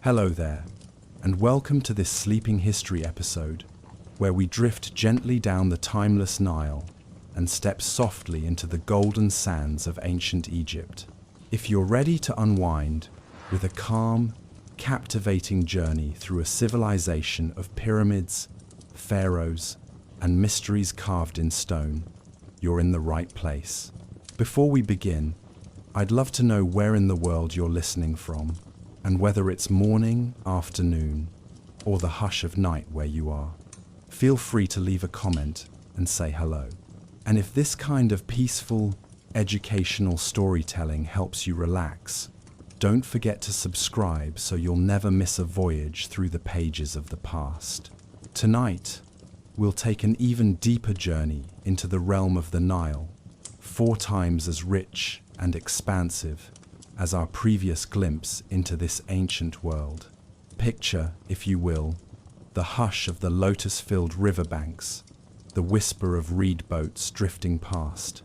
Hello there, and welcome to this Sleeping History episode, where we drift gently down the timeless Nile and step softly into the golden sands of ancient Egypt. If you're ready to unwind with a calm, captivating journey through a civilization of pyramids, pharaohs, and mysteries carved in stone, you're in the right place. Before we begin, I'd love to know where in the world you're listening from, and whether it's morning, afternoon, or the hush of night where you are. Feel free to leave a comment and say hello. And if this kind of peaceful, educational storytelling helps you relax, don't forget to subscribe so you'll never miss a voyage through the pages of the past. Tonight, we'll take an even deeper journey into the realm of the Nile, 4 times as rich and expansive as our previous glimpse into this ancient world. Picture, if you will, the hush of the lotus-filled riverbanks, the whisper of reed boats drifting past,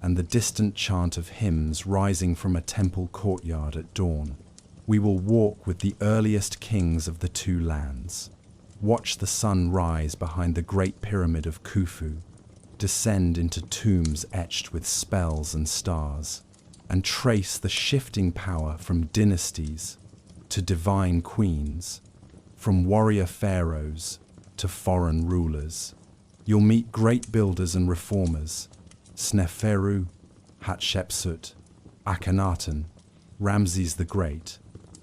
and the distant chant of hymns rising from a temple courtyard at dawn. We will walk with the earliest kings of the two lands, watch the sun rise behind the Great Pyramid of Khufu, descend into tombs etched with spells and stars, and trace the shifting power from dynasties to divine queens, from warrior pharaohs to foreign rulers. You'll meet great builders and reformers, Sneferu, Hatshepsut, Akhenaten, Ramses the Great,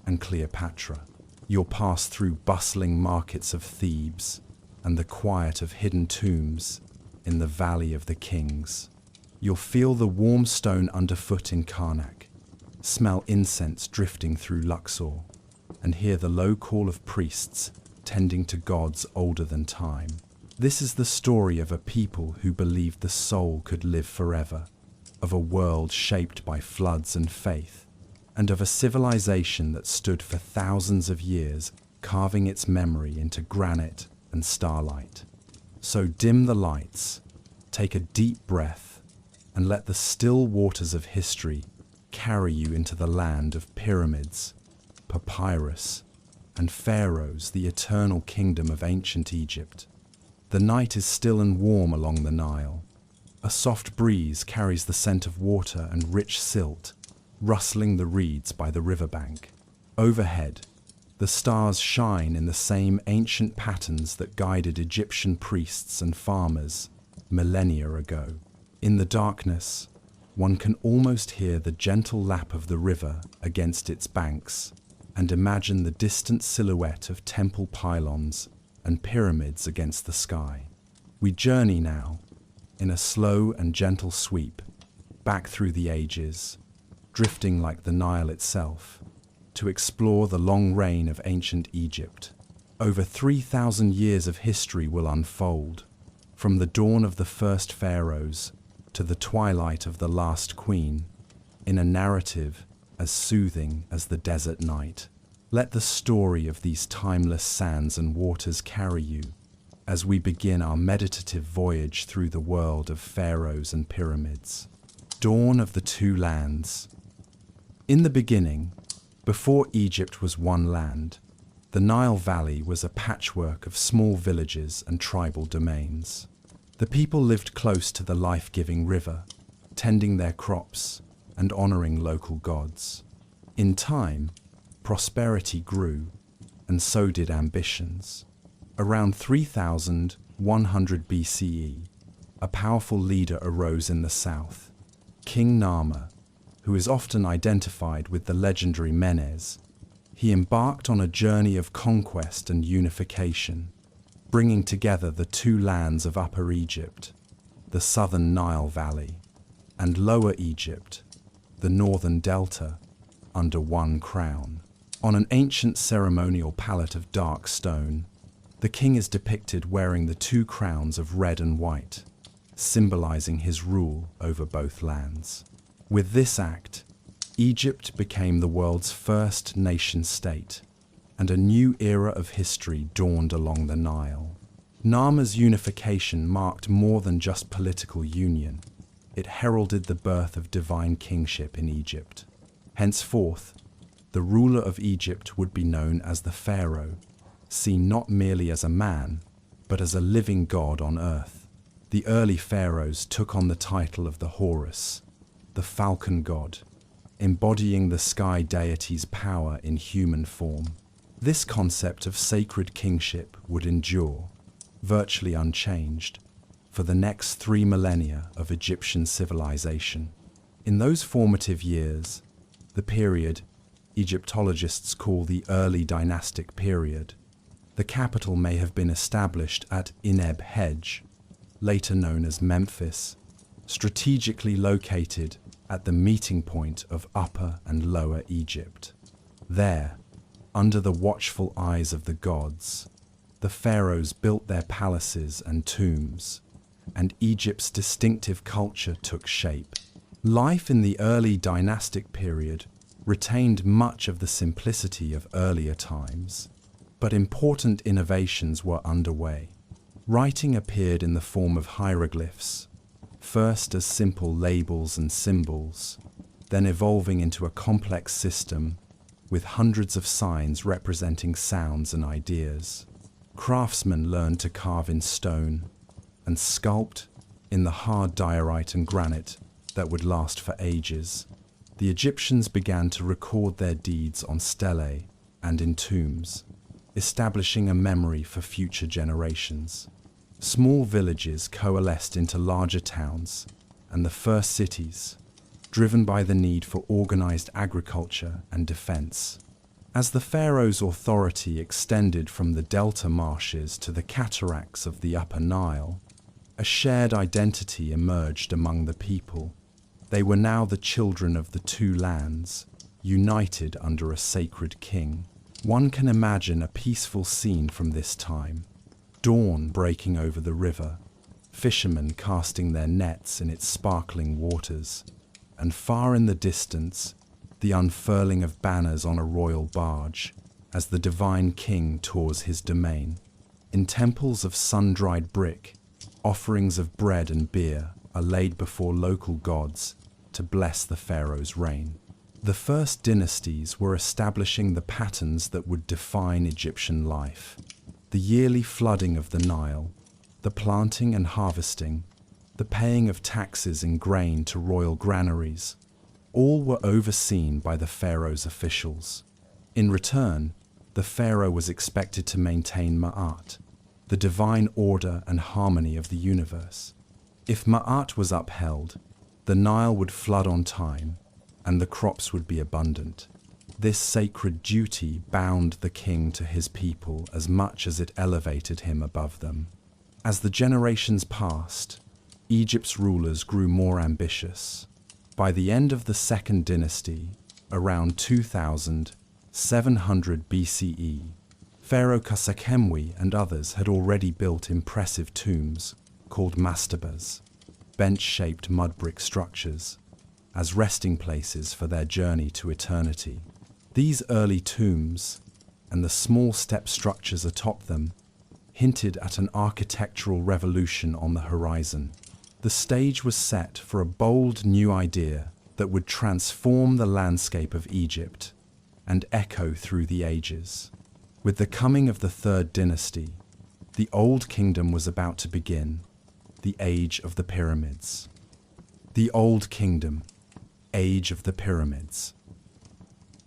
and Cleopatra. You'll pass through bustling markets of Thebes and the quiet of hidden tombs in the Valley of the Kings. You'll feel the warm stone underfoot in Karnak, smell incense drifting through Luxor, and hear the low call of priests tending to gods older than time. This is the story of a people who believed the soul could live forever, of a world shaped by floods and faith, and of a civilization that stood for thousands of years, carving its memory into granite and starlight. So dim the lights, take a deep breath, and let the still waters of history carry you into the land of pyramids, papyrus, and pharaohs, the eternal kingdom of ancient Egypt. The night is still and warm along the Nile. A soft breeze carries the scent of water and rich silt, rustling the reeds by the riverbank. Overhead, the stars shine in the same ancient patterns that guided Egyptian priests and farmers millennia ago. In the darkness, one can almost hear the gentle lap of the river against its banks and imagine the distant silhouette of temple pylons and pyramids against the sky. We journey now, in a slow and gentle sweep, back through the ages, drifting like the Nile itself, to explore the long reign of ancient Egypt. Over 3,000 years of history will unfold, from the dawn of the first pharaohs to the twilight of the last queen, in a narrative as soothing as the desert night. Let the story of these timeless sands and waters carry you as we begin our meditative voyage through the world of pharaohs and pyramids. Dawn of the two lands. In the beginning, before Egypt was one land, the Nile Valley was a patchwork of small villages and tribal domains. The people lived close to the life-giving river, tending their crops and honoring local gods. In time, prosperity grew, and so did ambitions. Around 3100 BCE, a powerful leader arose in the south, King Narmer, who is often identified with the legendary Menes. He embarked on a journey of conquest and unification, bringing together the two lands of Upper Egypt, the southern Nile Valley, and Lower Egypt, the northern delta, under one crown. On an ancient ceremonial palette of dark stone, the king is depicted wearing the 2 crowns of red and white, symbolizing his rule over both lands. With this act, Egypt became the world's first nation-state, and a new era of history dawned along the Nile. Narmer's unification marked more than just political union. It heralded the birth of divine kingship in Egypt. Henceforth, The ruler of Egypt would be known as the Pharaoh, seen not merely as a man, but as a living god on earth. The early pharaohs took on the title of the Horus, the falcon god, embodying the sky deity's power in human form. This concept of sacred kingship would endure, virtually unchanged, for the next 3 millennia of Egyptian civilization. In those formative years, the period Egyptologists call the early dynastic period, the capital may have been established at Ineb Hedge, later known as Memphis, strategically located at the meeting point of Upper and Lower Egypt. There, under the watchful eyes of the gods, the pharaohs built their palaces and tombs, and Egypt's distinctive culture took shape. Life in the early dynastic period retained much of the simplicity of earlier times, but important innovations were underway. Writing appeared in the form of hieroglyphs, first as simple labels and symbols, then evolving into a complex system with hundreds of signs representing sounds and ideas. Craftsmen learned to carve in stone and sculpt in the hard diorite and granite that would last for ages. The Egyptians began to record their deeds on stelae and in tombs, establishing a memory for future generations. Small villages coalesced into larger towns and the first cities, driven by the need for organized agriculture and defense. As the pharaoh's authority extended from the delta marshes to the cataracts of the upper Nile, a shared identity emerged among the people. They were now the children of the two lands, united under a sacred king. One can imagine a peaceful scene from this time. Dawn breaking over the river, fishermen casting their nets in its sparkling waters, and far in the distance, the unfurling of banners on a royal barge as the divine king tours his domain. In temples of sun-dried brick, offerings of bread and beer are laid before local gods to bless the pharaoh's reign. The first dynasties were establishing the patterns that would define Egyptian life. The yearly flooding of the Nile, the planting and harvesting, the paying of taxes and grain to royal granaries, all were overseen by the pharaoh's officials. In return, the pharaoh was expected to maintain Ma'at, the divine order and harmony of the universe. If Ma'at was upheld, the Nile would flood on time, and the crops would be abundant. This sacred duty bound the king to his people as much as it elevated him above them. As the generations passed, Egypt's rulers grew more ambitious. By the end of the Second Dynasty, around 2700 BCE, Pharaoh Khasekhemwy and others had already built impressive tombs called mastabas, bench-shaped mud brick structures, as resting places for their journey to eternity. These early tombs, and the small step structures atop them, hinted at an architectural revolution on the horizon. The stage was set for a bold new idea that would transform the landscape of Egypt and echo through the ages. With the coming of the Third Dynasty, the Old Kingdom was about to begin, the Age of the Pyramids. The Old Kingdom, Age of the Pyramids.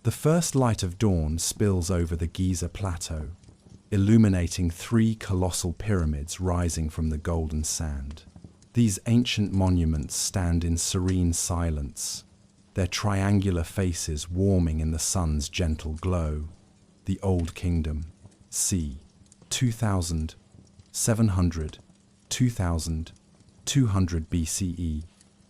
The first light of dawn spills over the Giza Plateau, illuminating 3 colossal pyramids rising from the golden sand. These ancient monuments stand in serene silence, their triangular faces warming in the sun's gentle glow. The Old Kingdom, c. 2200 BCE,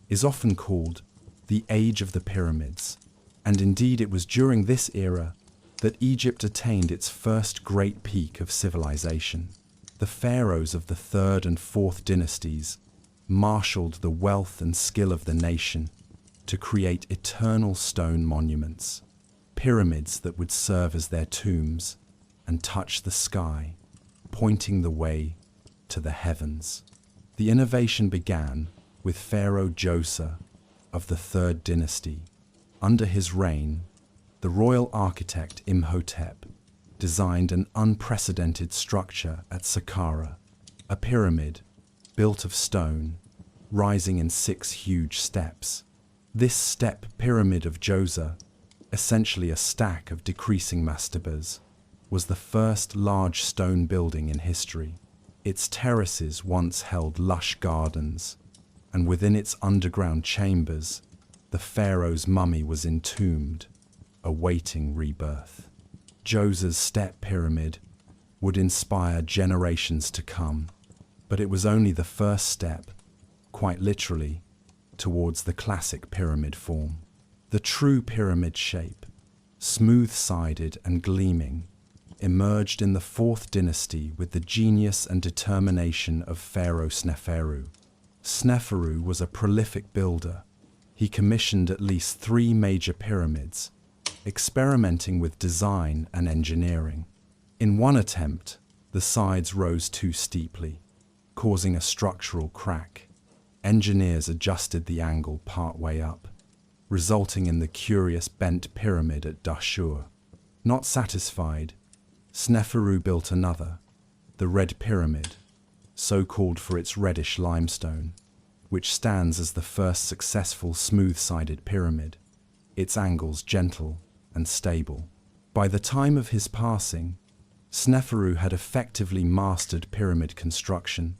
is often called the Age of the Pyramids, and indeed it was during this era that Egypt attained its first great peak of civilization. The pharaohs of the Third and Fourth Dynasties marshaled the wealth and skill of the nation to create eternal stone monuments, pyramids that would serve as their tombs and touch the sky, pointing the way to the heavens. The innovation began with Pharaoh Djoser of the Third Dynasty. Under his reign, the royal architect Imhotep designed an unprecedented structure at Saqqara, a pyramid built of stone, rising in 6 huge steps. This step pyramid of Djoser, essentially a stack of decreasing mastabas, was the first large stone building in history. Its terraces once held lush gardens, and within its underground chambers, the pharaoh's mummy was entombed, awaiting rebirth. Djoser's step pyramid would inspire generations to come, but it was only the first step, quite literally, towards the classic pyramid form. The true pyramid shape, smooth-sided and gleaming, emerged in the 4th dynasty with the genius and determination of Pharaoh Sneferu. Sneferu was a prolific builder. He commissioned at least 3 major pyramids, experimenting with design and engineering. In one attempt, the sides rose too steeply, causing a structural crack. Engineers adjusted the angle partway up, resulting in the curious bent pyramid at Dashur. Not satisfied, Sneferu built another, the Red Pyramid, so called for its reddish limestone, which stands as the first successful smooth-sided pyramid, its angles gentle and stable. By the time of his passing, Sneferu had effectively mastered pyramid construction,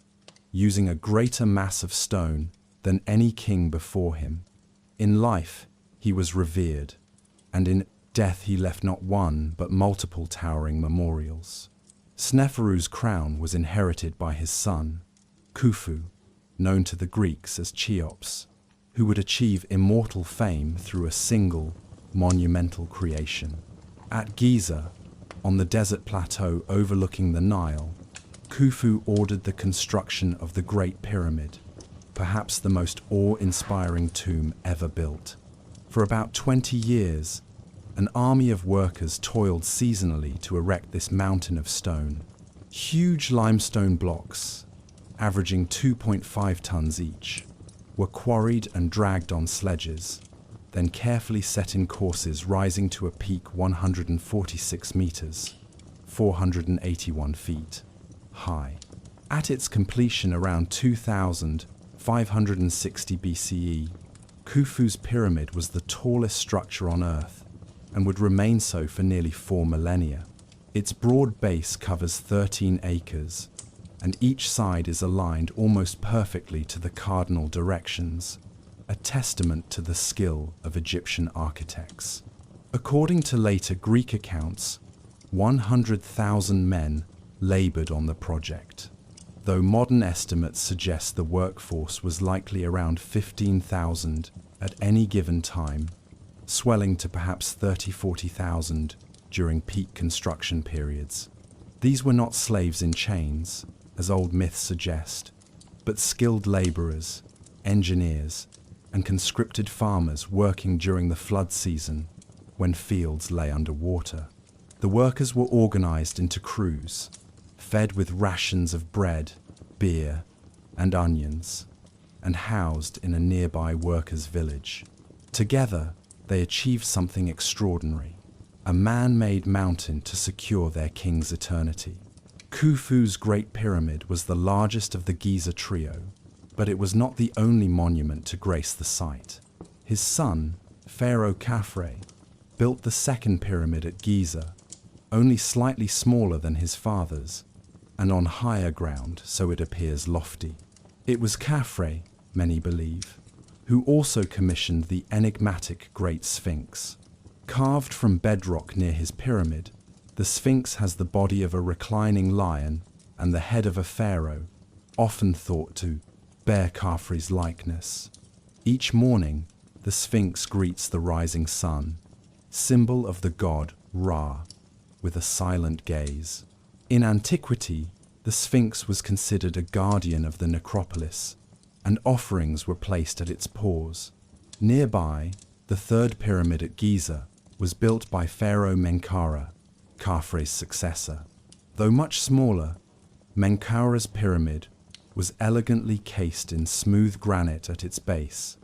using a greater mass of stone than any king before him. In life, he was revered, and in death he left not one but multiple towering memorials. Sneferu's crown was inherited by his son, Khufu, known to the Greeks as Cheops, who would achieve immortal fame through a single, monumental creation. At Giza, on the desert plateau overlooking the Nile, Khufu ordered the construction of the Great Pyramid, perhaps the most awe-inspiring tomb ever built. For about 20 years, an army of workers toiled seasonally to erect this mountain of stone. Huge limestone blocks, averaging 2.5 tons each, were quarried and dragged on sledges, then carefully set in courses rising to a peak 146 meters, 481 feet, high. At its completion around 2560 BCE, Khufu's pyramid was the tallest structure on Earth and would remain so for nearly 4 millennia. Its broad base covers 13 acres, and each side is aligned almost perfectly to the cardinal directions, a testament to the skill of Egyptian architects. According to later Greek accounts, 100,000 men labored on the project, though modern estimates suggest the workforce was likely around 15,000 at any given time, swelling to perhaps 30,000-40,000 during peak construction periods. These were not slaves in chains, as old myths suggest, but skilled laborers, engineers, and conscripted farmers working during the flood season when fields lay underwater. The workers were organized into crews, fed with rations of bread, beer, and onions, and housed in a nearby workers' village. Together, they achieved something extraordinary, a man-made mountain to secure their king's eternity. Khufu's Great Pyramid was the largest of the Giza trio, but it was not the only monument to grace the site. His son, Pharaoh Khafre, built the second pyramid at Giza, only slightly smaller than his father's, and on higher ground, so it appears lofty. It was Khafre, many believe, who also commissioned the enigmatic Great Sphinx. Carved from bedrock near his pyramid, the Sphinx has the body of a reclining lion and the head of a pharaoh, often thought to bear Khafre's likeness. Each morning, the Sphinx greets the rising sun, symbol of the god Ra, with a silent gaze. In antiquity, the Sphinx was considered a guardian of the necropolis, and offerings were placed at its paws. Nearby, the third pyramid at Giza was built by Pharaoh Menkaure, Khafre's successor. Though much smaller, Menkaure's pyramid was elegantly cased in smooth granite at its base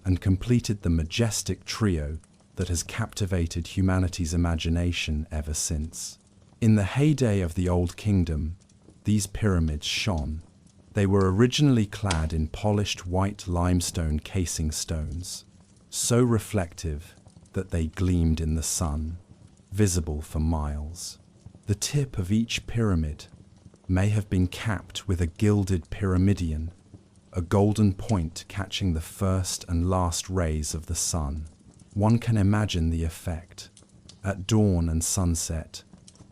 and completed the majestic trio that has captivated humanity's imagination ever since. In the heyday of the Old Kingdom, these pyramids shone. They were originally clad in polished white limestone casing stones, so reflective that they gleamed in the sun, visible for miles. The tip of each pyramid may have been capped with a gilded pyramidion, a golden point catching the first and last rays of the sun. One can imagine the effect. At dawn and sunset,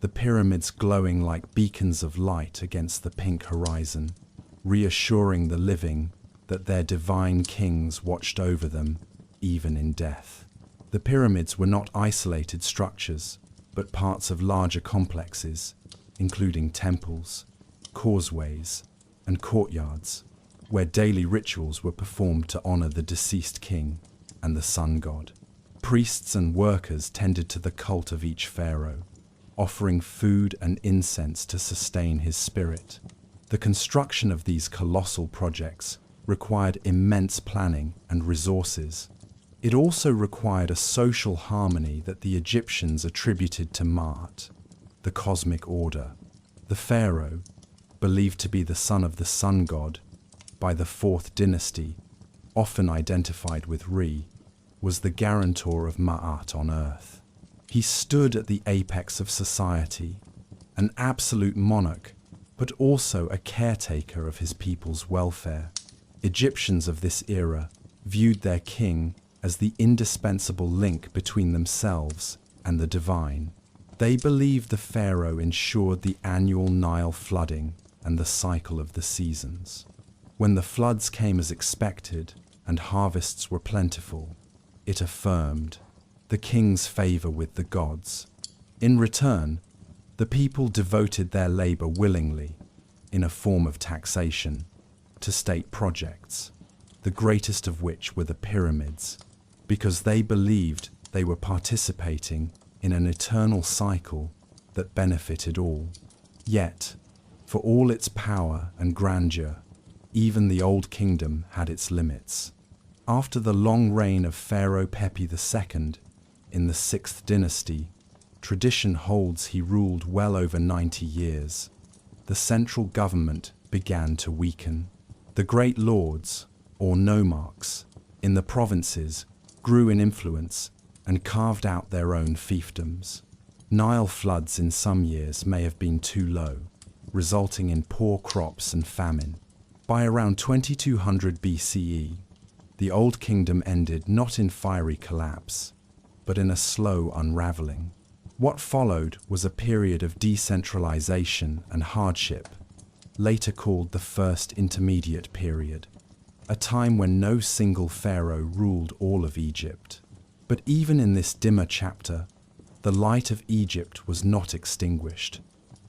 the pyramids glowing like beacons of light against the pink horizon, reassuring the living that their divine kings watched over them, even in death. The pyramids were not isolated structures, but parts of larger complexes, including temples, causeways, and courtyards, where daily rituals were performed to honor the deceased king and the sun god. Priests and workers tended to the cult of each pharaoh, offering food and incense to sustain his spirit. The construction of these colossal projects required immense planning and resources. It also required a social harmony that the Egyptians attributed to Ma'at, the cosmic order. The pharaoh, believed to be the son of the sun god by the 4th dynasty, often identified with Re, was the guarantor of Ma'at on earth. He stood at the apex of society, an absolute monarch, but also a caretaker of his people's welfare. Egyptians of this era viewed their king as the indispensable link between themselves and the divine. They believed the pharaoh ensured the annual Nile flooding and the cycle of the seasons. When the floods came as expected and harvests were plentiful, it affirmed the king's favor with the gods. In return, the people devoted their labor willingly, in a form of taxation, to state projects, the greatest of which were the pyramids, because they believed they were participating in an eternal cycle that benefited all. Yet, for all its power and grandeur, even the Old Kingdom had its limits. After the long reign of Pharaoh Pepi II in the 6th dynasty, tradition holds he ruled well over 90 years. The central government began to weaken. The great lords, or nomarchs, in the provinces grew in influence and carved out their own fiefdoms. Nile floods in some years may have been too low, resulting in poor crops and famine. By around 2200 BCE, the Old Kingdom ended not in fiery collapse, but in a slow unraveling. What followed was a period of decentralization and hardship, later called the First Intermediate Period, a time when no single pharaoh ruled all of Egypt. But even in this dimmer chapter, the light of Egypt was not extinguished.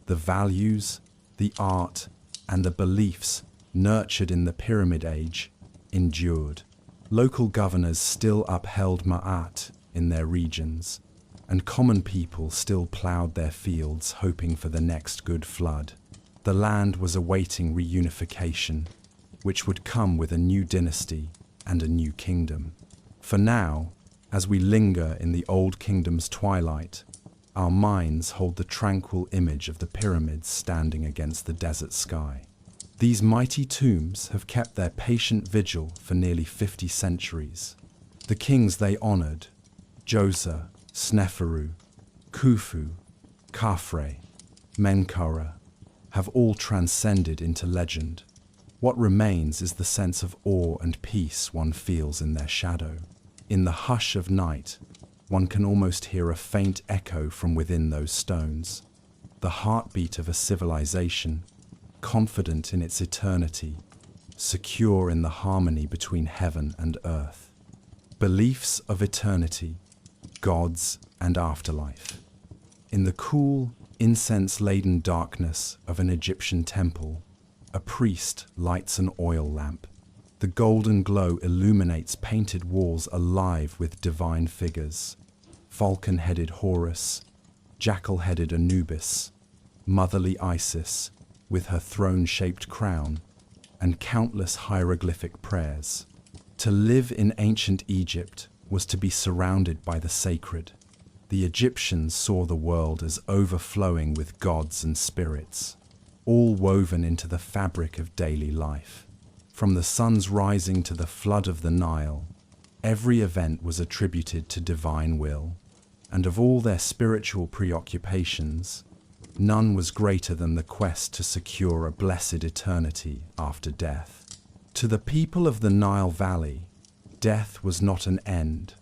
The values, the art, and the beliefs nurtured in the Pyramid Age endured. Local governors still upheld Ma'at in their regions, and common people still plowed their fields hoping for the next good flood. The land was awaiting reunification, which would come with a new dynasty and a new kingdom. For now, as we linger in the Old Kingdom's twilight, our minds hold the tranquil image of the pyramids standing against the desert sky. These mighty tombs have kept their patient vigil for nearly 50 centuries. The kings they honored, Djoser, Sneferu, Khufu, Khafre, Menkaure, have all transcended into legend. What remains is the sense of awe and peace one feels in their shadow. In the hush of night, one can almost hear a faint echo from within those stones, the heartbeat of a civilization, confident in its eternity, secure in the harmony between heaven and earth. Beliefs of eternity, gods, and afterlife. In the cool, incense-laden darkness of an Egyptian temple, a priest lights an oil lamp. The golden glow illuminates painted walls alive with divine figures: falcon-headed Horus, jackal-headed Anubis, motherly Isis with her throne-shaped crown, and countless hieroglyphic prayers. To live in ancient Egypt was to be surrounded by the sacred. The Egyptians saw the world as overflowing with gods and spirits, all woven into the fabric of daily life. From the sun's rising to the flood of the Nile, every event was attributed to divine will, and of all their spiritual preoccupations, none was greater than the quest to secure a blessed eternity after death. To the people of the Nile Valley, death was not an end,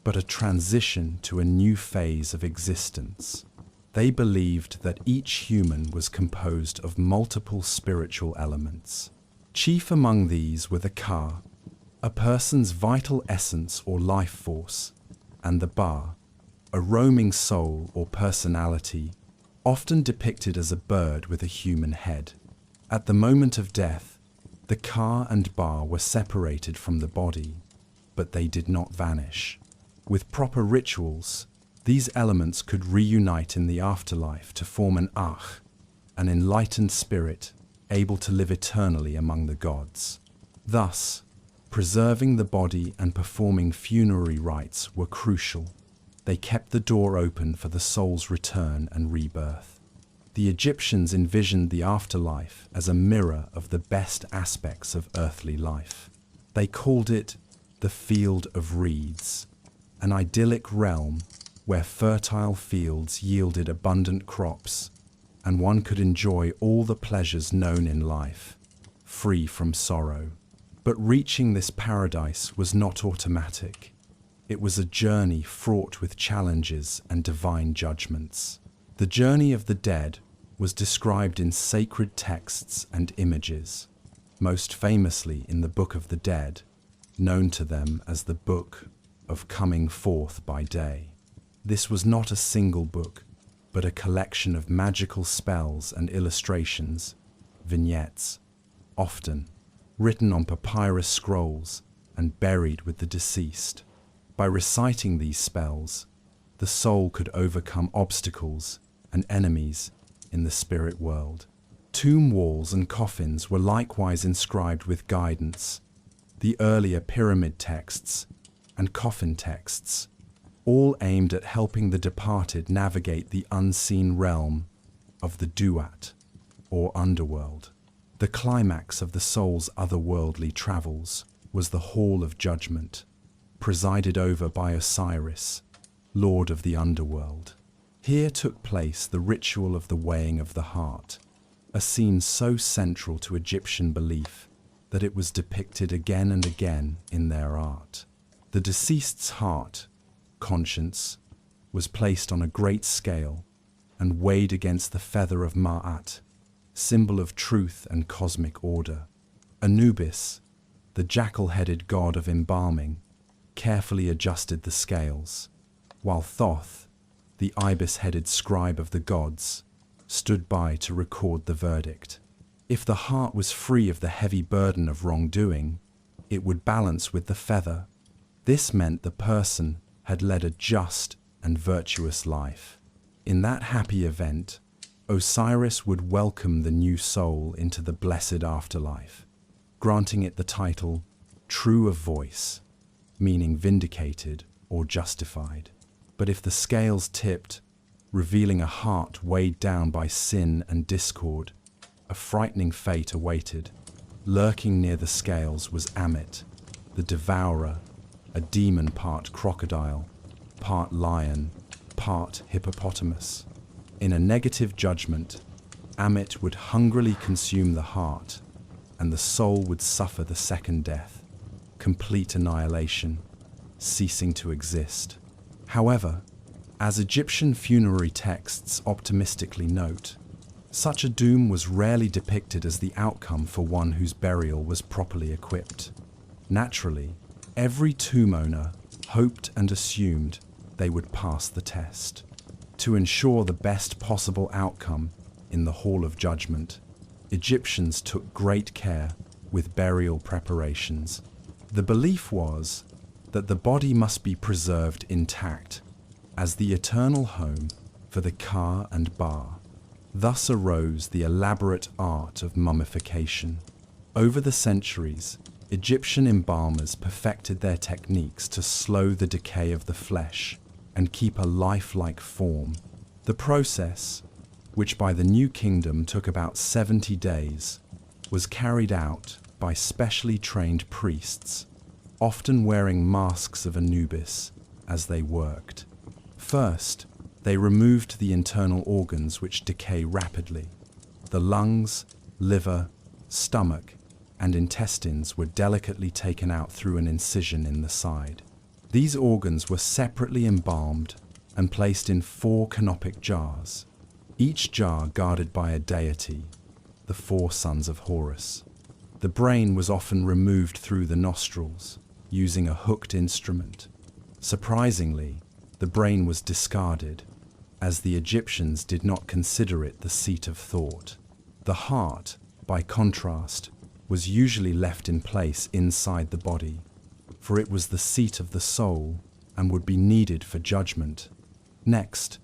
but a transition to a new phase of existence. They believed that each human was composed of multiple spiritual elements. Chief among these were the Ka, a person's vital essence or life force, and the Ba, a roaming soul or personality, often depicted as a bird with a human head. At the moment of death, the Ka and Ba were separated from the body, but they did not vanish. With proper rituals, these elements could reunite in the afterlife to form an Ach, an enlightened spirit able to live eternally among the gods. Thus, preserving the body and performing funerary rites were crucial. They kept the door open for the soul's return and rebirth. The Egyptians envisioned the afterlife as a mirror of the best aspects of earthly life. They called it the Field of Reeds, an idyllic realm where fertile fields yielded abundant crops, and one could enjoy all the pleasures known in life, free from sorrow. But reaching this paradise was not automatic. It was a journey fraught with challenges and divine judgments. The journey of the dead was described in sacred texts and images, most famously in the Book of the Dead, known to them as the Book of Coming Forth by Day. This was not a single book, but a collection of magical spells and illustrations, vignettes, often written on papyrus scrolls and buried with the deceased. By reciting these spells, the soul could overcome obstacles and enemies in the spirit world. Tomb walls and coffins were likewise inscribed with guidance. The earlier pyramid texts and coffin texts, all aimed at helping the departed navigate the unseen realm of the Duat, or underworld. The climax of the soul's otherworldly travels was the Hall of Judgment, presided over by Osiris, Lord of the Underworld. Here took place the ritual of the weighing of the heart, a scene so central to Egyptian belief that it was depicted again and again in their art. The deceased's heart, conscience, was placed on a great scale and weighed against the feather of Ma'at, symbol of truth and cosmic order. Anubis, the jackal-headed god of embalming, carefully adjusted the scales, while Thoth, the ibis-headed scribe of the gods, stood by to record the verdict. If the heart was free of the heavy burden of wrongdoing, it would balance with the feather. This meant the person had led a just and virtuous life. In that happy event, Osiris would welcome the new soul into the blessed afterlife, granting it the title True of Voice, meaning vindicated or justified. But if the scales tipped, revealing a heart weighed down by sin and discord, a frightening fate awaited. Lurking near the scales was Ammit, the devourer, a demon part crocodile, part lion, part hippopotamus. In a negative judgment, Ammit would hungrily consume the heart, and the soul would suffer the second death, complete annihilation, ceasing to exist. However, as Egyptian funerary texts optimistically note, such a doom was rarely depicted as the outcome for one whose burial was properly equipped. Naturally, every tomb owner hoped and assumed they would pass the test. To ensure the best possible outcome in the Hall of Judgment, Egyptians took great care with burial preparations. The belief was that the body must be preserved intact as the eternal home for the Ka and Ba. Thus arose the elaborate art of mummification. Over the centuries, Egyptian embalmers perfected their techniques to slow the decay of the flesh and keep a lifelike form. The process, which by the New Kingdom took about 70 days, was carried out by specially trained priests, often wearing masks of Anubis as they worked. First, they removed the internal organs which decay rapidly. The lungs, liver, stomach, and intestines were delicately taken out through an incision in the side. These organs were separately embalmed and placed in 4 canopic jars, each jar guarded by a deity, the 4 sons of Horus. The brain was often removed through the nostrils, using a hooked instrument. Surprisingly, the brain was discarded, as the Egyptians did not consider it the seat of thought. The heart, by contrast, was usually left in place inside the body, for it was the seat of the soul and would be needed for judgment. Next,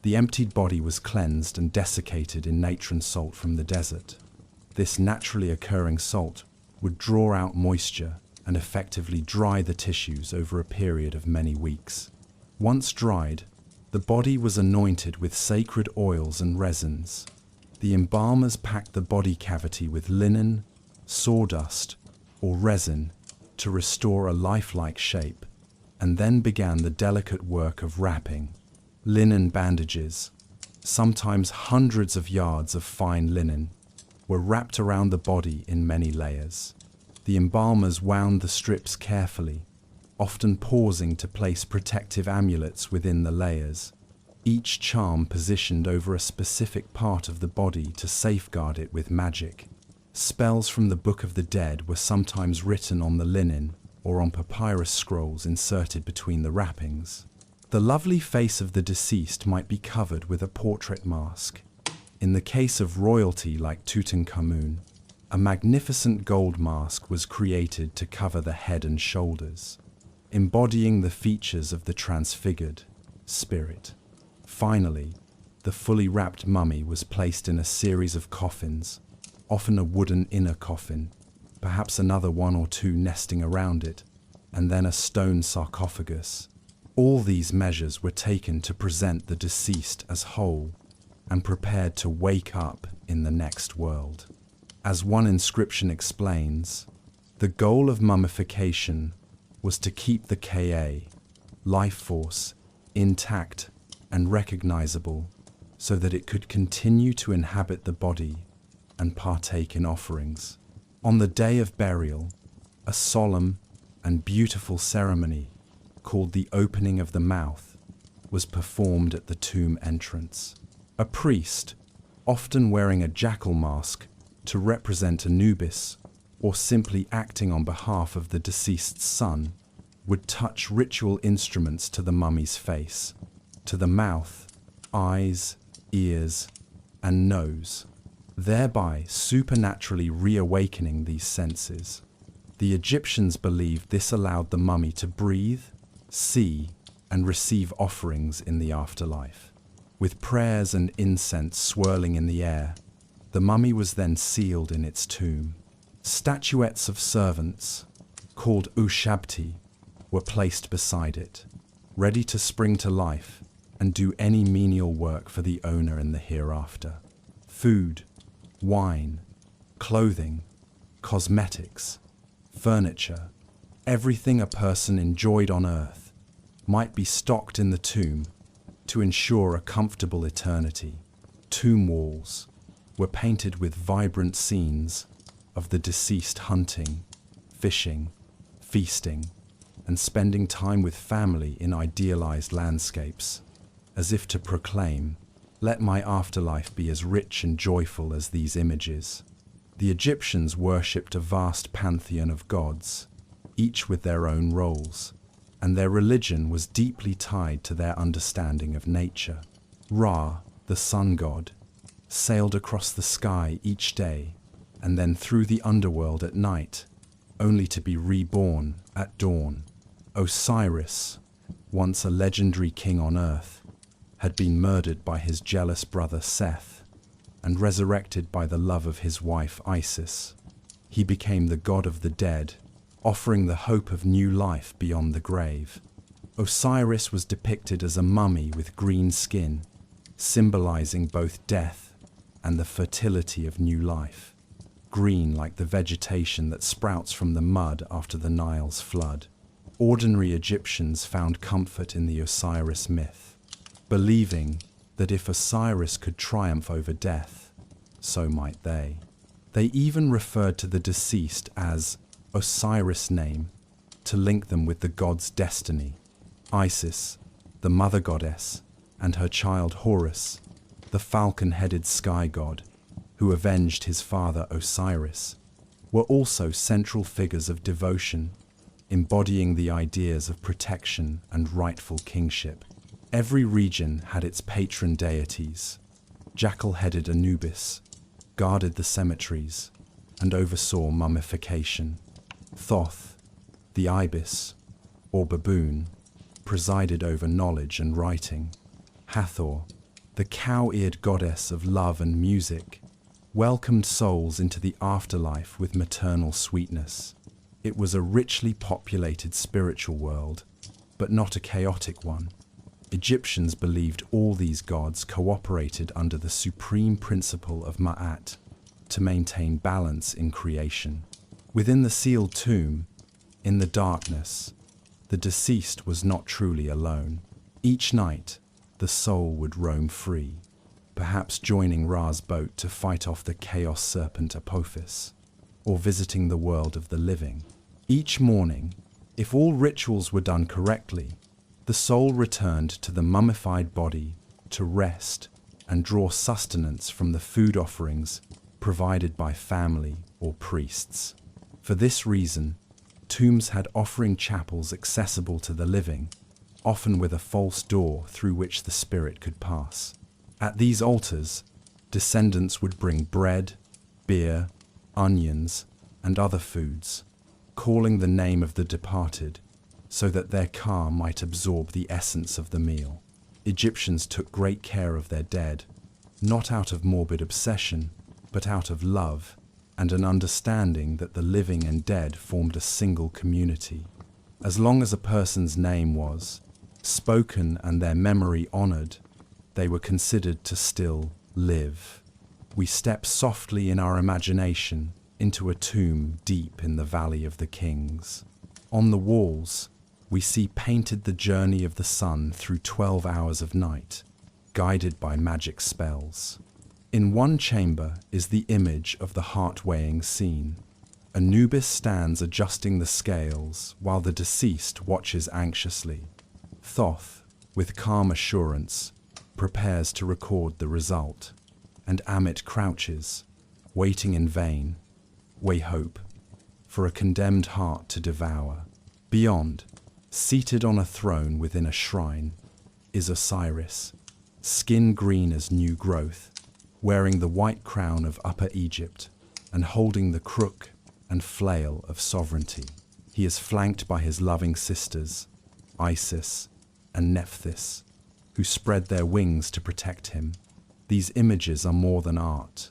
the emptied body was cleansed and desiccated in natron salt from the desert. This naturally occurring salt would draw out moisture and effectively dry the tissues over a period of many weeks. Once dried, the body was anointed with sacred oils and resins. The embalmers packed the body cavity with linen, sawdust, or resin to restore a lifelike shape, and then began the delicate work of wrapping. Linen bandages, sometimes hundreds of yards of fine linen, were wrapped around the body in many layers. The embalmers wound the strips carefully, often pausing to place protective amulets within the layers, each charm positioned over a specific part of the body to safeguard it with magic. Spells from the Book of the Dead were sometimes written on the linen or on papyrus scrolls inserted between the wrappings. The lovely face of the deceased might be covered with a portrait mask. In the case of royalty like Tutankhamun, a magnificent gold mask was created to cover the head and shoulders, embodying the features of the transfigured spirit. Finally, the fully wrapped mummy was placed in a series of coffins, often a wooden inner coffin, perhaps another 1 or 2 nesting around it, and then a stone sarcophagus. All these measures were taken to present the deceased as whole and prepared to wake up in the next world. As one inscription explains, the goal of mummification was to keep the Ka, life force, intact and recognizable so that it could continue to inhabit the body and partake in offerings. On the day of burial, a solemn and beautiful ceremony called the opening of the mouth was performed at the tomb entrance. A priest, often wearing a jackal mask to represent Anubis or simply acting on behalf of the deceased's son, would touch ritual instruments to the mummy's face, to the mouth, eyes, ears, and nose, thereby supernaturally reawakening these senses. The Egyptians believed this allowed the mummy to breathe, see, and receive offerings in the afterlife. With prayers and incense swirling in the air, the mummy was then sealed in its tomb. Statuettes of servants, called ushabti, were placed beside it, ready to spring to life and do any menial work for the owner in the hereafter. Food, wine, clothing, cosmetics, furniture, everything a person enjoyed on earth might be stocked in the tomb to ensure a comfortable eternity. Tomb walls were painted with vibrant scenes of the deceased hunting, fishing, feasting, and spending time with family in idealized landscapes, as if to proclaim, "Let my afterlife be as rich and joyful as these images." The Egyptians worshipped a vast pantheon of gods, each with their own roles, and their religion was deeply tied to their understanding of nature. Ra, the sun god, sailed across the sky each day and then through the underworld at night, only to be reborn at dawn. Osiris, once a legendary king on earth, had been murdered by his jealous brother Seth and resurrected by the love of his wife Isis. He became the god of the dead offering the hope of new life beyond the grave. Osiris was depicted as a mummy with green skin, symbolizing both death and the fertility of new life. Green like the vegetation that sprouts from the mud after the Nile's flood. Ordinary Egyptians found comfort in the Osiris myth, believing that if Osiris could triumph over death, so might they. They even referred to the deceased as Osiris name to link them with the god's destiny. Isis, the mother goddess, and her child Horus, the falcon-headed sky god, who avenged his father Osiris, were also central figures of devotion, embodying the ideas of protection and rightful kingship. Every region had its patron deities. Jackal-headed Anubis guarded the cemeteries and oversaw mummification. Thoth, the ibis, or baboon, presided over knowledge and writing. Hathor, the cow-eared goddess of love and music, welcomed souls into the afterlife with maternal sweetness. It was a richly populated spiritual world, but not a chaotic one. Egyptians believed all these gods cooperated under the supreme principle of Ma'at to maintain balance in creation. Within the sealed tomb, in the darkness, the deceased was not truly alone. Each night, the soul would roam free, perhaps joining Ra's boat to fight off the chaos serpent Apophis, or visiting the world of the living. Each morning, if all rituals were done correctly, the soul returned to the mummified body to rest and draw sustenance from the food offerings provided by family or priests. For this reason, tombs had offering chapels accessible to the living, often with a false door through which the spirit could pass. At these altars, descendants would bring bread, beer, onions, and other foods, calling the name of the departed, so that their ka might absorb the essence of the meal. Egyptians took great care of their dead, not out of morbid obsession, but out of love and an understanding that the living and dead formed a single community. As long as a person's name was spoken and their memory honored, they were considered to still live. We step softly in our imagination into a tomb deep in the Valley of the Kings. On the walls, we see painted the journey of the sun through 12 hours of night, guided by magic spells. In one chamber is the image of the heart-weighing scene. Anubis stands adjusting the scales while the deceased watches anxiously. Thoth, with calm assurance, prepares to record the result, and Amit crouches, waiting in vain, hope, for a condemned heart to devour. Beyond, seated on a throne within a shrine, is Osiris, skin green as new growth, wearing the white crown of Upper Egypt and holding the crook and flail of sovereignty. He is flanked by his loving sisters, Isis and Nephthys, who spread their wings to protect him. These images are more than art.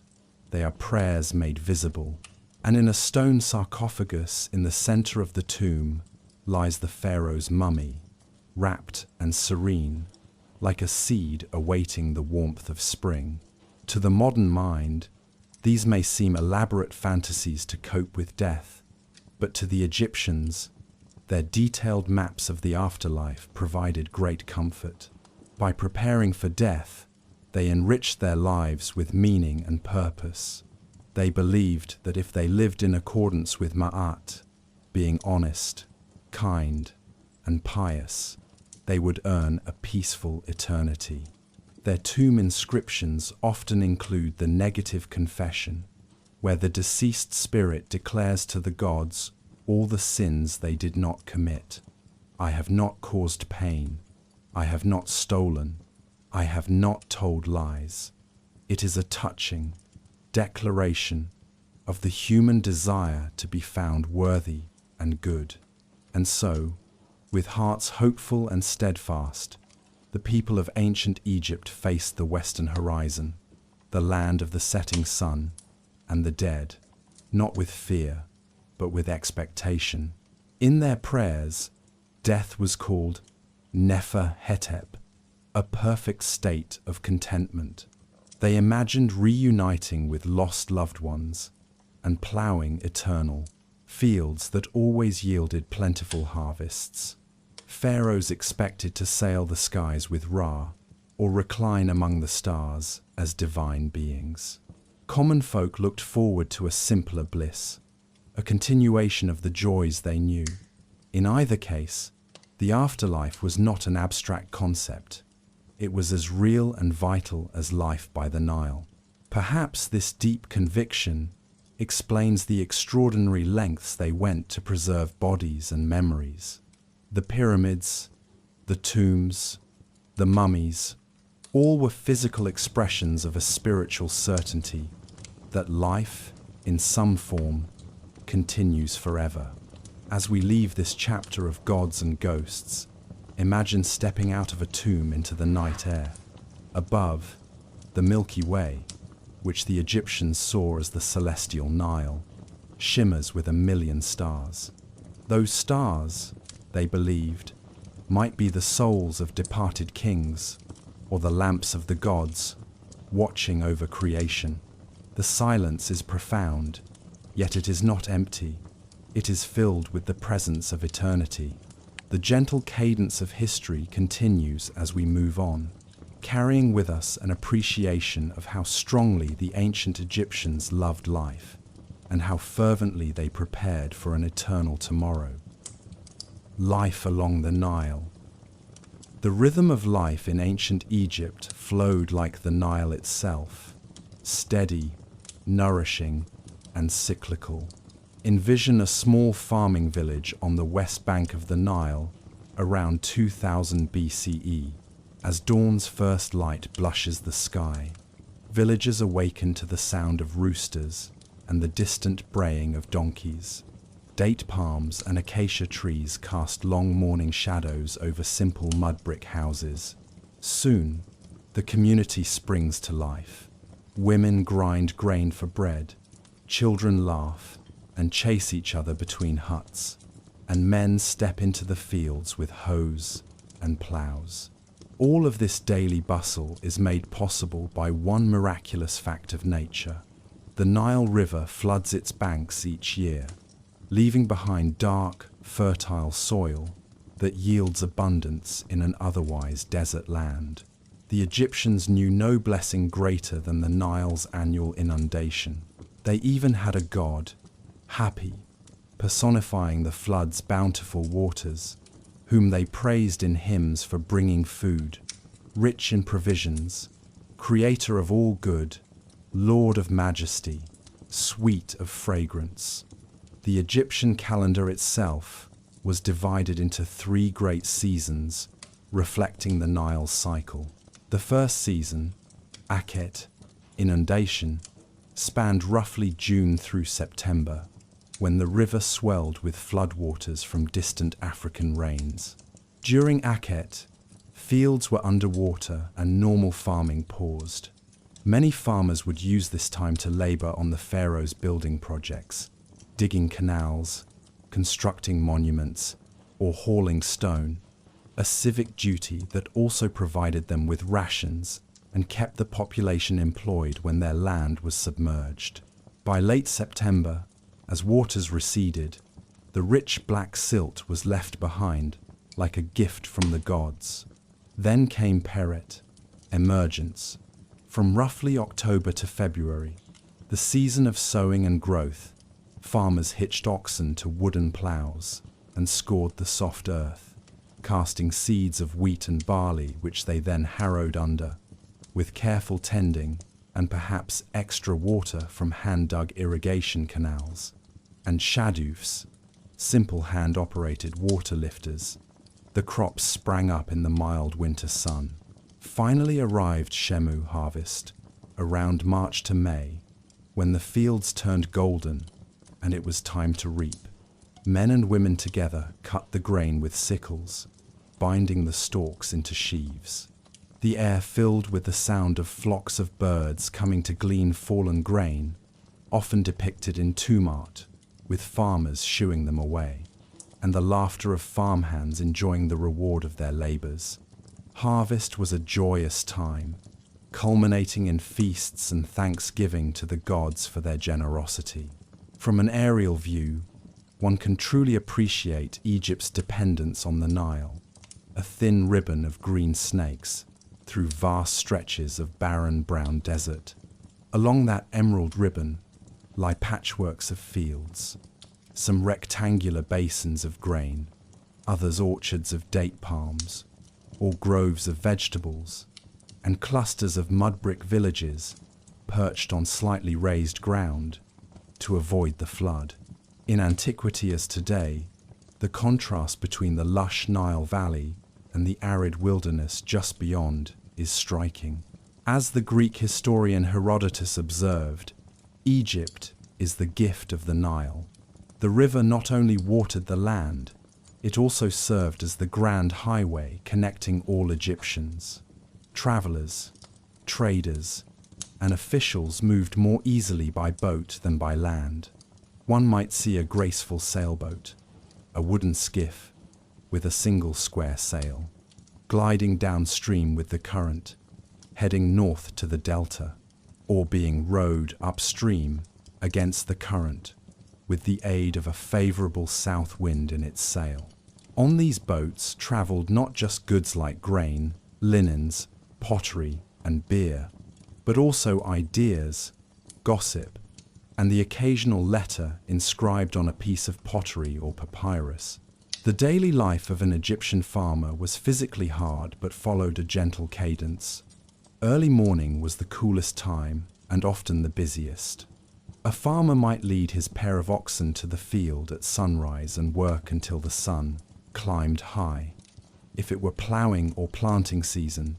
They are prayers made visible. And in a stone sarcophagus in the center of the tomb lies the pharaoh's mummy, wrapped and serene, like a seed awaiting the warmth of spring. To the modern mind, these may seem elaborate fantasies to cope with death, but to the Egyptians, their detailed maps of the afterlife provided great comfort. By preparing for death, they enriched their lives with meaning and purpose. They believed that if they lived in accordance with Ma'at, being honest, kind, and pious, they would earn a peaceful eternity. Their tomb inscriptions often include the negative confession, where the deceased spirit declares to the gods all the sins they did not commit. I have not caused pain. I have not stolen. I have not told lies. It is a touching declaration of the human desire to be found worthy and good. And so, with hearts hopeful and steadfast, the people of ancient Egypt faced the western horizon, the land of the setting sun and the dead, not with fear, but with expectation. In their prayers, death was called Nefer-hetep, a perfect state of contentment. They imagined reuniting with lost loved ones and ploughing eternal fields that always yielded plentiful harvests. Pharaohs expected to sail the skies with Ra, or recline among the stars as divine beings. Common folk looked forward to a simpler bliss, a continuation of the joys they knew. In either case, the afterlife was not an abstract concept. It was as real and vital as life by the Nile. Perhaps this deep conviction explains the extraordinary lengths they went to preserve bodies and memories. The pyramids, the tombs, the mummies, all were physical expressions of a spiritual certainty that life, in some form, continues forever. As we leave this chapter of gods and ghosts, imagine stepping out of a tomb into the night air. Above, the Milky Way, which the Egyptians saw as the celestial Nile, shimmers with 1,000,000 stars. Those stars, they believed, might be the souls of departed kings, or the lamps of the gods, watching over creation. The silence is profound, yet it is not empty. It is filled with the presence of eternity. The gentle cadence of history continues as we move on, carrying with us an appreciation of how strongly the ancient Egyptians loved life, and how fervently they prepared for an eternal tomorrow. Life along the Nile. The rhythm of life in ancient Egypt flowed like the Nile itself, steady, nourishing, and cyclical. Envision a small farming village on the west bank of the Nile around 2000 BCE. As dawn's first light blushes the sky, villagers awaken to the sound of roosters and the distant braying of donkeys. Date palms and acacia trees cast long morning shadows over simple mud brick houses. Soon, the community springs to life. Women grind grain for bread, children laugh and chase each other between huts, and men step into the fields with hoes and ploughs. All of this daily bustle is made possible by one miraculous fact of nature. The Nile River floods its banks each year, leaving behind dark, fertile soil that yields abundance in an otherwise desert land. The Egyptians knew no blessing greater than the Nile's annual inundation. They even had a god, Hapi, personifying the flood's bountiful waters, whom they praised in hymns for bringing food, rich in provisions, creator of all good, Lord of majesty, sweet of fragrance. The Egyptian calendar itself was divided into 3 great seasons, reflecting the Nile's cycle. The first season, Akhet, inundation, spanned roughly June through September, when the river swelled with floodwaters from distant African rains. During Akhet, fields were underwater and normal farming paused. Many farmers would use this time to labor on the Pharaohs' building projects, digging canals, constructing monuments, or hauling stone, a civic duty that also provided them with rations and kept the population employed when their land was submerged. By late September, as waters receded, the rich black silt was left behind like a gift from the gods. Then came Peret, emergence. From roughly October to February, the season of sowing and growth, farmers hitched oxen to wooden ploughs and scored the soft earth, casting seeds of wheat and barley which they then harrowed under, with careful tending and perhaps extra water from hand-dug irrigation canals, and shadoofs, simple hand-operated water lifters. The crops sprang up in the mild winter sun. Finally arrived Shemu harvest, around March to May, when the fields turned golden and it was time to reap. Men and women together cut the grain with sickles, binding the stalks into sheaves. The air filled with the sound of flocks of birds coming to glean fallen grain, often depicted in tomb art with farmers shooing them away, and the laughter of farmhands enjoying the reward of their labors. Harvest was a joyous time, culminating in feasts and thanksgiving to the gods for their generosity. From an aerial view, one can truly appreciate Egypt's dependence on the Nile, a thin ribbon of green snakes through vast stretches of barren brown desert. Along that emerald ribbon lie patchworks of fields, some rectangular basins of grain, others orchards of date palms, or groves of vegetables, and clusters of mud brick villages perched on slightly raised ground to avoid the flood. In antiquity as today, the contrast between the lush Nile Valley and the arid wilderness just beyond is striking. As the Greek historian Herodotus observed, Egypt is the gift of the Nile. The river not only watered the land, it also served as the grand highway connecting all Egyptians. Travelers, traders, and officials moved more easily by boat than by land. One might see a graceful sailboat, a wooden skiff with a single square sail, gliding downstream with the current, heading north to the delta, or being rowed upstream against the current with the aid of a favorable south wind in its sail. On these boats traveled not just goods like grain, linens, pottery, and beer, but also ideas, gossip, and the occasional letter inscribed on a piece of pottery or papyrus. The daily life of an Egyptian farmer was physically hard but followed a gentle cadence. Early morning was the coolest time and often the busiest. A farmer might lead his pair of oxen to the field at sunrise and work until the sun climbed high. If it were ploughing or planting season,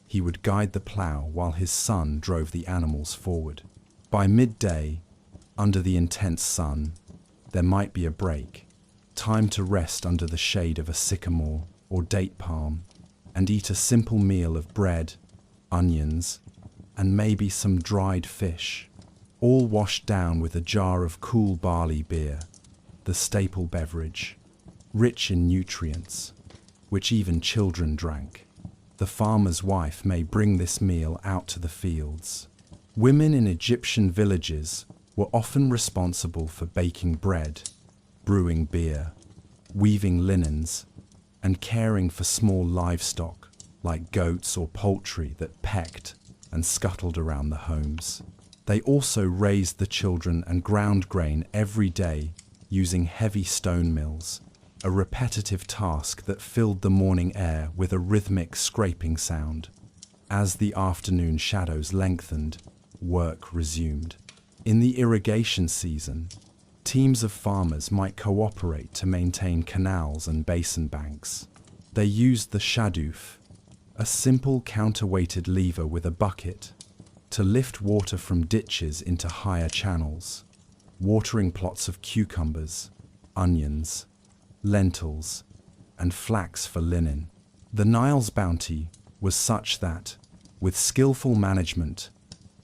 he would guide the plough while his son drove the animals forward. By midday, under the intense sun, there might be a break, time to rest under the shade of a sycamore or date palm and eat a simple meal of bread, onions, and maybe some dried fish, all washed down with a jar of cool barley beer, the staple beverage, rich in nutrients, which even children drank. The farmer's wife may bring this meal out to the fields. Women in Egyptian villages were often responsible for baking bread, brewing beer, weaving linens, and caring for small livestock like goats or poultry that pecked and scuttled around the homes. They also raised the children and ground grain every day using heavy stone mills, a repetitive task that filled the morning air with a rhythmic scraping sound. As the afternoon shadows lengthened, work resumed. In the irrigation season, teams of farmers might cooperate to maintain canals and basin banks. They used the shadoof, a simple counterweighted lever with a bucket, to lift water from ditches into higher channels, watering plots of cucumbers, onions, lentils, and flax for linen. The Nile's bounty was such that, with skillful management,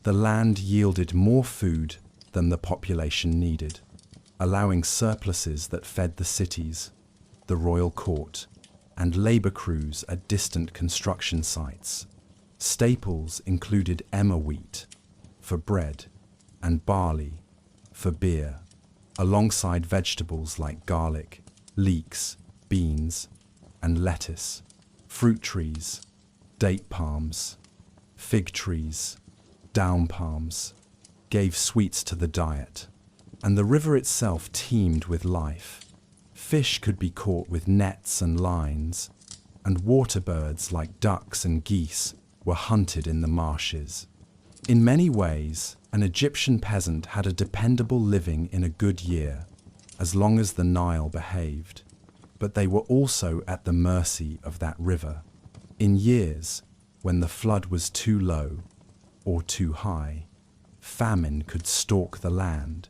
the land yielded more food than the population needed, allowing surpluses that fed the cities, the royal court, and labor crews at distant construction sites. Staples included emmer wheat for bread and barley for beer, alongside vegetables like garlic, leeks, beans, and lettuce. Fruit trees, date palms, fig trees, down palms gave sweets to the diet, and the river itself teemed with life. Fish could be caught with nets and lines, and water birds like ducks and geese were hunted in the marshes. In many ways, an Egyptian peasant had a dependable living in a good year, as long as the Nile behaved, but they were also at the mercy of that river. In years when the flood was too low or too high, famine could stalk the land.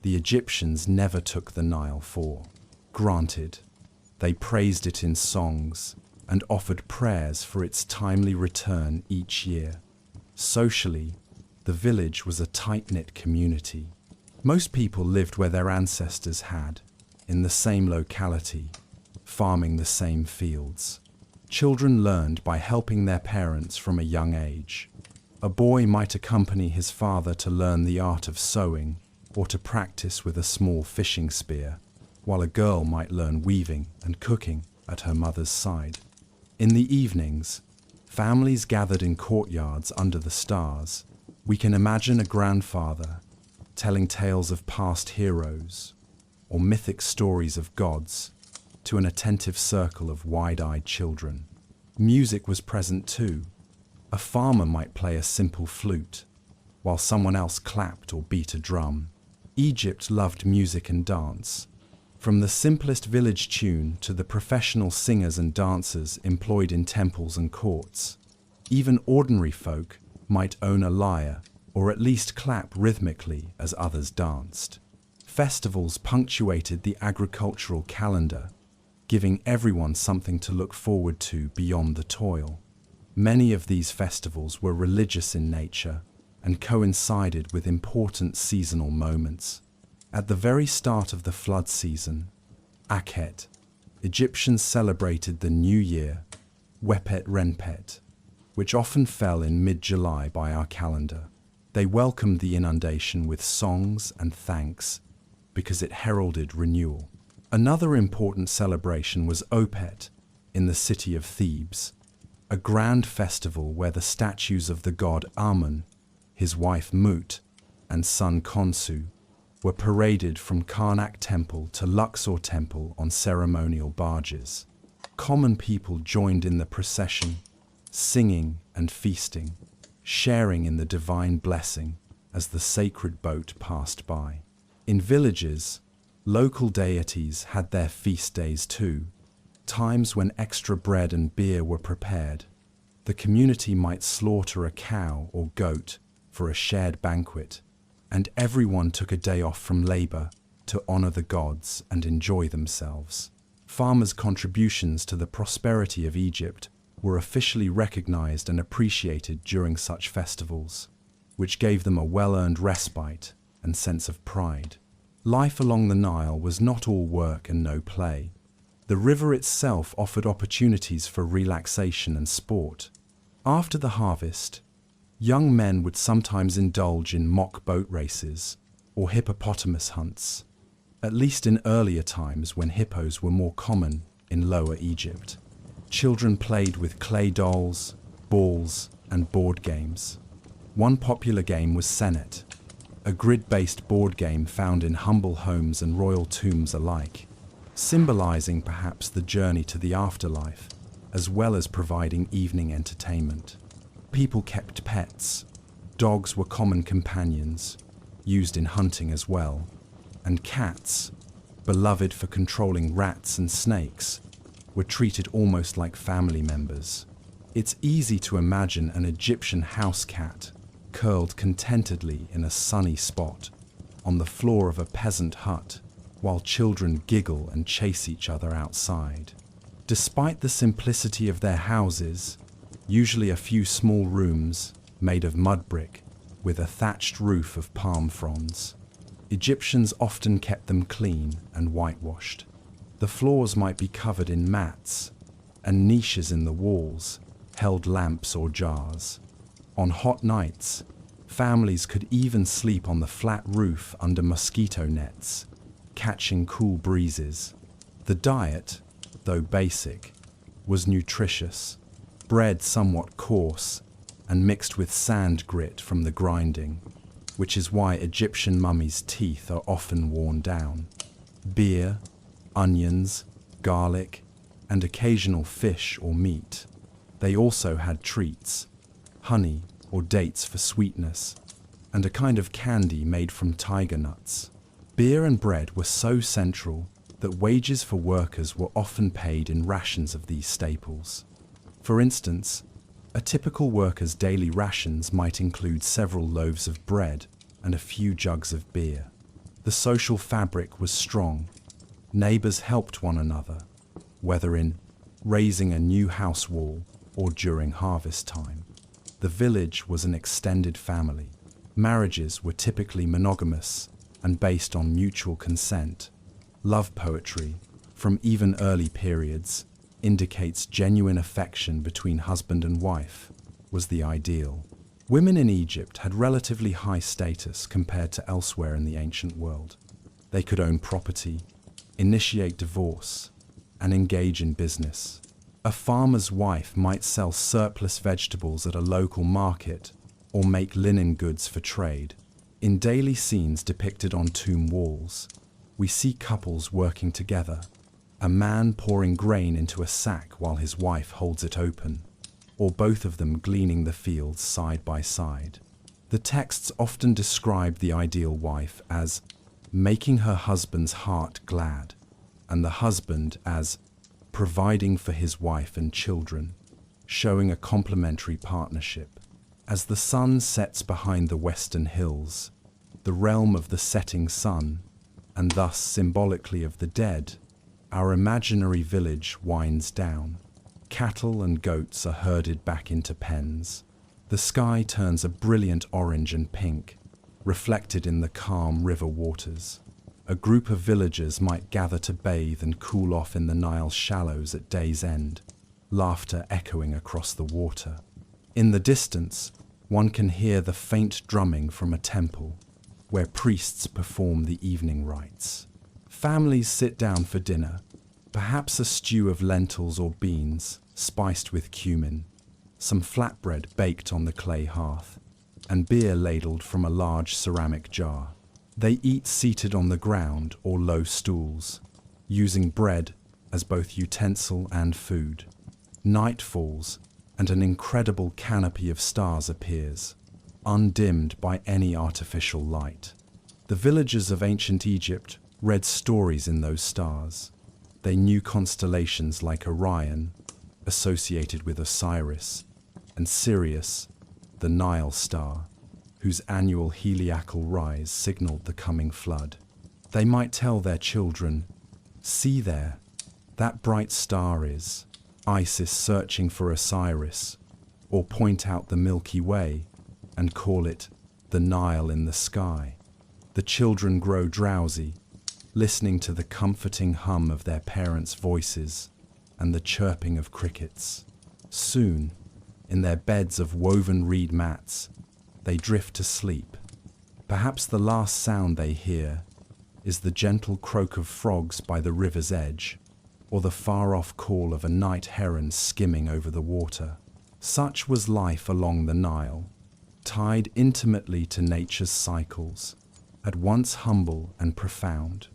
The Egyptians never took the Nile for granted. They praised it in songs and offered prayers for its timely return each year. Socially, the village was a tight-knit community. Most people lived where their ancestors had, in the same locality, farming the same fields. Children learned by helping their parents from a young age. A boy might accompany his father to learn the art of sewing or to practice with a small fishing spear, while a girl might learn weaving and cooking at her mother's side. In the evenings, families gathered in courtyards under the stars. We can imagine a grandfather telling tales of past heroes or mythic stories of gods to an attentive circle of wide-eyed children. Music was present too. A farmer might play a simple flute, while someone else clapped or beat a drum. Egypt loved music and dance. From the simplest village tune to the professional singers and dancers employed in temples and courts. Even ordinary folk might own a lyre or at least clap rhythmically as others danced. Festivals punctuated the agricultural calendar, giving everyone something to look forward to beyond the toil. Many of these festivals were religious in nature and coincided with important seasonal moments. At the very start of the flood season, Akhet, Egyptians celebrated the new year, Wepet Renpet, which often fell in mid-July by our calendar. They welcomed the inundation with songs and thanks because it heralded renewal. Another important celebration was Opet in the city of Thebes, a grand festival where the statues of the god Amun, his wife Mut, and son Khonsu were paraded from Karnak Temple to Luxor Temple on ceremonial barges. Common people joined in the procession, singing and feasting, sharing in the divine blessing as the sacred boat passed by. In villages, local deities had their feast days too, times when extra bread and beer were prepared. The community might slaughter a cow or goat for a shared banquet, and everyone took a day off from labor to honor the gods and enjoy themselves. Farmers' contributions to the prosperity of Egypt were officially recognized and appreciated during such festivals, which gave them a well-earned respite and sense of pride. Life along the Nile was not all work and no play. The river itself offered opportunities for relaxation and sport. After the harvest, young men would sometimes indulge in mock boat races or hippopotamus hunts, at least in earlier times when hippos were more common in Lower Egypt. Children played with clay dolls, balls, and board games. One popular game was Senet, a grid-based board game found in humble homes and royal tombs alike, symbolizing perhaps the journey to the afterlife, as well as providing evening entertainment. People kept pets. Dogs were common companions, used in hunting as well, and cats, beloved for controlling rats and snakes, were treated almost like family members. It's easy to imagine an Egyptian house cat curled contentedly in a sunny spot on the floor of a peasant hut, while children giggle and chase each other outside. Despite the simplicity of their houses, usually a few small rooms made of mud brick with a thatched roof of palm fronds, Egyptians often kept them clean and whitewashed. The floors might be covered in mats, and niches in the walls held lamps or jars. On hot nights, families could even sleep on the flat roof under mosquito nets, catching cool breezes. The diet, though basic, was nutritious. Bread somewhat coarse and mixed with sand grit from the grinding, which is why Egyptian mummies' teeth are often worn down. Beer, onions, garlic, and occasional fish or meat. They also had treats, honey or dates for sweetness, and a kind of candy made from tiger nuts. Beer and bread were so central that wages for workers were often paid in rations of these staples. For instance, a typical worker's daily rations might include several loaves of bread and a few jugs of beer. The social fabric was strong. Neighbors helped one another, whether in raising a new house wall or during harvest time. The village was an extended family. Marriages were typically monogamous, and based on mutual consent. Love poetry, from even early periods, indicates genuine affection between husband and wife, was the ideal. Women in Egypt had relatively high status compared to elsewhere in the ancient world. They could own property, initiate divorce, and engage in business. A farmer's wife might sell surplus vegetables at a local market or make linen goods for trade. In daily scenes depicted on tomb walls, we see couples working together, a man pouring grain into a sack while his wife holds it open, or both of them gleaning the fields side by side. The texts often describe the ideal wife as making her husband's heart glad, and the husband as providing for his wife and children, showing a complementary partnership. As the sun sets behind the western hills, the realm of the setting sun, and thus symbolically of the dead, our imaginary village winds down. Cattle and goats are herded back into pens. The sky turns a brilliant orange and pink, reflected in the calm river waters. A group of villagers might gather to bathe and cool off in the Nile shallows at day's end, laughter echoing across the water. In the distance, one can hear the faint drumming from a temple, where priests perform the evening rites. Families sit down for dinner, perhaps a stew of lentils or beans, spiced with cumin, some flatbread baked on the clay hearth, and beer ladled from a large ceramic jar. They eat seated on the ground or low stools, using bread as both utensil and food. Night falls, and an incredible canopy of stars appears, undimmed by any artificial light. The villagers of ancient Egypt read stories in those stars. They knew constellations like Orion, associated with Osiris, and Sirius, the Nile star, whose annual heliacal rise signaled the coming flood. They might tell their children, "See there, that bright star is Isis searching for Osiris," or point out the Milky Way and call it the Nile in the sky. The children grow drowsy, listening to the comforting hum of their parents' voices and the chirping of crickets. Soon, in their beds of woven reed mats, they drift to sleep. Perhaps the last sound they hear is the gentle croak of frogs by the river's edge, or the far-off call of a night heron skimming over the water. Such was life along the Nile, tied intimately to nature's cycles, at once humble and profound.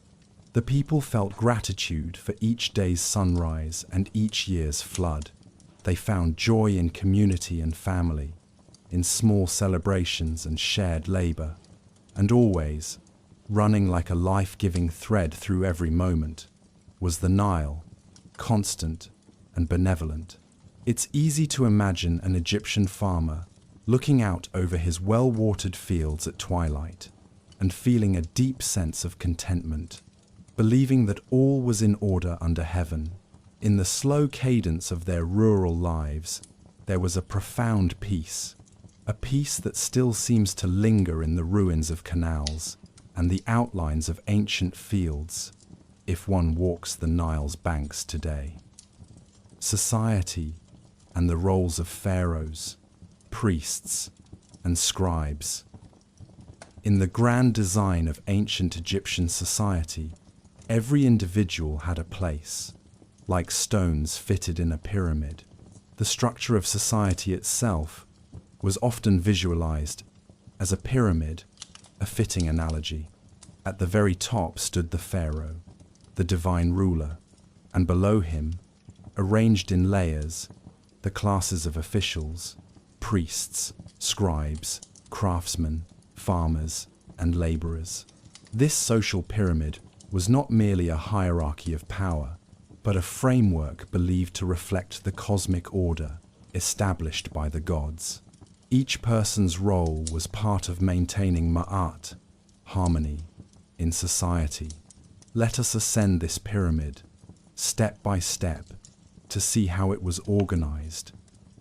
The people felt gratitude for each day's sunrise and each year's flood. They found joy in community and family, in small celebrations and shared labor, and always, running like a life-giving thread through every moment, was the Nile, constant and benevolent. It's easy to imagine an Egyptian farmer looking out over his well-watered fields at twilight and feeling a deep sense of contentment, believing that all was in order under heaven. In the slow cadence of their rural lives, there was a profound peace, a peace that still seems to linger in the ruins of canals and the outlines of ancient fields, if one walks the Nile's banks today. Society and the roles of pharaohs, priests, and scribes. In the grand design of ancient Egyptian society, every individual had a place, like stones fitted in a pyramid. The structure of society itself was often visualized as a pyramid, a fitting analogy. At the very top stood the pharaoh, the divine ruler, and below him, arranged in layers, the classes of officials, priests, scribes, craftsmen, farmers, and laborers. This social pyramid was not merely a hierarchy of power, but a framework believed to reflect the cosmic order established by the gods. Each person's role was part of maintaining ma'at, harmony, in society. Let us ascend this pyramid, step by step, to see how it was organized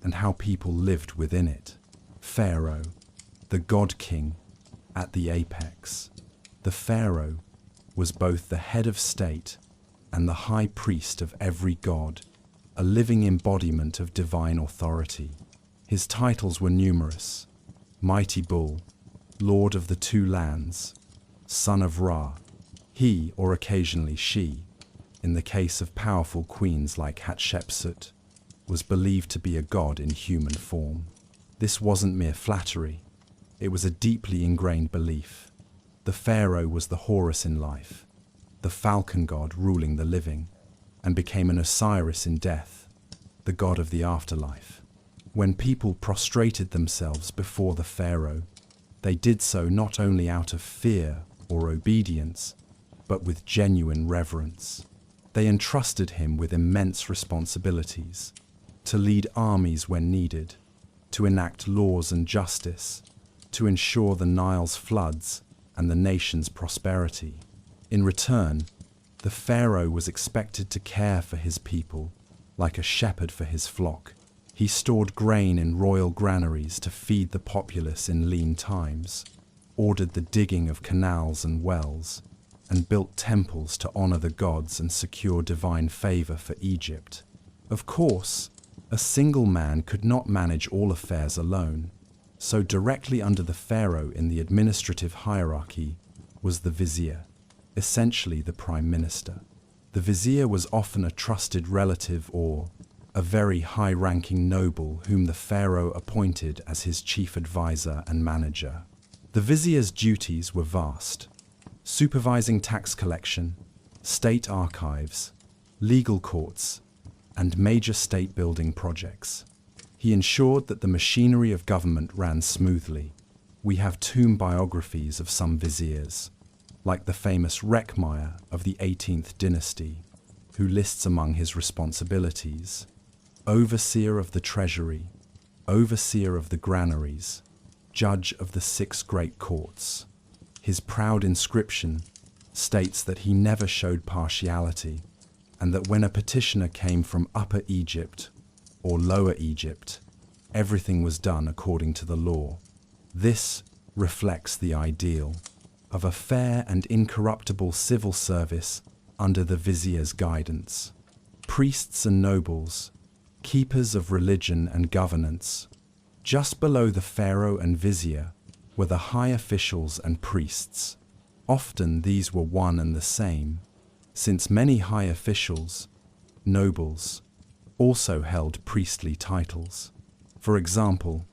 and how people lived within it. Pharaoh, the god king, at the apex. The pharaoh was both the head of state and the high priest of every god, a living embodiment of divine authority. His titles were numerous: Mighty Bull, Lord of the Two Lands, Son of Ra, he or occasionally she, in the case of powerful queens like Hatshepsut, was believed to be a god in human form. This wasn't mere flattery, it was a deeply ingrained belief. The pharaoh was the Horus in life, the falcon god ruling the living, and became an Osiris in death, the god of the afterlife. When people prostrated themselves before the pharaoh, they did so not only out of fear or obedience, but with genuine reverence. They entrusted him with immense responsibilities: to lead armies when needed, to enact laws and justice, to ensure the Nile's floods and the nation's prosperity. In return, the pharaoh was expected to care for his people like a shepherd for his flock. He stored grain in royal granaries to feed the populace in lean times, ordered the digging of canals and wells, and built temples to honor the gods and secure divine favor for Egypt. Of course, a single man could not manage all affairs alone, so directly under the pharaoh in the administrative hierarchy was the vizier, essentially the prime minister. The vizier was often a trusted relative or a very high-ranking noble whom the pharaoh appointed as his chief advisor and manager. The vizier's duties were vast: supervising tax collection, state archives, legal courts, and major state-building projects. He ensured that the machinery of government ran smoothly. We have tomb biographies of some viziers, like the famous Rekhmire of the 18th dynasty, who lists among his responsibilities: overseer of the treasury, overseer of the granaries, judge of the 6 great courts. His proud inscription states that he never showed partiality, and that when a petitioner came from Upper Egypt or Lower Egypt, everything was done according to the law. This reflects the ideal of a fair and incorruptible civil service under the vizier's guidance. Priests and nobles, keepers of religion and governance. Just below the pharaoh and vizier were the high officials and priests. Often these were one and the same, since many high officials, nobles, also held priestly titles. For example,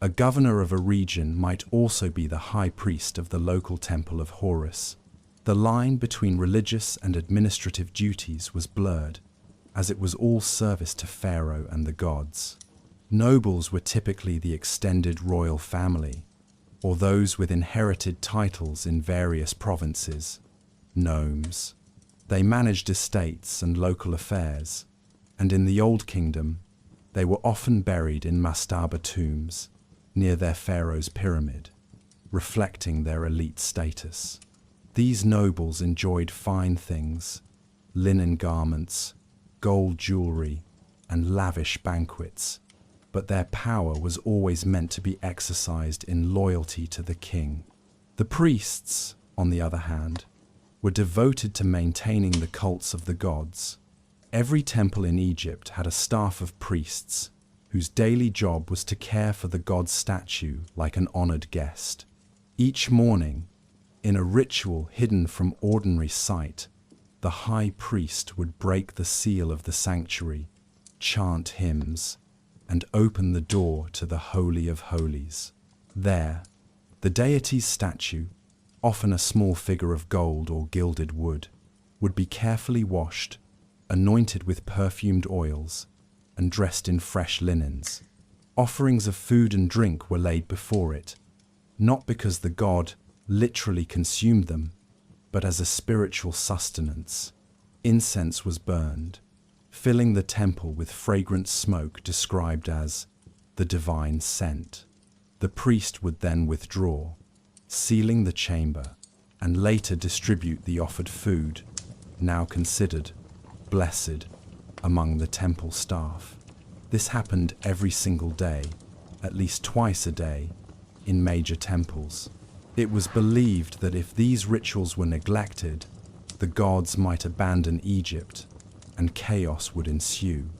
a governor of a region might also be the high priest of the local temple of Horus. The line between religious and administrative duties was blurred, as it was all service to Pharaoh and the gods. Nobles were typically the extended royal family, or those with inherited titles in various provinces, nomes. They managed estates and local affairs, and in the Old Kingdom, they were often buried in mastaba tombs near their pharaoh's pyramid, reflecting their elite status. These nobles enjoyed fine things, linen garments, gold jewelry, and lavish banquets, but their power was always meant to be exercised in loyalty to the king. The priests, on the other hand, were devoted to maintaining the cults of the gods. Every temple in Egypt had a staff of priests whose daily job was to care for the god's statue like an honored guest. Each morning, in a ritual hidden from ordinary sight, the high priest would break the seal of the sanctuary, chant hymns, and open the door to the Holy of Holies. There, the deity's statue, often a small figure of gold or gilded wood, would be carefully washed, anointed with perfumed oils, and dressed in fresh linens. Offerings of food and drink were laid before it, not because the god literally consumed them, but as a spiritual sustenance. Incense was burned, filling the temple with fragrant smoke described as the divine scent. The priest would then withdraw, sealing the chamber, and later distribute the offered food, now considered blessed, among the temple staff. This happened every single day, at least twice a day, in major temples. It was believed that if these rituals were neglected, the gods might abandon Egypt and chaos would ensue.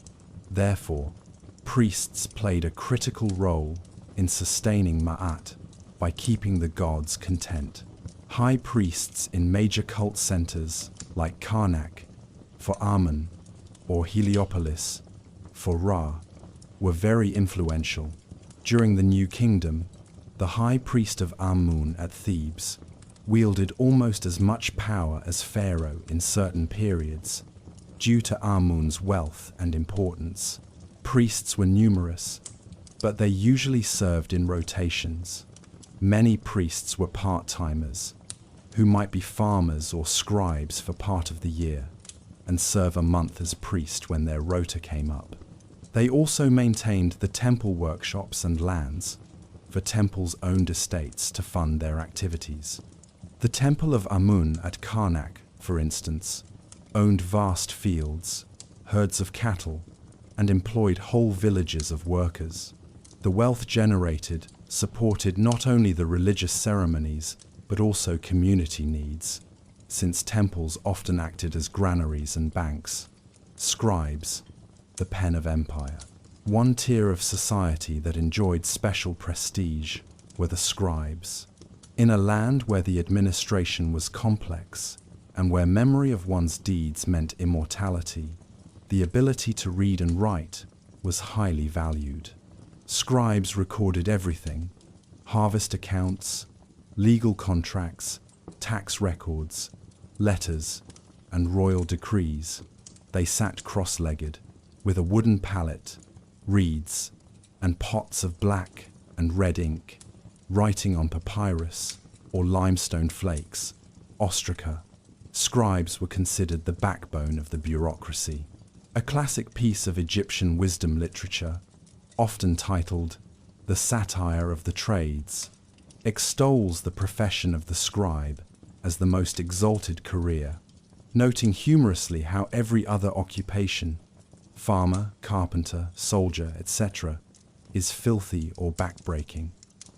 Therefore, priests played a critical role in sustaining Ma'at by keeping the gods content. High priests in major cult centers like Karnak for Amun or Heliopolis for Ra were very influential. During the New Kingdom, the high priest of Amun at Thebes wielded almost as much power as Pharaoh in certain periods, due to Amun's wealth and importance. Priests were numerous, but they usually served in rotations. Many priests were part-timers, who might be farmers or scribes for part of the year, and serve a month as priest when their rota came up. They also maintained the temple workshops and lands for temples' owned estates to fund their activities. The temple of Amun at Karnak, for instance, owned vast fields, herds of cattle, and employed whole villages of workers. The wealth generated supported not only the religious ceremonies, but also community needs, since temples often acted as granaries and banks. Scribes, the pen of empire. One tier of society that enjoyed special prestige were the scribes. In a land where the administration was complex and where memory of one's deeds meant immortality, the ability to read and write was highly valued. Scribes recorded everything: harvest accounts, legal contracts, tax records, letters, and royal decrees. They sat cross-legged, with a wooden palette, reeds, and pots of black and red ink, writing on papyrus or limestone flakes, ostraca. Scribes were considered the backbone of the bureaucracy. A classic piece of Egyptian wisdom literature, often titled The Satire of the Trades, extols the profession of the scribe as the most exalted career, noting humorously how every other occupation, farmer, carpenter, soldier, etc., is filthy or backbreaking,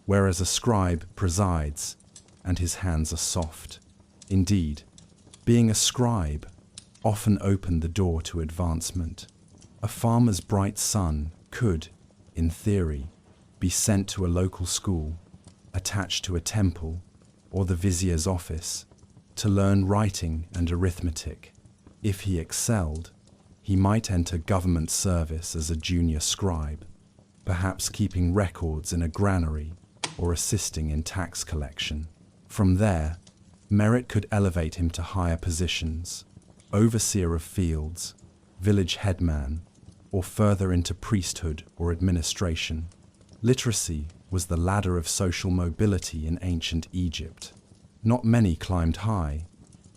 whereas a scribe presides and his hands are soft. Indeed, being a scribe often opened the door to advancement. A farmer's bright son could, in theory, be sent to a local school, attached to a temple or the vizier's office, to learn writing and arithmetic. If he excelled, he might enter government service as a junior scribe, perhaps keeping records in a granary or assisting in tax collection. From there, merit could elevate him to higher positions: overseer of fields, village headman, or further into priesthood or administration. Literacy was the ladder of social mobility in ancient Egypt. Not many climbed high,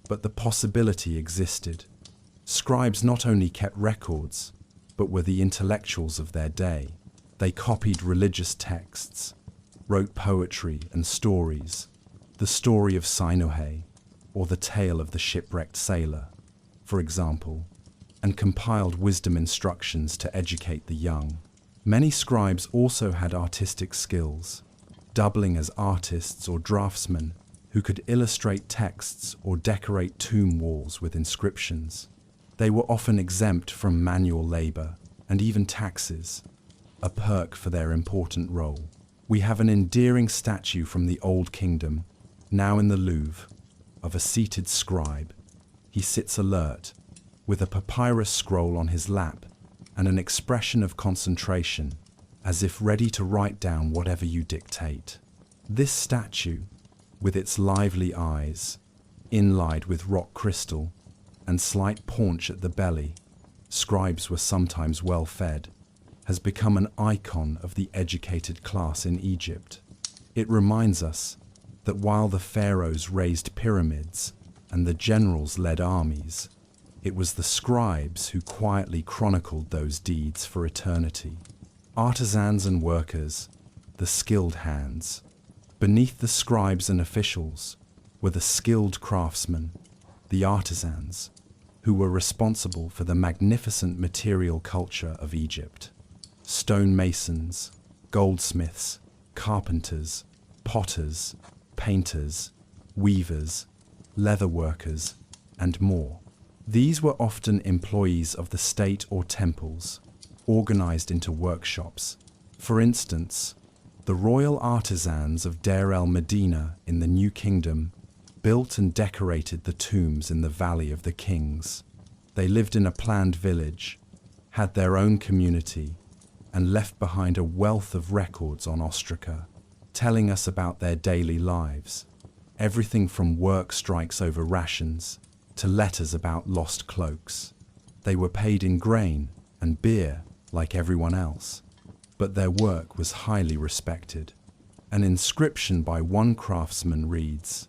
but the possibility existed. Scribes not only kept records, but were the intellectuals of their day. They copied religious texts, wrote poetry and stories, the story of Sinuhe, or the tale of the shipwrecked sailor, for example, and compiled wisdom instructions to educate the young. Many scribes also had artistic skills, doubling as artists or draftsmen who could illustrate texts or decorate tomb walls with inscriptions. They were often exempt from manual labor and even taxes, a perk for their important role. We have an endearing statue from the Old Kingdom, now in the Louvre, of a seated scribe. He sits alert, with a papyrus scroll on his lap and an expression of concentration, as if ready to write down whatever you dictate. This statue, with its lively eyes, inlaid with rock crystal, and slight paunch at the belly, scribes were sometimes well fed, has become an icon of the educated class in Egypt. It reminds us that while the pharaohs raised pyramids and the generals led armies, it was the scribes who quietly chronicled those deeds for eternity. Artisans and workers, the skilled hands. Beneath the scribes and officials were the skilled craftsmen, the artisans, who were responsible for the magnificent material culture of Egypt. Stonemasons, goldsmiths, carpenters, potters, painters, weavers, leather workers, and more. These were often employees of the state or temples, organized into workshops. For instance, the royal artisans of Deir el-Medina in the New Kingdom built and decorated the tombs in the Valley of the Kings. They lived in a planned village, had their own community, and left behind a wealth of records on ostraca, telling us about their daily lives. Everything from work strikes over rations to letters about lost cloaks. They were paid in grain and beer like everyone else, but their work was highly respected. An inscription by one craftsman reads,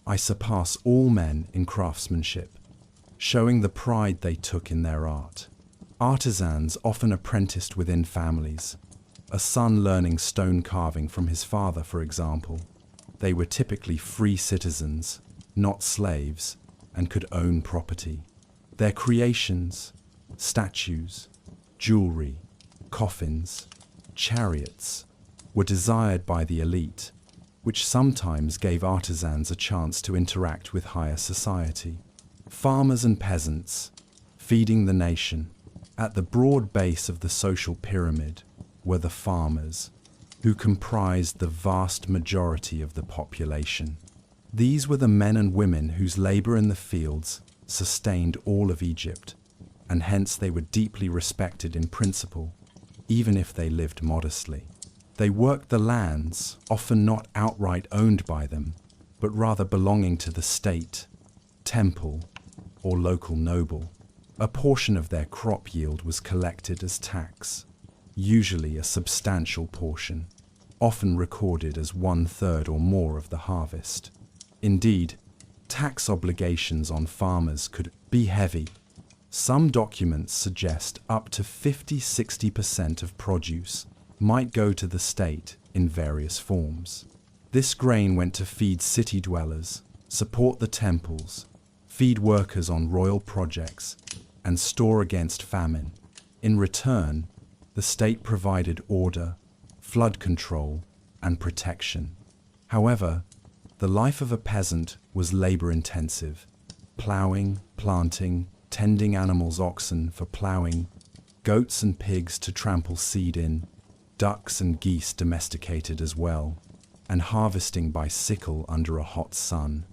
"I surpass all men in craftsmanship," showing the pride they took in their art. Artisans often apprenticed within families, a son learning stone carving from his father, for example. They were typically free citizens, not slaves, and could own property. Their creations, statues, jewelry, coffins, chariots, were desired by the elite, which sometimes gave artisans a chance to interact with higher society. Farmers and peasants, feeding the nation. At the broad base of the social pyramid were the farmers, who comprised the vast majority of the population. These were the men and women whose labor in the fields sustained all of Egypt, and hence they were deeply respected in principle, even if they lived modestly. They worked the lands, often not outright owned by them, but rather belonging to the state, temple, or local noble. A portion of their crop yield was collected as tax, usually a substantial portion, often recorded as 1/3 or more of the harvest. Indeed, tax obligations on farmers could be heavy. Some documents suggest up to 50–60% of produce might go to the state in various forms. This grain went to feed city dwellers, support the temples, feed workers on royal projects, and store against famine. In return, the state provided order, flood control, and protection. However, the life of a peasant was labor-intensive. Plowing, planting, tending animals, oxen for plowing, goats and pigs to trample seed in, ducks and geese domesticated as well, and harvesting by sickle under a hot sun.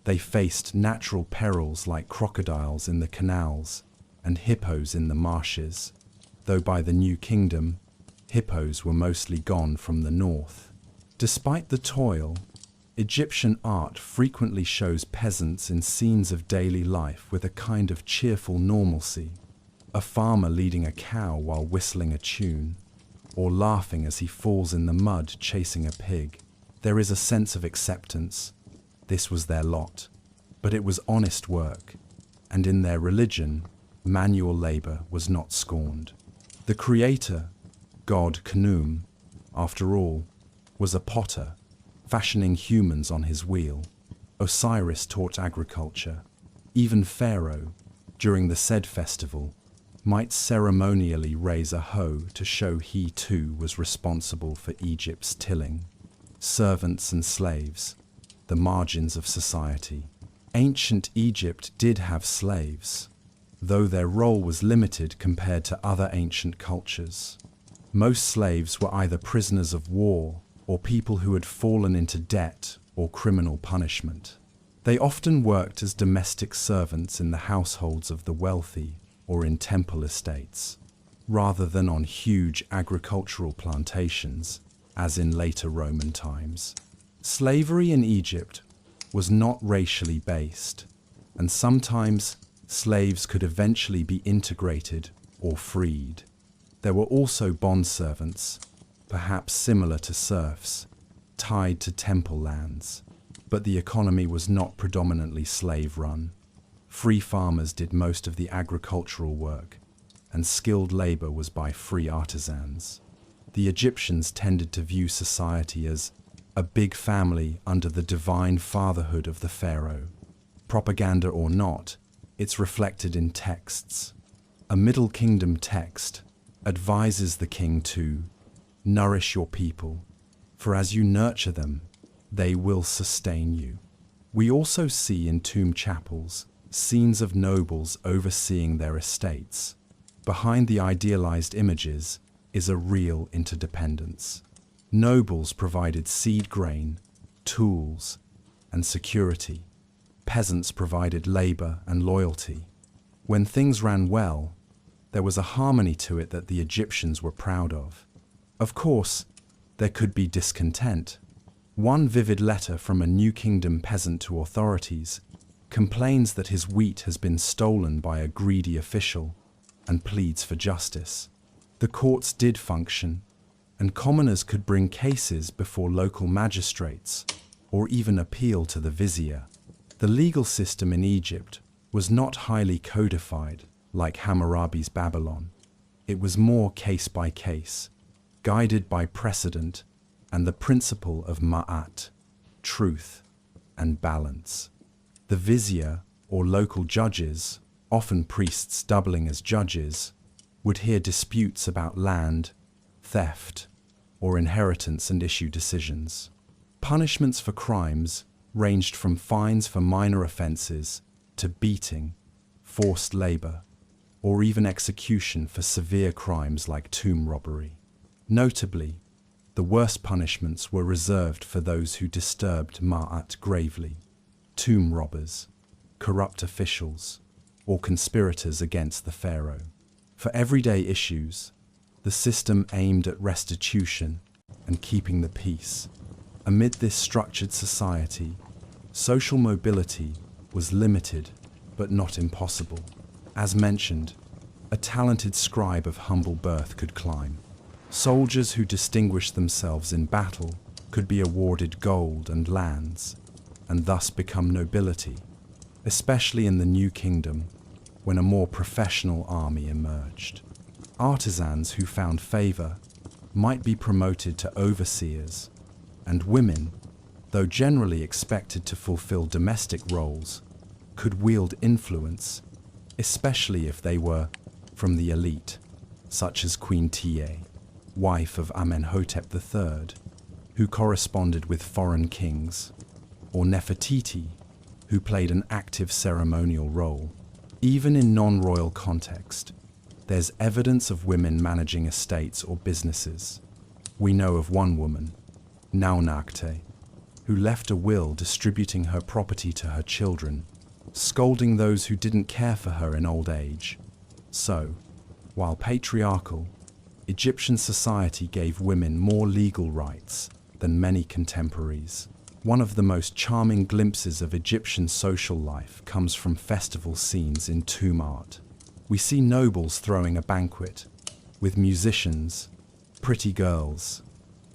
They faced natural perils like crocodiles in the canals and hippos in the marshes, though by the New Kingdom, hippos were mostly gone from the north. Despite the toil, Egyptian art frequently shows peasants in scenes of daily life with a kind of cheerful normalcy, a farmer leading a cow while whistling a tune, or laughing as he falls in the mud chasing a pig. There is a sense of acceptance. This was their lot, but it was honest work, and in their religion, manual labor was not scorned. The creator, god Khnum, after all, was a potter, fashioning humans on his wheel. Osiris taught agriculture. Even Pharaoh, during the Sed festival, might ceremonially raise a hoe to show he too was responsible for Egypt's tilling. Servants and slaves, the margins of society. Ancient Egypt did have slaves, though their role was limited compared to other ancient cultures. Most slaves were either prisoners of war or people who had fallen into debt or criminal punishment. They often worked as domestic servants in the households of the wealthy or in temple estates, rather than on huge agricultural plantations, as in later Roman times. Slavery in Egypt was not racially based, and sometimes slaves could eventually be integrated or freed. There were also bondservants, perhaps similar to serfs, tied to temple lands, but the economy was not predominantly slave-run. Free farmers did most of the agricultural work, and skilled labor was by free artisans. The Egyptians tended to view society as a big family under the divine fatherhood of the pharaoh. Propaganda or not, it's reflected in texts. A Middle Kingdom text advises the king to nourish your people, for as you nurture them, they will sustain you. We also see in tomb chapels scenes of nobles overseeing their estates. Behind the idealized images is a real interdependence. Nobles provided seed grain, tools, and security. Peasants provided labor and loyalty. When things ran well, there was a harmony to it that the Egyptians were proud of. Of course, there could be discontent. One vivid letter from a New Kingdom peasant to authorities complains that his wheat has been stolen by a greedy official and pleads for justice. The courts did function, and commoners could bring cases before local magistrates or even appeal to the vizier. The legal system in Egypt was not highly codified like Hammurabi's Babylon. It was more case by case, guided by precedent and the principle of ma'at, truth and balance. The vizier, or local judges, often priests doubling as judges, would hear disputes about land, theft, or inheritance and issue decisions. Punishments for crimes ranged from fines for minor offenses to beating, forced labor, or even execution for severe crimes like tomb robbery. Notably, the worst punishments were reserved for those who disturbed Ma'at gravely: tomb robbers, corrupt officials, or conspirators against the pharaoh. For everyday issues, the system aimed at restitution and keeping the peace. Amid this structured society, social mobility was limited but not impossible. As mentioned, a talented scribe of humble birth could climb. Soldiers who distinguished themselves in battle could be awarded gold and lands, and thus become nobility, especially in the New Kingdom, when a more professional army emerged. Artisans who found favor might be promoted to overseers, and women, though generally expected to fulfill domestic roles, could wield influence, especially if they were from the elite, such as Queen Tiye, wife of Amenhotep III, who corresponded with foreign kings, or Nefertiti, who played an active ceremonial role. Even in non-royal context, there's evidence of women managing estates or businesses. We know of one woman, Naunakte, who left a will distributing her property to her children, scolding those who didn't care for her in old age. So, while patriarchal, Egyptian society gave women more legal rights than many contemporaries. One of the most charming glimpses of Egyptian social life comes from festival scenes in tomb art. We see nobles throwing a banquet, with musicians, pretty girls,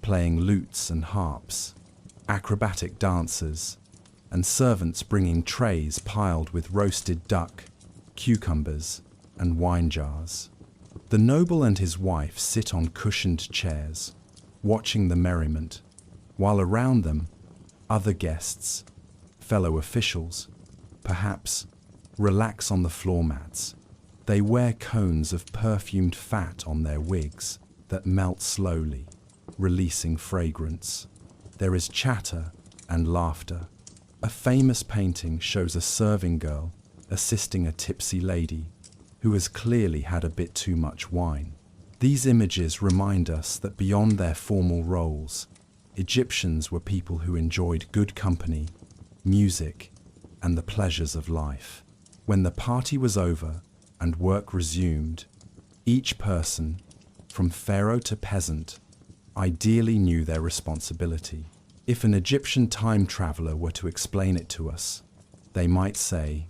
playing lutes and harps, acrobatic dancers, and servants bringing trays piled with roasted duck, cucumbers, and wine jars. The noble and his wife sit on cushioned chairs, watching the merriment, while around them, other guests, fellow officials, perhaps, relax on the floor mats. They wear cones of perfumed fat on their wigs that melt slowly, releasing fragrance. There is chatter and laughter. A famous painting shows a serving girl assisting a tipsy lady who has clearly had a bit too much wine. These images remind us that beyond their formal roles, Egyptians were people who enjoyed good company, music, and the pleasures of life. When the party was over and work resumed, each person, from pharaoh to peasant, ideally knew their responsibility. If an Egyptian time traveler were to explain it to us, they might say,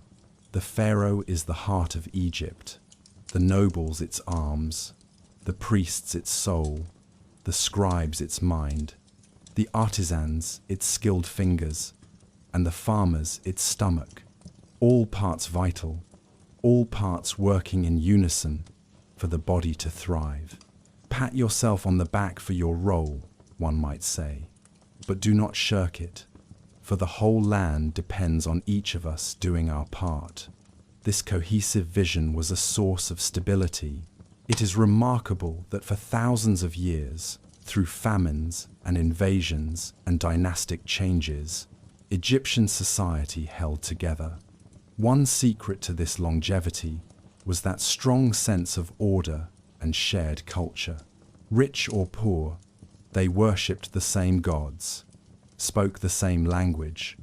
the pharaoh is the heart of Egypt, the nobles its arms, the priests its soul, the scribes its mind, the artisans its skilled fingers, and the farmers its stomach, all parts vital, all parts working in unison for the body to thrive. Pat yourself on the back for your role, one might say, but do not shirk it, for the whole land depends on each of us doing our part. This cohesive vision was a source of stability. It is remarkable that for thousands of years, Through famines and invasions and dynastic changes, Egyptian society held together. One secret to this longevity was that strong sense of order and shared culture. Rich or poor, they worshipped the same gods, spoke the same language,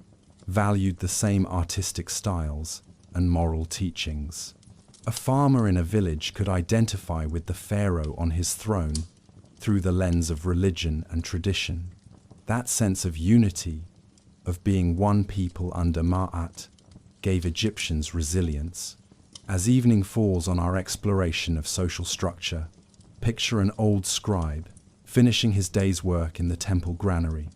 valued the same artistic styles and moral teachings. A farmer in a village could identify with the pharaoh on his throne through the lens of religion and tradition. That sense of unity, of being one people under Ma'at, gave Egyptians resilience. As evening falls on our exploration of social structure, picture an old scribe finishing his day's work in the temple granary,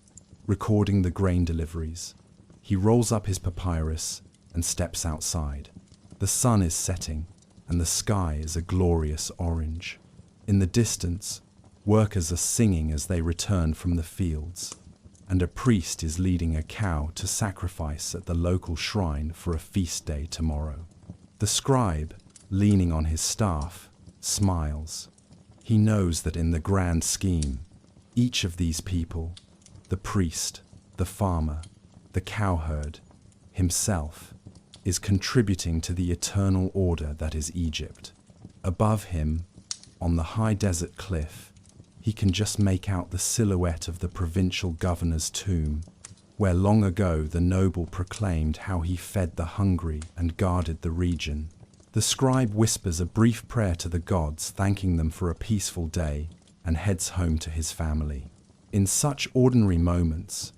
recording the grain deliveries. He rolls up his papyrus and steps outside. The sun is setting, and the sky is a glorious orange. In the distance, workers are singing as they return from the fields, and a priest is leading a cow to sacrifice at the local shrine for a feast day tomorrow. The scribe, leaning on his staff, smiles. He knows that in the grand scheme, each of these people, the priest, the farmer, the cowherd, himself, is contributing to the eternal order that is Egypt. Above him, on the high desert cliff, he can just make out the silhouette of the provincial governor's tomb, where long ago the noble proclaimed how he fed the hungry and guarded the region. The scribe whispers a brief prayer to the gods, thanking them for a peaceful day, and heads home to his family. In such ordinary moments,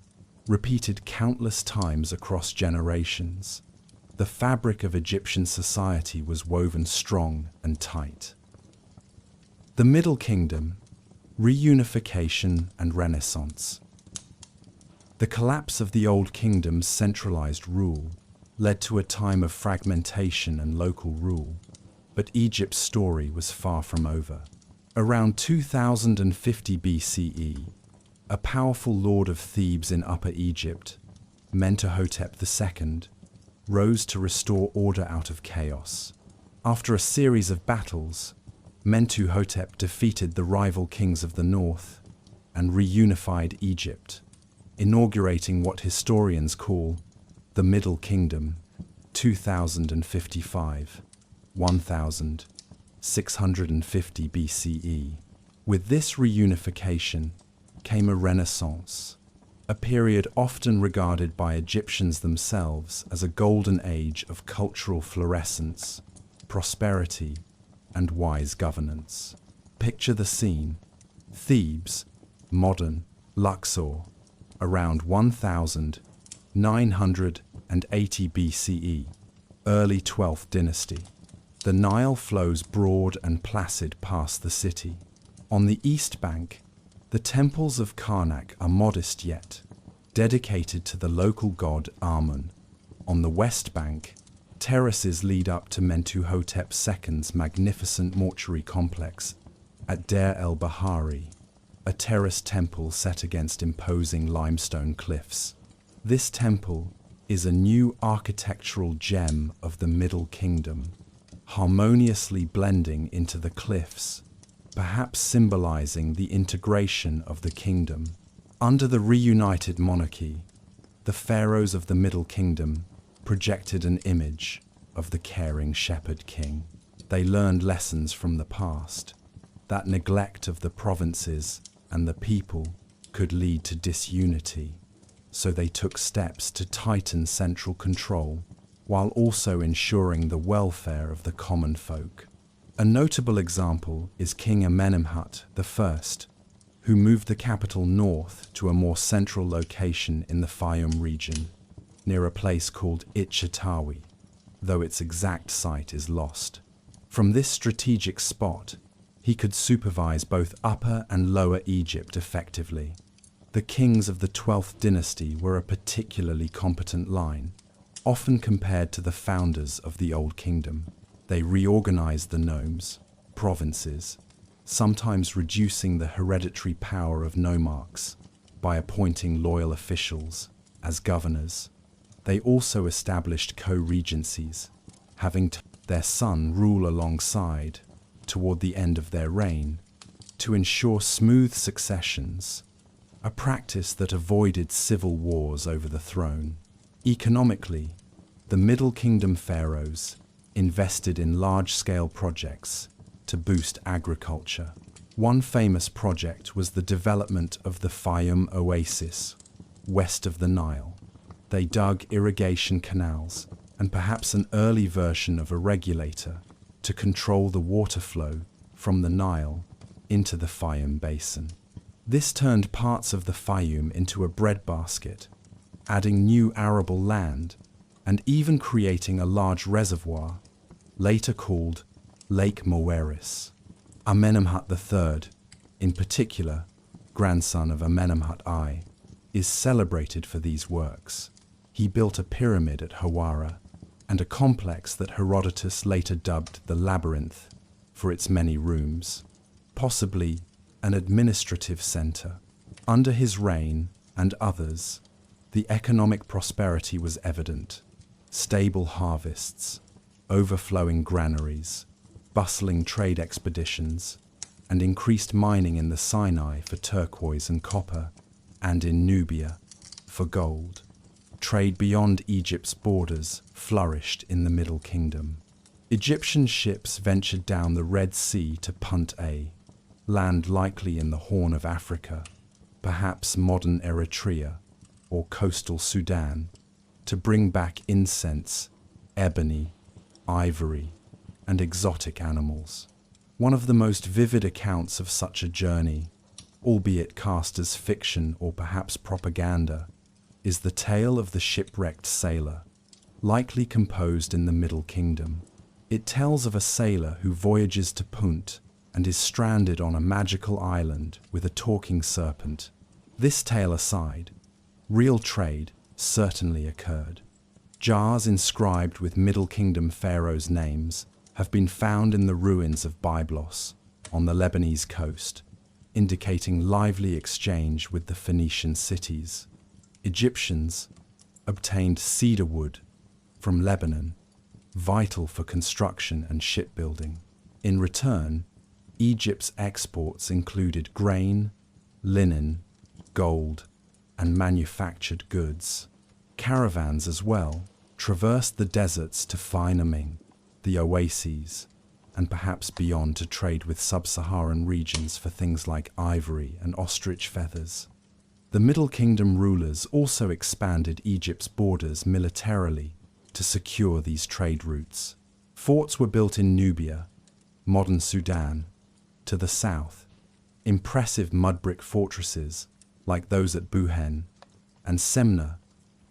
repeated countless times across generations, the fabric of Egyptian society was woven strong and tight. The Middle Kingdom, reunification and Renaissance. The collapse of the Old Kingdom's centralized rule led to a time of fragmentation and local rule, but Egypt's story was far from over. Around 2050 BCE, a powerful lord of Thebes in Upper Egypt, Mentuhotep II, rose to restore order out of chaos. After a series of battles, Mentuhotep defeated the rival kings of the north and reunified Egypt, inaugurating what historians call the Middle Kingdom, 2055, 1650 BCE. With this reunification came a Renaissance, a period often regarded by Egyptians themselves as a golden age of cultural florescence, prosperity, and wise governance. Picture the scene: Thebes, modern Luxor, around 1980 BCE, early 12th dynasty. The Nile flows broad and placid past the city. On the east bank, the temples of Karnak are modest yet dedicated to the local god Amun. On the west bank, terraces lead up to Mentuhotep II's magnificent mortuary complex at Deir el-Bahari, a terraced temple set against imposing limestone cliffs. This temple is a new architectural gem of the Middle Kingdom, harmoniously blending into the cliffs, perhaps symbolizing the integration of the kingdom. Under the reunited monarchy, the pharaohs of the Middle Kingdom projected an image of the caring shepherd king. They learned lessons from the past, that neglect of the provinces and the people could lead to disunity, so they took steps to tighten central control while also ensuring the welfare of the common folk. A notable example is King Amenemhat I, who moved the capital north to a more central location in the Fayum region, near a place called Itchatawi, though its exact site is lost. From this strategic spot, he could supervise both Upper and Lower Egypt effectively. The kings of the 12th dynasty were a particularly competent line, often compared to the founders of the Old Kingdom. They reorganized the nomes, provinces, sometimes reducing the hereditary power of nomarchs by appointing loyal officials as governors. They also established co-regencies, having their son rule alongside toward the end of their reign to ensure smooth successions, a practice that avoided civil wars over the throne. Economically, the Middle Kingdom pharaohs invested in large-scale projects to boost agriculture. One famous project was the development of the Fayum oasis, west of the Nile. They dug irrigation canals and perhaps an early version of a regulator to control the water flow from the Nile into the Fayum basin. This turned parts of the Fayum into a breadbasket, adding new arable land and even creating a large reservoir, later called Lake Moeris. Amenemhat III, in particular, grandson of Amenemhat I, is celebrated for these works. He built a pyramid at Hawara and a complex that Herodotus later dubbed the Labyrinth for its many rooms, possibly an administrative center. Under his reign and others, the economic prosperity was evident. Stable harvests, overflowing granaries, bustling trade expeditions, and increased mining in the Sinai for turquoise and copper, and in Nubia for gold. Trade beyond Egypt's borders flourished in the Middle Kingdom. Egyptian ships ventured down the Red Sea to Punt A, land likely in the Horn of Africa, perhaps modern Eritrea or coastal Sudan, to bring back incense, ebony, ivory, and exotic animals. One of the most vivid accounts of such a journey, albeit cast as fiction or perhaps propaganda, is the tale of the shipwrecked sailor, likely composed in the Middle Kingdom. It tells of a sailor who voyages to Punt and is stranded on a magical island with a talking serpent. This tale aside, real trade certainly occurred. Jars inscribed with Middle Kingdom pharaohs' names have been found in the ruins of Byblos on the Lebanese coast, indicating lively exchange with the Phoenician cities. Egyptians obtained cedar wood from Lebanon, vital for construction and shipbuilding. In return, Egypt's exports included grain, linen, gold, and manufactured goods. Caravans as well traversed the deserts to find Amin, the oases, and perhaps beyond to trade with sub-Saharan regions for things like ivory and ostrich feathers. The Middle Kingdom rulers also expanded Egypt's borders militarily to secure these trade routes. Forts were built in Nubia, modern Sudan, to the south. Impressive mud-brick fortresses, like those at Buhen and Semna,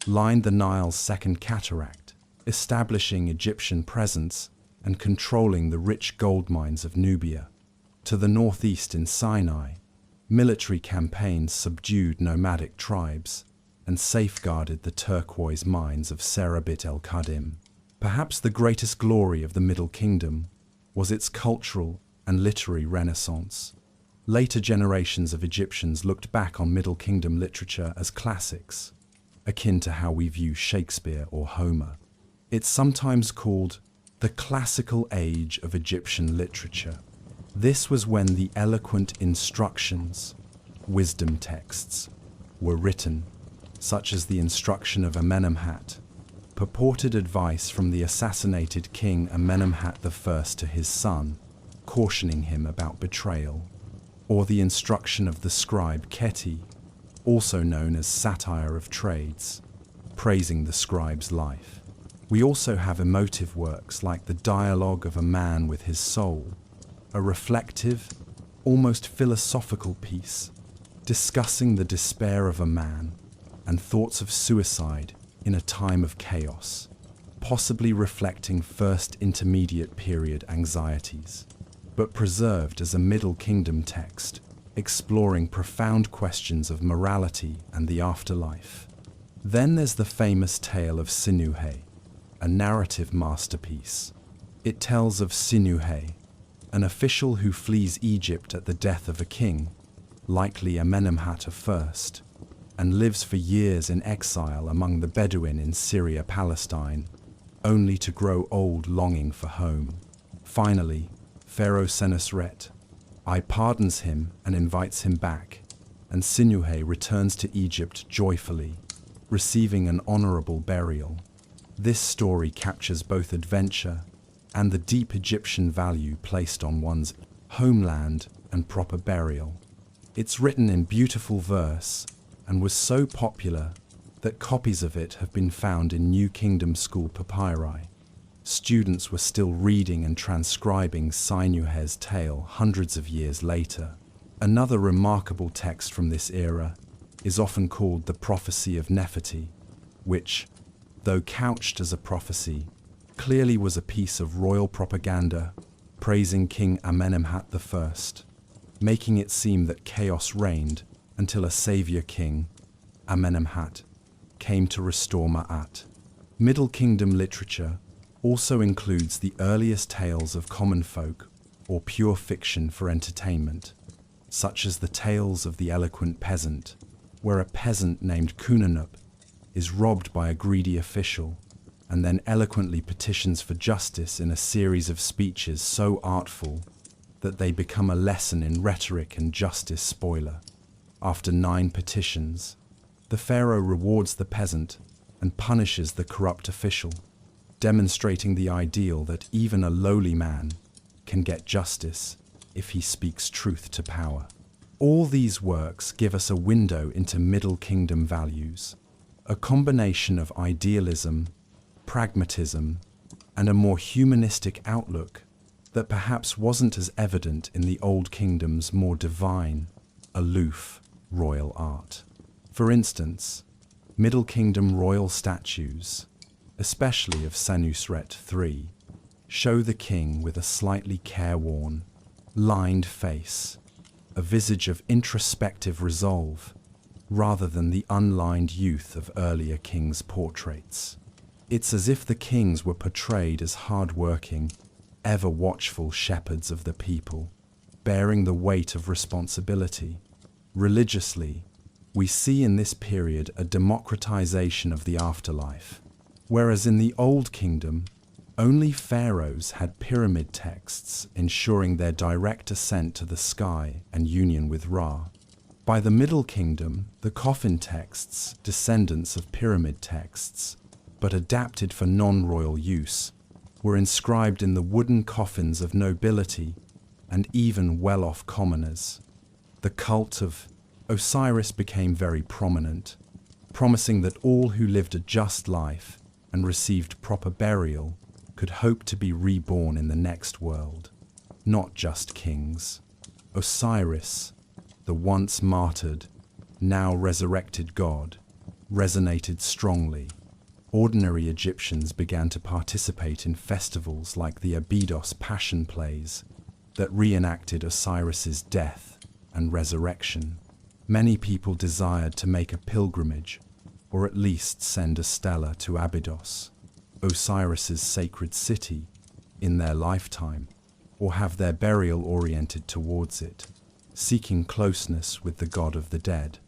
lined the Nile's second cataract, establishing Egyptian presence and controlling the rich gold mines of Nubia. To the northeast in Sinai, military campaigns subdued nomadic tribes and safeguarded the turquoise mines of Serabit el-Qadim. Perhaps the greatest glory of the Middle Kingdom was its cultural and literary renaissance. Later generations of Egyptians looked back on Middle Kingdom literature as classics, akin to how we view Shakespeare or Homer. It's sometimes called the classical age of Egyptian literature. This was when the eloquent instructions, wisdom texts, were written, such as the instruction of Amenemhat, purported advice from the assassinated king Amenemhat I to his son, cautioning him about betrayal, or the instruction of the scribe Keti, also known as Satire of Trades, praising the scribe's life. We also have emotive works like the Dialogue of a Man with His Soul, a reflective, almost philosophical piece discussing the despair of a man and thoughts of suicide in a time of chaos, possibly reflecting first intermediate period anxieties, but preserved as a Middle Kingdom text, exploring profound questions of morality and the afterlife. Then there's the famous tale of Sinuhe, a narrative masterpiece. It tells of Sinuhe, an official who flees Egypt at the death of a king, likely Amenemhat I, and lives for years in exile among the Bedouin in Syria-Palestine, only to grow old longing for home. Finally, Pharaoh Senusret, Ai pardons him and invites him back, and Sinuhe returns to Egypt joyfully, receiving an honorable burial. This story captures both adventure and the deep Egyptian value placed on one's homeland and proper burial. It's written in beautiful verse and was so popular that copies of it have been found in New Kingdom school papyri. Students were still reading and transcribing Sinuhe's tale hundreds of years later. Another remarkable text from this era is often called the Prophecy of Nefertiti, which, though couched as a prophecy, clearly was a piece of royal propaganda praising King Amenemhat I, making it seem that chaos reigned until a savior king, Amenemhat, came to restore Ma'at. Middle Kingdom literature also includes the earliest tales of common folk or pure fiction for entertainment, such as the tales of the eloquent peasant, where a peasant named Kunanup is robbed by a greedy official and then eloquently petitions for justice in a series of speeches so artful that they become a lesson in rhetoric and justice. Spoiler. After 9 petitions, the pharaoh rewards the peasant and punishes the corrupt official, demonstrating the ideal that even a lowly man can get justice if he speaks truth to power. All these works give us a window into Middle Kingdom values, a combination of idealism, pragmatism, and a more humanistic outlook that perhaps wasn't as evident in the Old Kingdom's more divine, aloof, royal art. For instance, Middle Kingdom royal statues, especially of Senusret III, show the king with a slightly careworn, lined face, a visage of introspective resolve, rather than the unlined youth of earlier kings' portraits. It's as if the kings were portrayed as hard-working, ever-watchful shepherds of the people, bearing the weight of responsibility. Religiously, we see in this period a democratization of the afterlife, whereas in the Old Kingdom, only pharaohs had pyramid texts ensuring their direct ascent to the sky and union with Ra. By the Middle Kingdom, the coffin texts, descendants of pyramid texts, but adapted for non-royal use, were inscribed in the wooden coffins of nobility and even well-off commoners. The cult of Osiris became very prominent, promising that all who lived a just life and received proper burial could hope to be reborn in the next world. Not just kings. Osiris, the once martyred, now resurrected god, resonated strongly. Ordinary Egyptians began to participate in festivals like the Abydos Passion Plays that reenacted Osiris's death and resurrection. Many people desired to make a pilgrimage, or at least send a stela to Abydos, Osiris's sacred city, in their lifetime, or have their burial oriented towards it, seeking closeness with the god of the dead.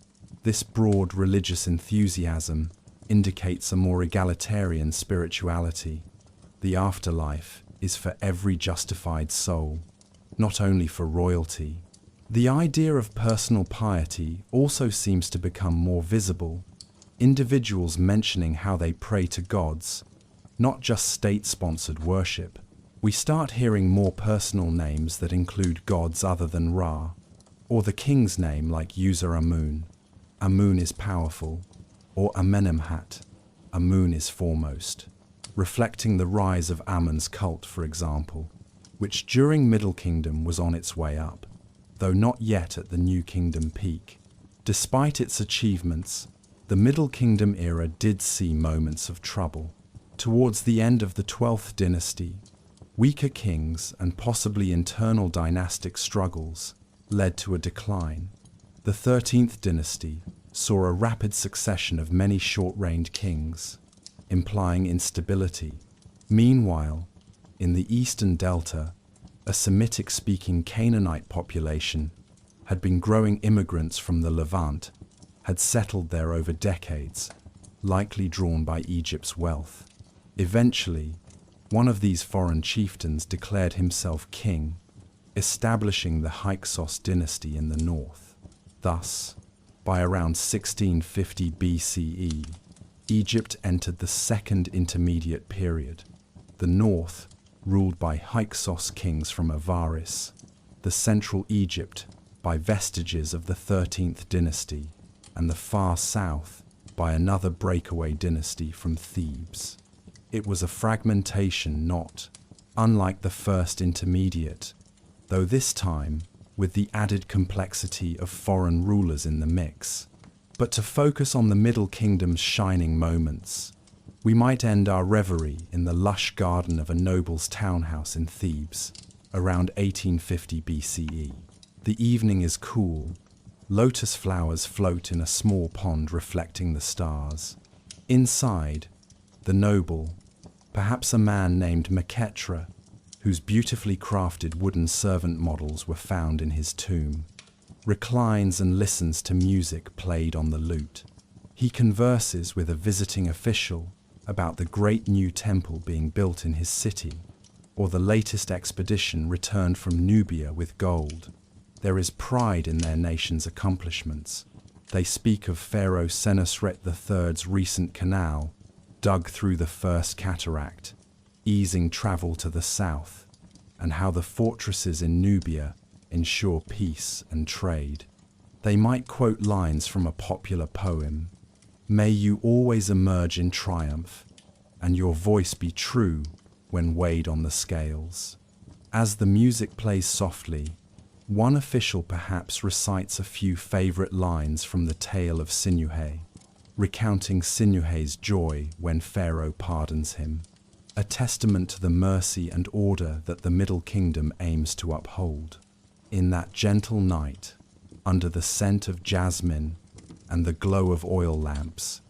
This broad religious enthusiasm indicates a more egalitarian spirituality. The afterlife is for every justified soul, not only for royalty. The idea of personal piety also seems to become more visible, individuals mentioning how they pray to gods, not just state-sponsored worship. We start hearing more personal names that include gods other than Ra, or the king's name like User-Amun. Amun is powerful, or Amenemhat, Amun is foremost, reflecting the rise of Amun's cult, for example, which during Middle Kingdom was on its way up, though not yet at the New Kingdom peak. Despite its achievements, the Middle Kingdom era did see moments of trouble. Towards the end of the 12th dynasty, weaker kings and possibly internal dynastic struggles led to a decline. The 13th dynasty saw a rapid succession of many short-reigned kings, implying instability. Meanwhile, in the eastern delta, a Semitic-speaking Canaanite population had been growing. Immigrants from the Levant had settled there over decades, likely drawn by Egypt's wealth. Eventually, one of these foreign chieftains declared himself king, establishing the Hyksos dynasty in the north. Thus, by around 1650 BCE, Egypt entered the second intermediate period. The north, ruled by Hyksos kings from Avaris, the central Egypt by vestiges of the 13th dynasty, and the far south by another breakaway dynasty from Thebes. It was a fragmentation not unlike the first intermediate, though this time with the added complexity of foreign rulers in the mix. But to focus on the Middle Kingdom's shining moments, we might end our reverie in the lush garden of a noble's townhouse in Thebes, around 1850 BCE. The evening is cool. Lotus flowers float in a small pond reflecting the stars. Inside, the noble, perhaps a man named Meketra, whose beautifully crafted wooden servant models were found in his tomb, reclines and listens to music played on the lute. He converses with a visiting official about the great new temple being built in his city, or the latest expedition returned from Nubia with gold. There is pride in their nation's accomplishments. They speak of Pharaoh Senusret III's recent canal, dug through the first cataract, easing travel to the south, and how the fortresses in Nubia ensure peace and trade. They might quote lines from a popular poem: "May you always emerge in triumph, and your voice be true when weighed on the scales." As the music plays softly, one official perhaps recites a few favorite lines from the tale of Sinuhe, recounting Sinuhe's joy when Pharaoh pardons him, a testament to the mercy and order that the Middle Kingdom aims to uphold. In that gentle night, under the scent of jasmine and the glow of oil lamps,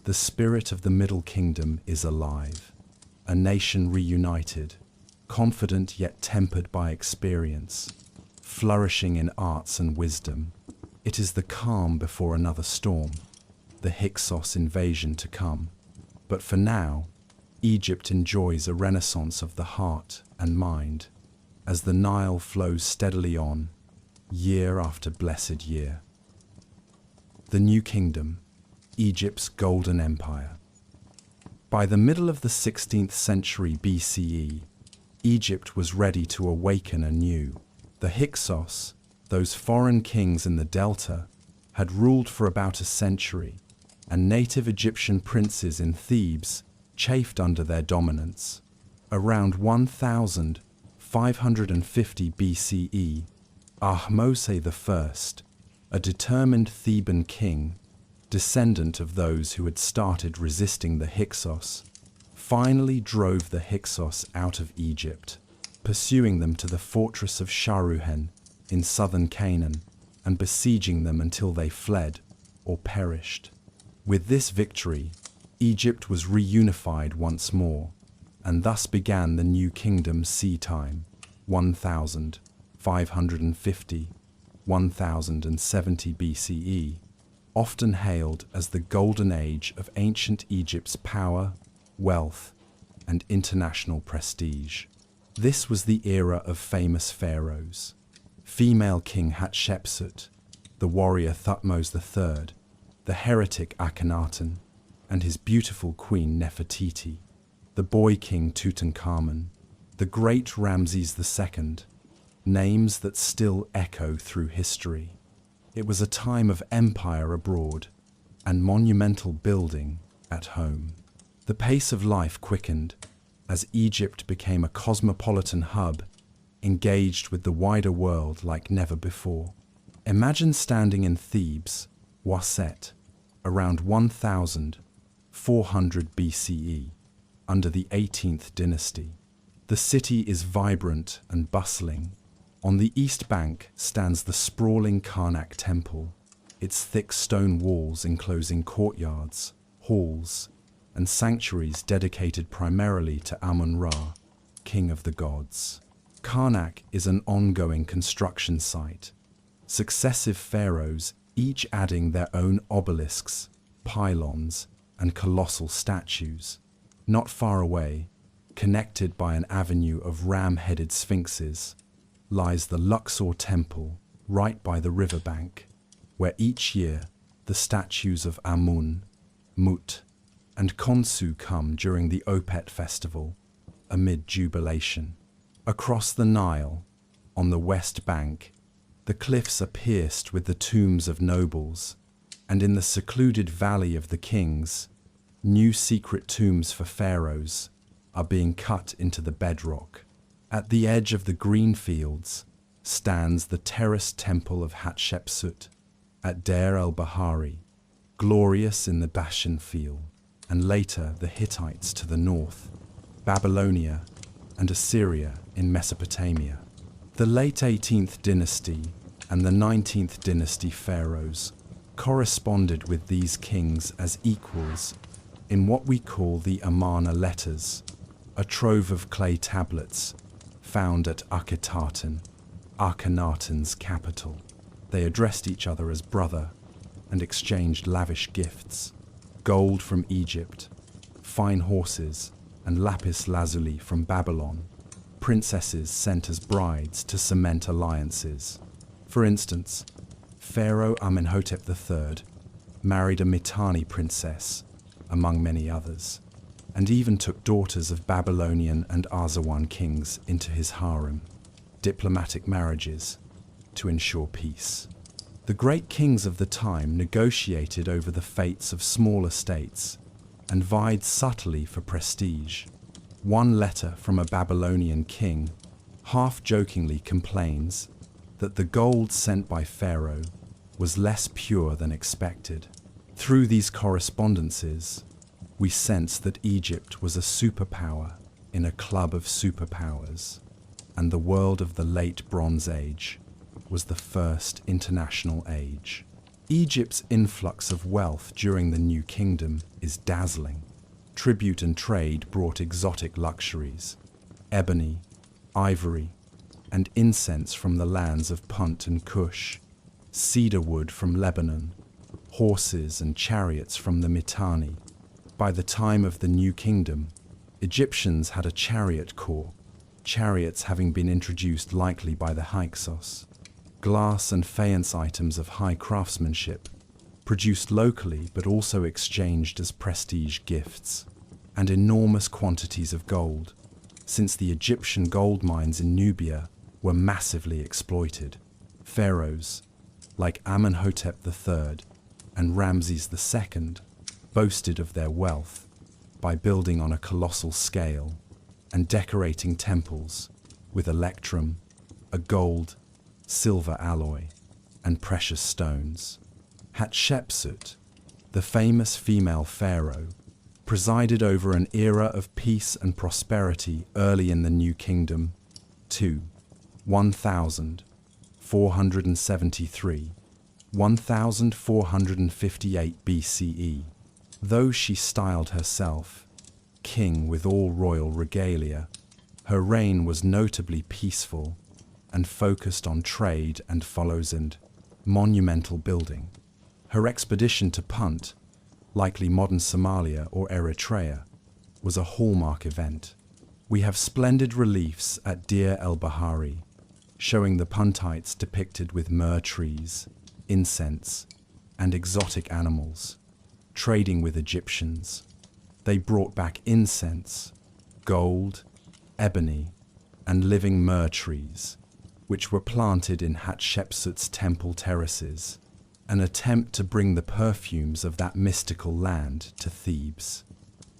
the spirit of the Middle Kingdom is alive, a nation reunited, confident yet tempered by experience, flourishing in arts and wisdom. It is the calm before another storm, the Hyksos invasion to come. But for now, Egypt enjoys a renaissance of the heart and mind, as the Nile flows steadily on, year after blessed year. The New Kingdom, Egypt's Golden Empire. By the middle of the 16th century BCE, Egypt was ready to awaken anew. The Hyksos, those foreign kings in the delta, had ruled for about a century, and native Egyptian princes in Thebes chafed under their dominance. Around 1550 BCE, Ahmose I, a determined Theban king, descendant of those who had started resisting the Hyksos, finally drove the Hyksos out of Egypt, pursuing them to the fortress of Sharuhen in southern Canaan and besieging them until they fled or perished. With this victory, Egypt was reunified once more, and thus began the New Kingdom's sea time, 1550–1070 BCE, often hailed as the golden age of ancient Egypt's power, wealth, and international prestige. This was the era of famous pharaohs: female king Hatshepsut, the warrior Thutmose III, the heretic Akhenaten, and his beautiful queen Nefertiti, the boy king Tutankhamun, the great Ramses II, names that still echo through history. It was a time of empire abroad and monumental building at home. The pace of life quickened as Egypt became a cosmopolitan hub, engaged with the wider world like never before. Imagine standing in Thebes, Waset, around 1400 BCE, under the 18th dynasty. The city is vibrant and bustling. On the east bank stands the sprawling Karnak temple, its thick stone walls enclosing courtyards, halls, and sanctuaries dedicated primarily to Amun-Ra, king of the gods. Karnak is an ongoing construction site, successive pharaohs each adding their own obelisks, pylons, and colossal statues. Not far away, connected by an avenue of ram-headed sphinxes, lies the Luxor Temple, right by the riverbank, where each year the statues of Amun, Mut, and Khonsu come during the Opet festival, amid jubilation. Across the Nile, on the west bank, the cliffs are pierced with the tombs of nobles, and in the secluded Valley of the Kings, new secret tombs for pharaohs are being cut into the bedrock. At the edge of the green fields stands the terraced temple of Hatshepsut at Deir el-Bahari, glorious in the Bashan field, and later the Hittites to the north, Babylonia and Assyria in Mesopotamia. The late 18th dynasty and the 19th dynasty pharaohs corresponded with these kings as equals in what we call the Amarna letters, a trove of clay tablets found at Akhenaten's capital. They addressed each other as brother and exchanged lavish gifts: gold from Egypt, fine horses, and lapis lazuli from Babylon. Princesses sent as brides to cement alliances. For instance, Pharaoh Amenhotep III married a Mitanni princess, among many others, and even took daughters of Babylonian and Arzawan kings into his harem, diplomatic marriages, to ensure peace. The great kings of the time negotiated over the fates of smaller states and vied subtly for prestige. One letter from a Babylonian king half-jokingly complains that the gold sent by Pharaoh was less pure than expected. Through these correspondences, we sense that Egypt was a superpower in a club of superpowers, and the world of the late Bronze Age was the first international age. Egypt's influx of wealth during the New Kingdom is dazzling. Tribute and trade brought exotic luxuries: ebony, ivory, and incense from the lands of Punt and Kush, cedar wood from Lebanon, horses and chariots from the Mitanni. By the time of the New Kingdom, Egyptians had a chariot corps, chariots having been introduced likely by the Hyksos. Glass and faience items of high craftsmanship, produced locally but also exchanged as prestige gifts, and enormous quantities of gold, since the Egyptian gold mines in Nubia were massively exploited. Pharaohs, like Amenhotep III and Ramses II, boasted of their wealth by building on a colossal scale and decorating temples with electrum, a gold, silver alloy, and precious stones. Hatshepsut, the famous female pharaoh, presided over an era of peace and prosperity early in the New Kingdom, 1473–1458 BCE. Though she styled herself king with all royal regalia, her reign was notably peaceful and focused on trade and follows and monumental building. Her expedition to Punt, likely modern Somalia or Eritrea, was a hallmark event. We have splendid reliefs at Deir el-Bahari, showing the Puntites depicted with myrrh trees, incense, and exotic animals, trading with Egyptians. They brought back incense, gold, ebony, and living myrrh trees, which were planted in Hatshepsut's temple terraces, an attempt to bring the perfumes of that mystical land to Thebes.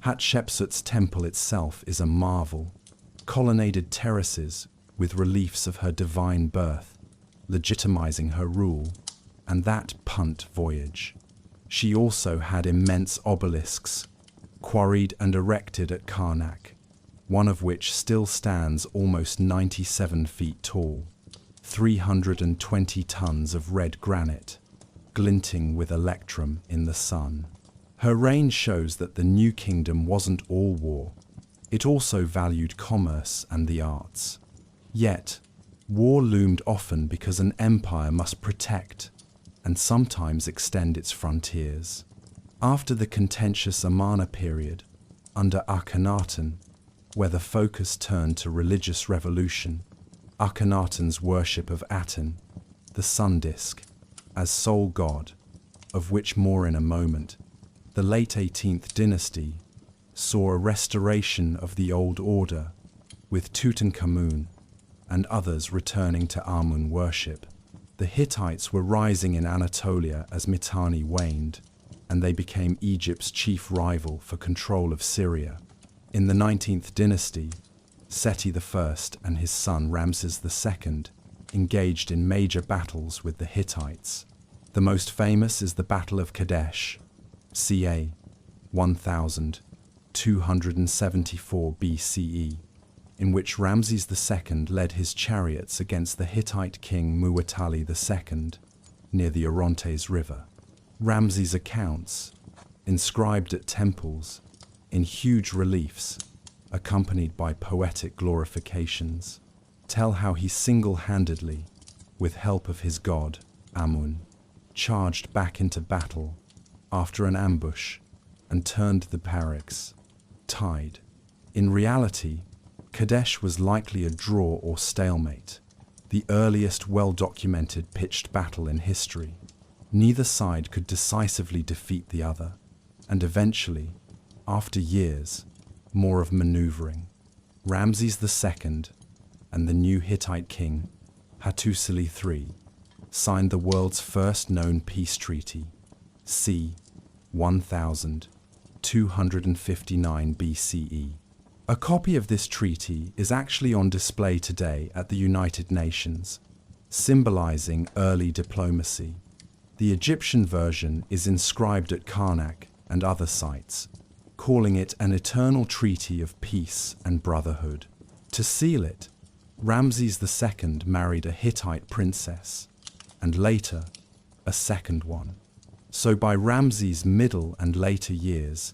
Hatshepsut's temple itself is a marvel, colonnaded terraces with reliefs of her divine birth, legitimizing her rule, and that Punt voyage. She also had immense obelisks, quarried and erected at Karnak, one of which still stands almost 97 feet tall, 320 tons of red granite, glinting with electrum in the sun. Her reign shows that the New Kingdom wasn't all war. It also valued commerce and the arts. Yet, war loomed often because an empire must protect and sometimes extend its frontiers. After the contentious Amarna period, under Akhenaten, where the focus turned to religious revolution, Akhenaten's worship of Aten, the sun disk, as sole god, of which more in a moment. The late 18th dynasty saw a restoration of the old order, with Tutankhamun and others returning to Amun worship. The Hittites were rising in Anatolia as Mitanni waned, and they became Egypt's chief rival for control of Syria. In the 19th dynasty, Seti I and his son Ramses II engaged in major battles with the Hittites. The most famous is the Battle of Kadesh, ca. 1274 BCE, in which Ramses II led his chariots against the Hittite king Muwatalli II near the Orontes River. Ramses' accounts, inscribed at temples in huge reliefs, accompanied by poetic glorifications, tell how he single-handedly, with help of his god, Amun, charged back into battle after an ambush and turned the Pyrrhics tide. In reality, Kadesh was likely a draw or stalemate, the earliest well-documented pitched battle in history. Neither side could decisively defeat the other, and eventually, after years, more of maneuvering, Ramses II and the new Hittite king, Hattusili III, signed the world's first known peace treaty, c. 1259 BCE. A copy of this treaty is actually on display today at the United Nations, symbolizing early diplomacy. The Egyptian version is inscribed at Karnak and other sites, calling it an eternal treaty of peace and brotherhood. To seal it, Ramses II married a Hittite princess, and later, a second one. So by Ramses' middle and later years,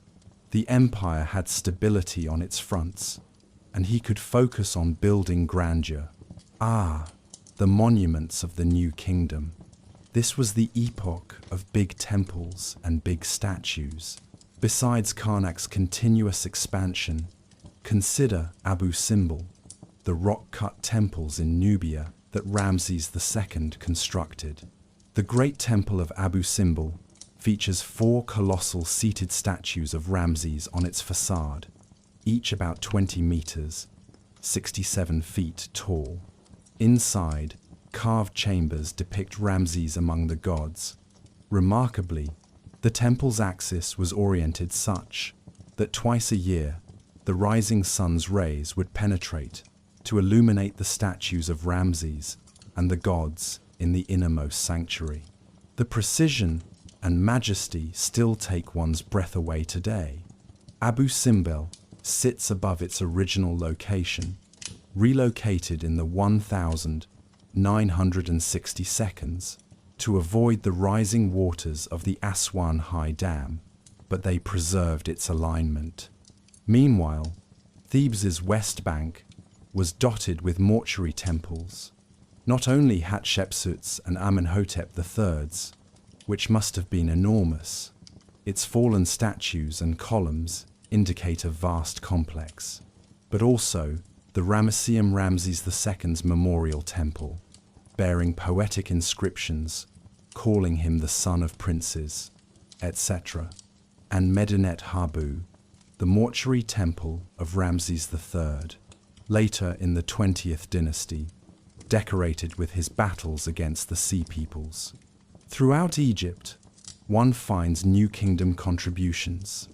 the empire had stability on its fronts, and he could focus on building grandeur. The monuments of the new kingdom. This was the epoch of big temples and big statues. Besides Karnak's continuous expansion, consider Abu Simbel, the rock-cut temples in Nubia that Ramses II constructed. The Great Temple of Abu Simbel features 4 colossal seated statues of Ramses on its facade, each about 20 meters, 67 feet tall. Inside, carved chambers depict Ramses among the gods. Remarkably, the temple's axis was oriented such that twice a year the rising sun's rays would penetrate to illuminate the statues of Ramses and the gods in the innermost sanctuary. The precision and majesty still take one's breath away today. Abu Simbel sits above its original location, relocated in the 1960 seconds to avoid the rising waters of the Aswan High Dam, but they preserved its alignment. Meanwhile, Thebes's west bank was dotted with mortuary temples, not only Hatshepsut's and Amenhotep III's, which must have been enormous. Its fallen statues and columns indicate a vast complex, but also the Ramesseum Ramses II's memorial temple, bearing poetic inscriptions calling him the son of princes, etc., and Medinet Habu, the mortuary temple of Ramses III, later in the 20th dynasty, decorated with his battles against the Sea Peoples. Throughout Egypt, one finds New Kingdom contributions.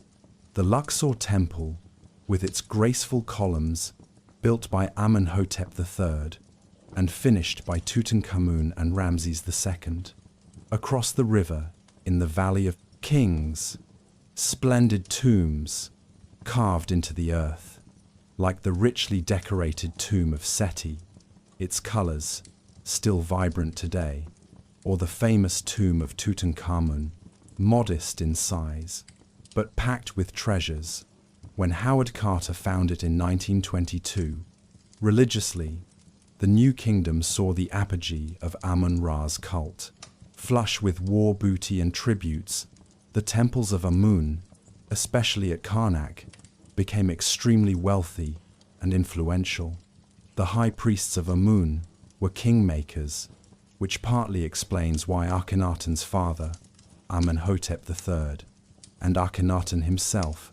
The Luxor Temple, with its graceful columns, built by Amenhotep III and finished by Tutankhamun and Ramses II. Across the river, in the Valley of Kings, splendid tombs carved into the earth, like the richly decorated tomb of Seti, its colors still vibrant today, or the famous tomb of Tutankhamun, modest in size, but packed with treasures. When Howard Carter found it in 1922, religiously, the New Kingdom saw the apogee of Amun-Ra's cult. Flush with war booty and tributes, the temples of Amun, especially at Karnak, became extremely wealthy and influential. The high priests of Amun were kingmakers, which partly explains why Akhenaten's father, Amenhotep III, and Akhenaten himself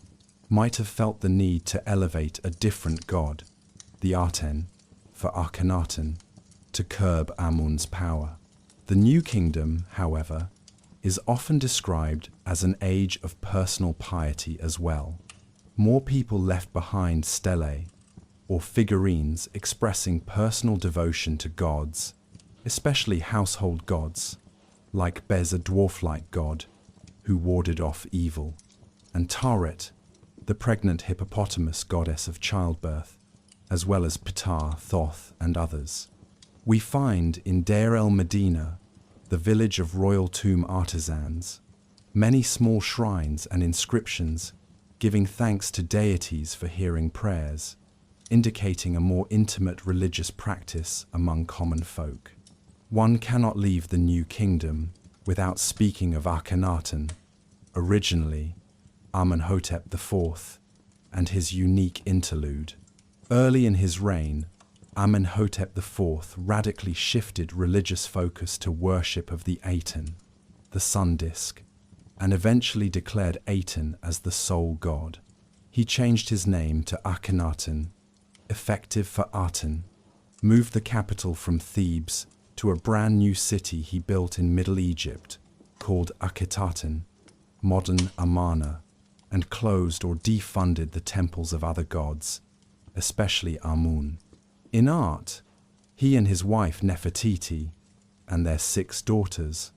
might have felt the need to elevate a different god, the Aten, for Akhenaten, to curb Amun's power. The new kingdom, however, is often described as an age of personal piety as well. More people left behind stelae, or figurines expressing personal devotion to gods, especially household gods, like Bez, a dwarf-like god who warded off evil, and Taret, the pregnant hippopotamus goddess of childbirth, as well as Ptah, Thoth, and others. We find in Deir el-Medina, the village of royal tomb artisans, many small shrines and inscriptions giving thanks to deities for hearing prayers, indicating a more intimate religious practice among common folk. One cannot leave the new kingdom without speaking of Akhenaten, originally Amenhotep IV, and his unique interlude. Early in his reign, Amenhotep IV radically shifted religious focus to worship of the Aten, the sun disk, and eventually declared Aten as the sole god. He changed his name to Akhenaten, effective for Aten, moved the capital from Thebes to a brand new city he built in Middle Egypt called Akhetaten, modern Amarna, and closed or defunded the temples of other gods, especially Amun. In art, he and his wife Nefertiti and their 6 daughters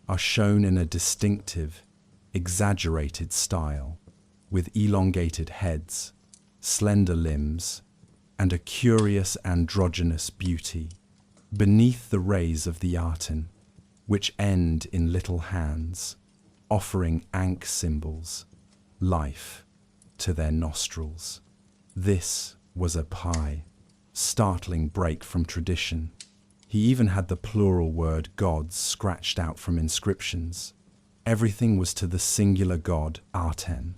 are shown in a distinctive, exaggerated style, with elongated heads, slender limbs, and a curious androgynous beauty, beneath the rays of the Aten, which end in little hands, offering Ankh symbols, life, to their nostrils. This was a startling break from tradition. He even had the plural word gods scratched out from inscriptions. Everything was to the singular god, Aten.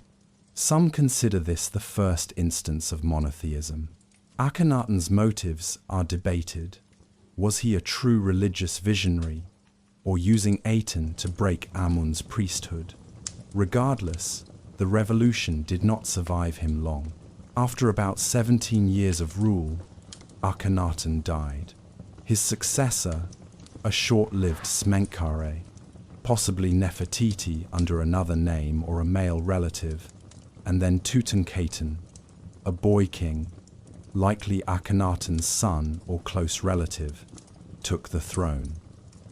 Some consider this the first instance of monotheism. Akhenaten's motives are debated. Was he a true religious visionary, or using Aten to break Amun's priesthood? Regardless, the revolution did not survive him long. After about 17 years of rule, Akhenaten died. His successor, a short-lived Smenkhare, possibly Nefertiti under another name or a male relative, and then Tutankhaten, a boy king, likely Akhenaten's son or close relative, took the throne.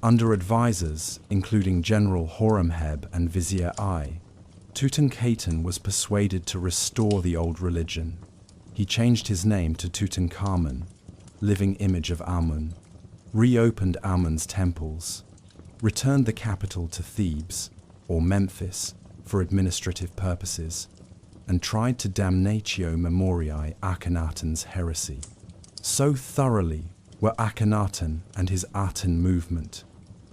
Under advisors, including General Horemheb and Vizier I, Tutankhaten was persuaded to restore the old religion. He changed his name to Tutankhamun, living image of Amun, reopened Amun's temples, returned the capital to Thebes, or Memphis, for administrative purposes, and tried to damnatio memoriae Akhenaten's heresy. So thoroughly were Akhenaten and his Aten movement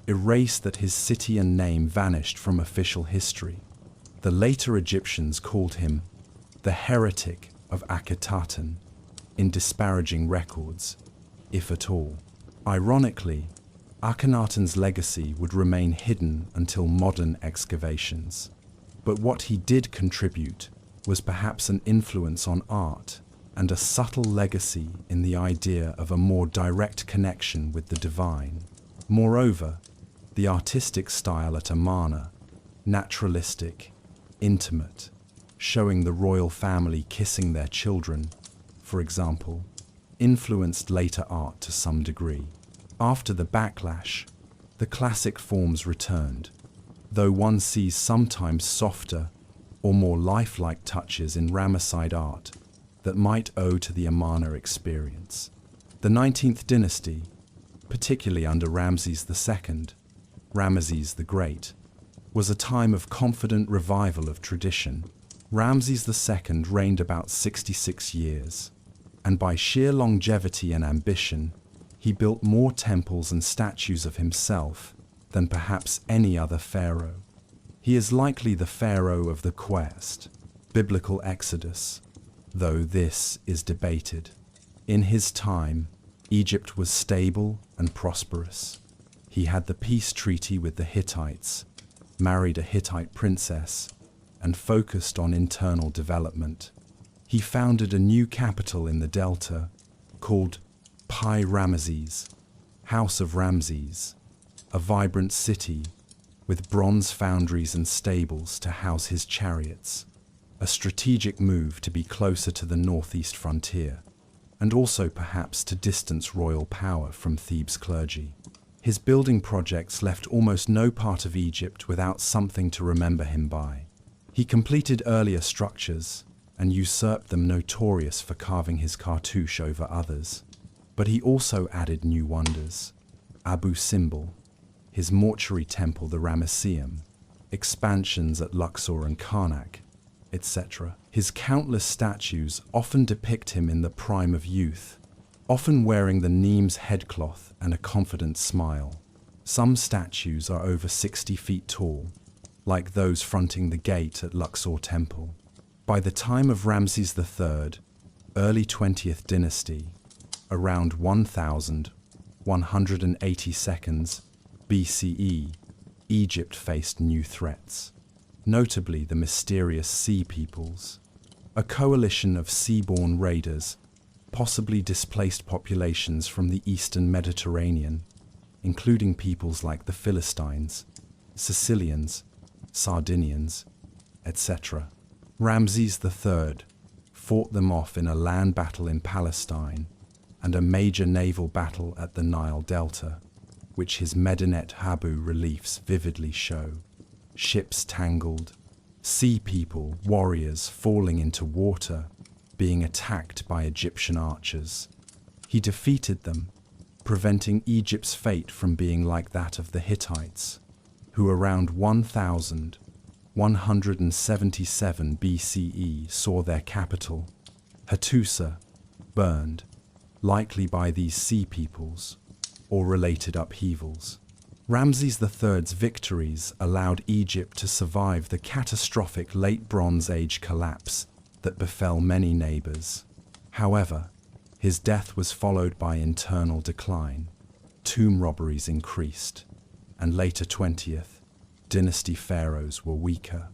erased that his city and name vanished from official history. The later Egyptians called him the heretic of Akhetaten in disparaging records, if at all. Ironically, Akhenaten's legacy would remain hidden until modern excavations. But what he did contribute was perhaps an influence on art and a subtle legacy in the idea of a more direct connection with the divine. Moreover, the artistic style at Amarna, naturalistic, intimate, showing the royal family kissing their children, for example, influenced later art to some degree. After the backlash, the classic forms returned, though one sees sometimes softer or more lifelike touches in Ramesside art that might owe to the Amarna experience. The 19th dynasty, particularly under Ramses II, Ramesses the Great, was a time of confident revival of tradition. Ramses II reigned about 66 years, and by sheer longevity and ambition, he built more temples and statues of himself than perhaps any other pharaoh. He is likely the pharaoh of the quest, biblical Exodus, though this is debated. In his time, Egypt was stable and prosperous. He had the peace treaty with the Hittites, married a Hittite princess, and focused on internal development. He founded a new capital in the delta called Pi-Ramesses, House of Ramses, a vibrant city with bronze foundries and stables to house his chariots, a strategic move to be closer to the northeast frontier, and also perhaps to distance royal power from Thebes' clergy. His building projects left almost no part of Egypt without something to remember him by. He completed earlier structures and usurped them, notorious for carving his cartouche over others. But he also added new wonders: Abu Simbel, his mortuary temple the Ramesseum, expansions at Luxor and Karnak, etc. His countless statues often depict him in the prime of youth, often wearing the Nemes headcloth and a confident smile. Some statues are over 60 feet tall, like those fronting the gate at Luxor Temple. By the time of Ramses III, early 20th dynasty, around 1182 BCE, Egypt faced new threats, notably the mysterious Sea Peoples, a coalition of sea-born raiders, possibly displaced populations from the eastern Mediterranean, including peoples like the Philistines, Sicilians, Sardinians, etc. Ramses III fought them off in a land battle in Palestine and a major naval battle at the Nile Delta, which his Medinet Habu reliefs vividly show. Ships tangled, sea people, warriors falling into water, being attacked by Egyptian archers. He defeated them, preventing Egypt's fate from being like that of the Hittites, who around 1177 BCE saw their capital, Hattusa, burned, likely by these sea peoples or related upheavals. Ramses III's victories allowed Egypt to survive the catastrophic Late Bronze Age collapse that befell many neighbors. However, his death was followed by internal decline. Tomb robberies increased, and later 20th dynasty pharaohs were weaker.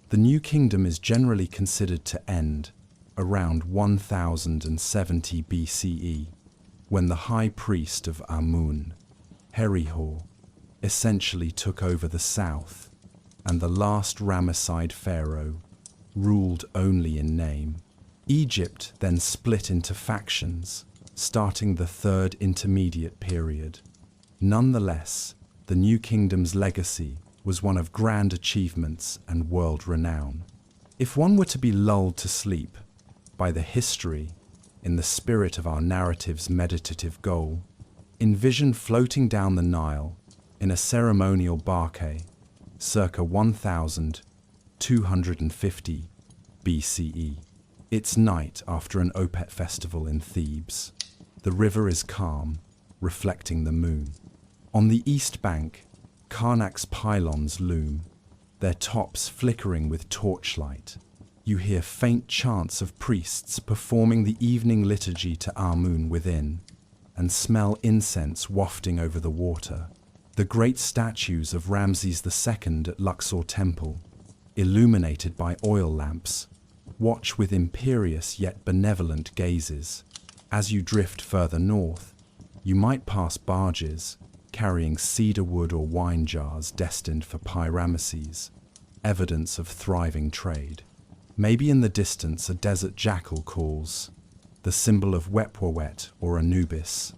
The new kingdom is generally considered to end around 1070 BCE, when the high priest of Amun, Herihor, essentially took over the south, and the last Ramesside pharaoh ruled only in name. Egypt then split into factions, starting the third intermediate period. Nonetheless, the new kingdom's legacy was one of grand achievements and world renown. If one were to be lulled to sleep by the history in the spirit of our narrative's meditative goal, envision floating down the Nile in a ceremonial barque circa 1250 BCE. It's night after an Opet festival in Thebes. The river is calm, reflecting the moon. On the east bank, Karnak's pylons loom, their tops flickering with torchlight. You hear faint chants of priests performing the evening liturgy to Amun within, and smell incense wafting over the water. The great statues of Ramses II at Luxor Temple, illuminated by oil lamps, watch with imperious yet benevolent gazes. As you drift further north, you might pass barges carrying cedar wood or wine jars destined for Pi-Ramesses, evidence of thriving trade. Maybe in the distance a desert jackal calls, the symbol of Wepwawet or Anubis,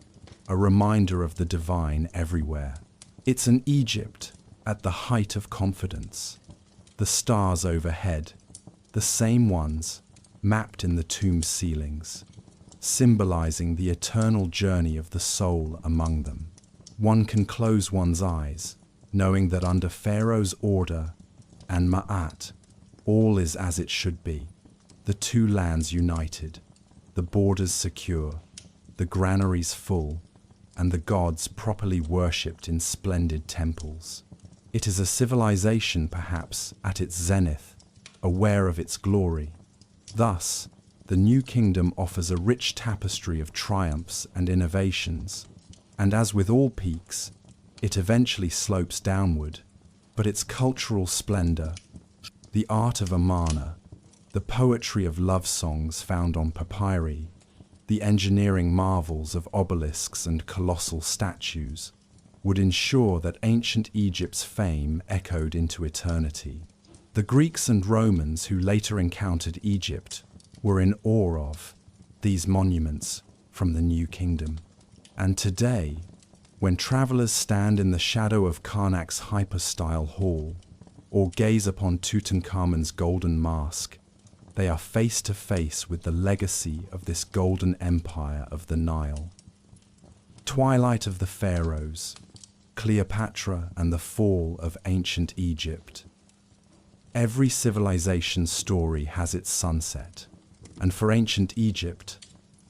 a reminder of the divine everywhere. It's an Egypt at the height of confidence. The stars overhead, the same ones mapped in the tomb ceilings, symbolizing the eternal journey of the soul among them. One can close one's eyes, knowing that under Pharaoh's order and Ma'at, all is as it should be. The two lands united, the borders secure, the granaries full, and the gods properly worshipped in splendid temples. It is a civilization perhaps at its zenith, aware of its glory. Thus, the new kingdom offers a rich tapestry of triumphs and innovations, and as with all peaks, it eventually slopes downward. But its cultural splendor, the art of Amarna, the poetry of love songs found on papyri, the engineering marvels of obelisks and colossal statues, would ensure that ancient Egypt's fame echoed into eternity. The Greeks and Romans who later encountered Egypt were in awe of these monuments from the New Kingdom. And today, when travelers stand in the shadow of Karnak's hypostyle hall or gaze upon Tutankhamun's golden mask, they are face to face with the legacy of this golden empire of the Nile. Twilight of the Pharaohs, Cleopatra and the fall of ancient Egypt. Every civilization's story has its sunset, and for ancient Egypt,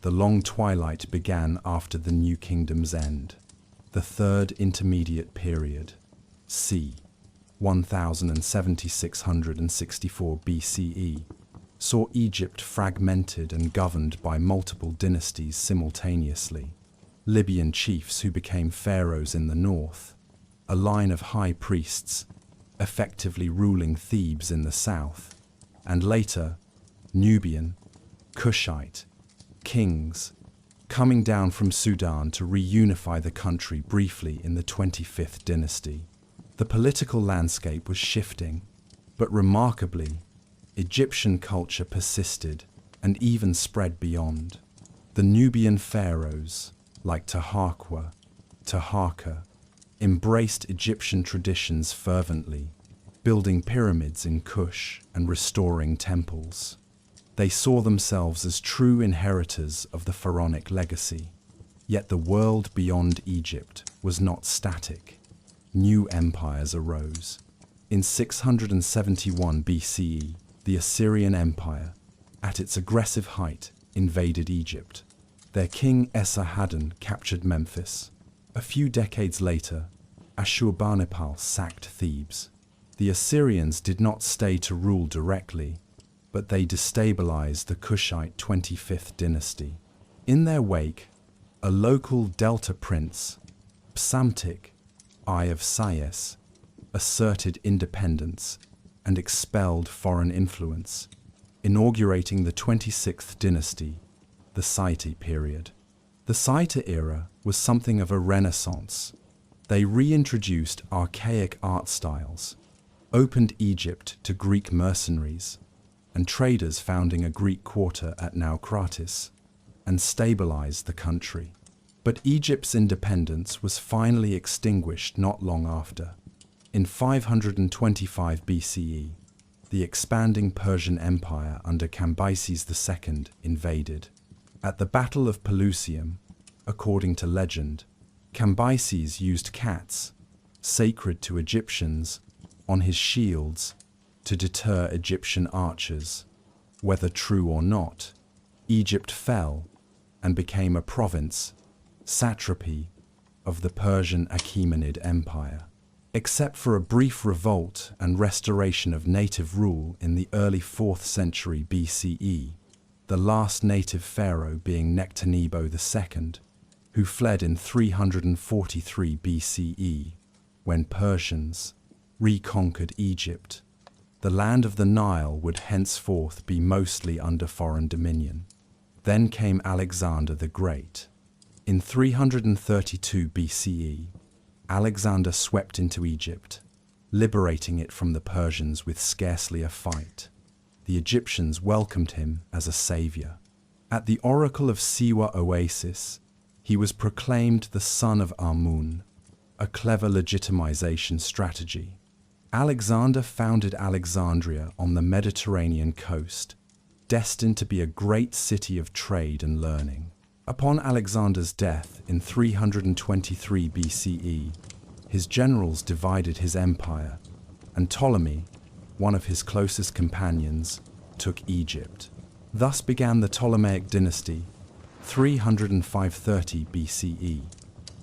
the long twilight began after the New Kingdom's end. The Third Intermediate Period, c. 1664 BCE, saw Egypt fragmented and governed by multiple dynasties simultaneously. Libyan chiefs who became pharaohs in the north, a line of high priests effectively ruling Thebes in the south, and later Nubian, Kushite kings coming down from Sudan to reunify the country briefly in the 25th dynasty. The political landscape was shifting, but remarkably, Egyptian culture persisted and even spread beyond. The Nubian pharaohs, like Taharqa, embraced Egyptian traditions fervently, building pyramids in Kush and restoring temples. They saw themselves as true inheritors of the pharaonic legacy. Yet the world beyond Egypt was not static. New empires arose. In 671 BCE, the Assyrian Empire, at its aggressive height, invaded Egypt. Their king Esarhaddon captured Memphis. A few decades later, Ashurbanipal sacked Thebes. The Assyrians did not stay to rule directly, but they destabilized the Kushite 25th dynasty. In their wake, a local Delta prince, Psamtik, I of Sais, asserted independence and expelled foreign influence, inaugurating the 26th dynasty, the Saite period. The Saite era was something of a renaissance. They reintroduced archaic art styles, opened Egypt to Greek mercenaries and traders, founding a Greek quarter at Naucratis, and stabilized the country. But Egypt's independence was finally extinguished not long after. In 525 BCE, the expanding Persian Empire under Cambyses II invaded. At the Battle of Pelusium, according to legend, Cambyses used cats, sacred to Egyptians, on his shields to deter Egyptian archers. Whether true or not, Egypt fell and became a province, satrapy, of the Persian Achaemenid Empire. Except for a brief revolt and restoration of native rule in the early 4th century BCE, the last native pharaoh being Nectanebo II, who fled in 343 BCE, when Persians reconquered Egypt. The land of the Nile would henceforth be mostly under foreign dominion. Then came Alexander the Great. In 332 BCE, Alexander swept into Egypt, liberating it from the Persians with scarcely a fight. The Egyptians welcomed him as a savior. At the Oracle of Siwa Oasis, he was proclaimed the son of Amun, a clever legitimization strategy. Alexander founded Alexandria on the Mediterranean coast, destined to be a great city of trade and learning. Upon Alexander's death in 323 BCE, his generals divided his empire, and Ptolemy, one of his closest companions, took Egypt. Thus began the Ptolemaic dynasty, 305-30 BCE.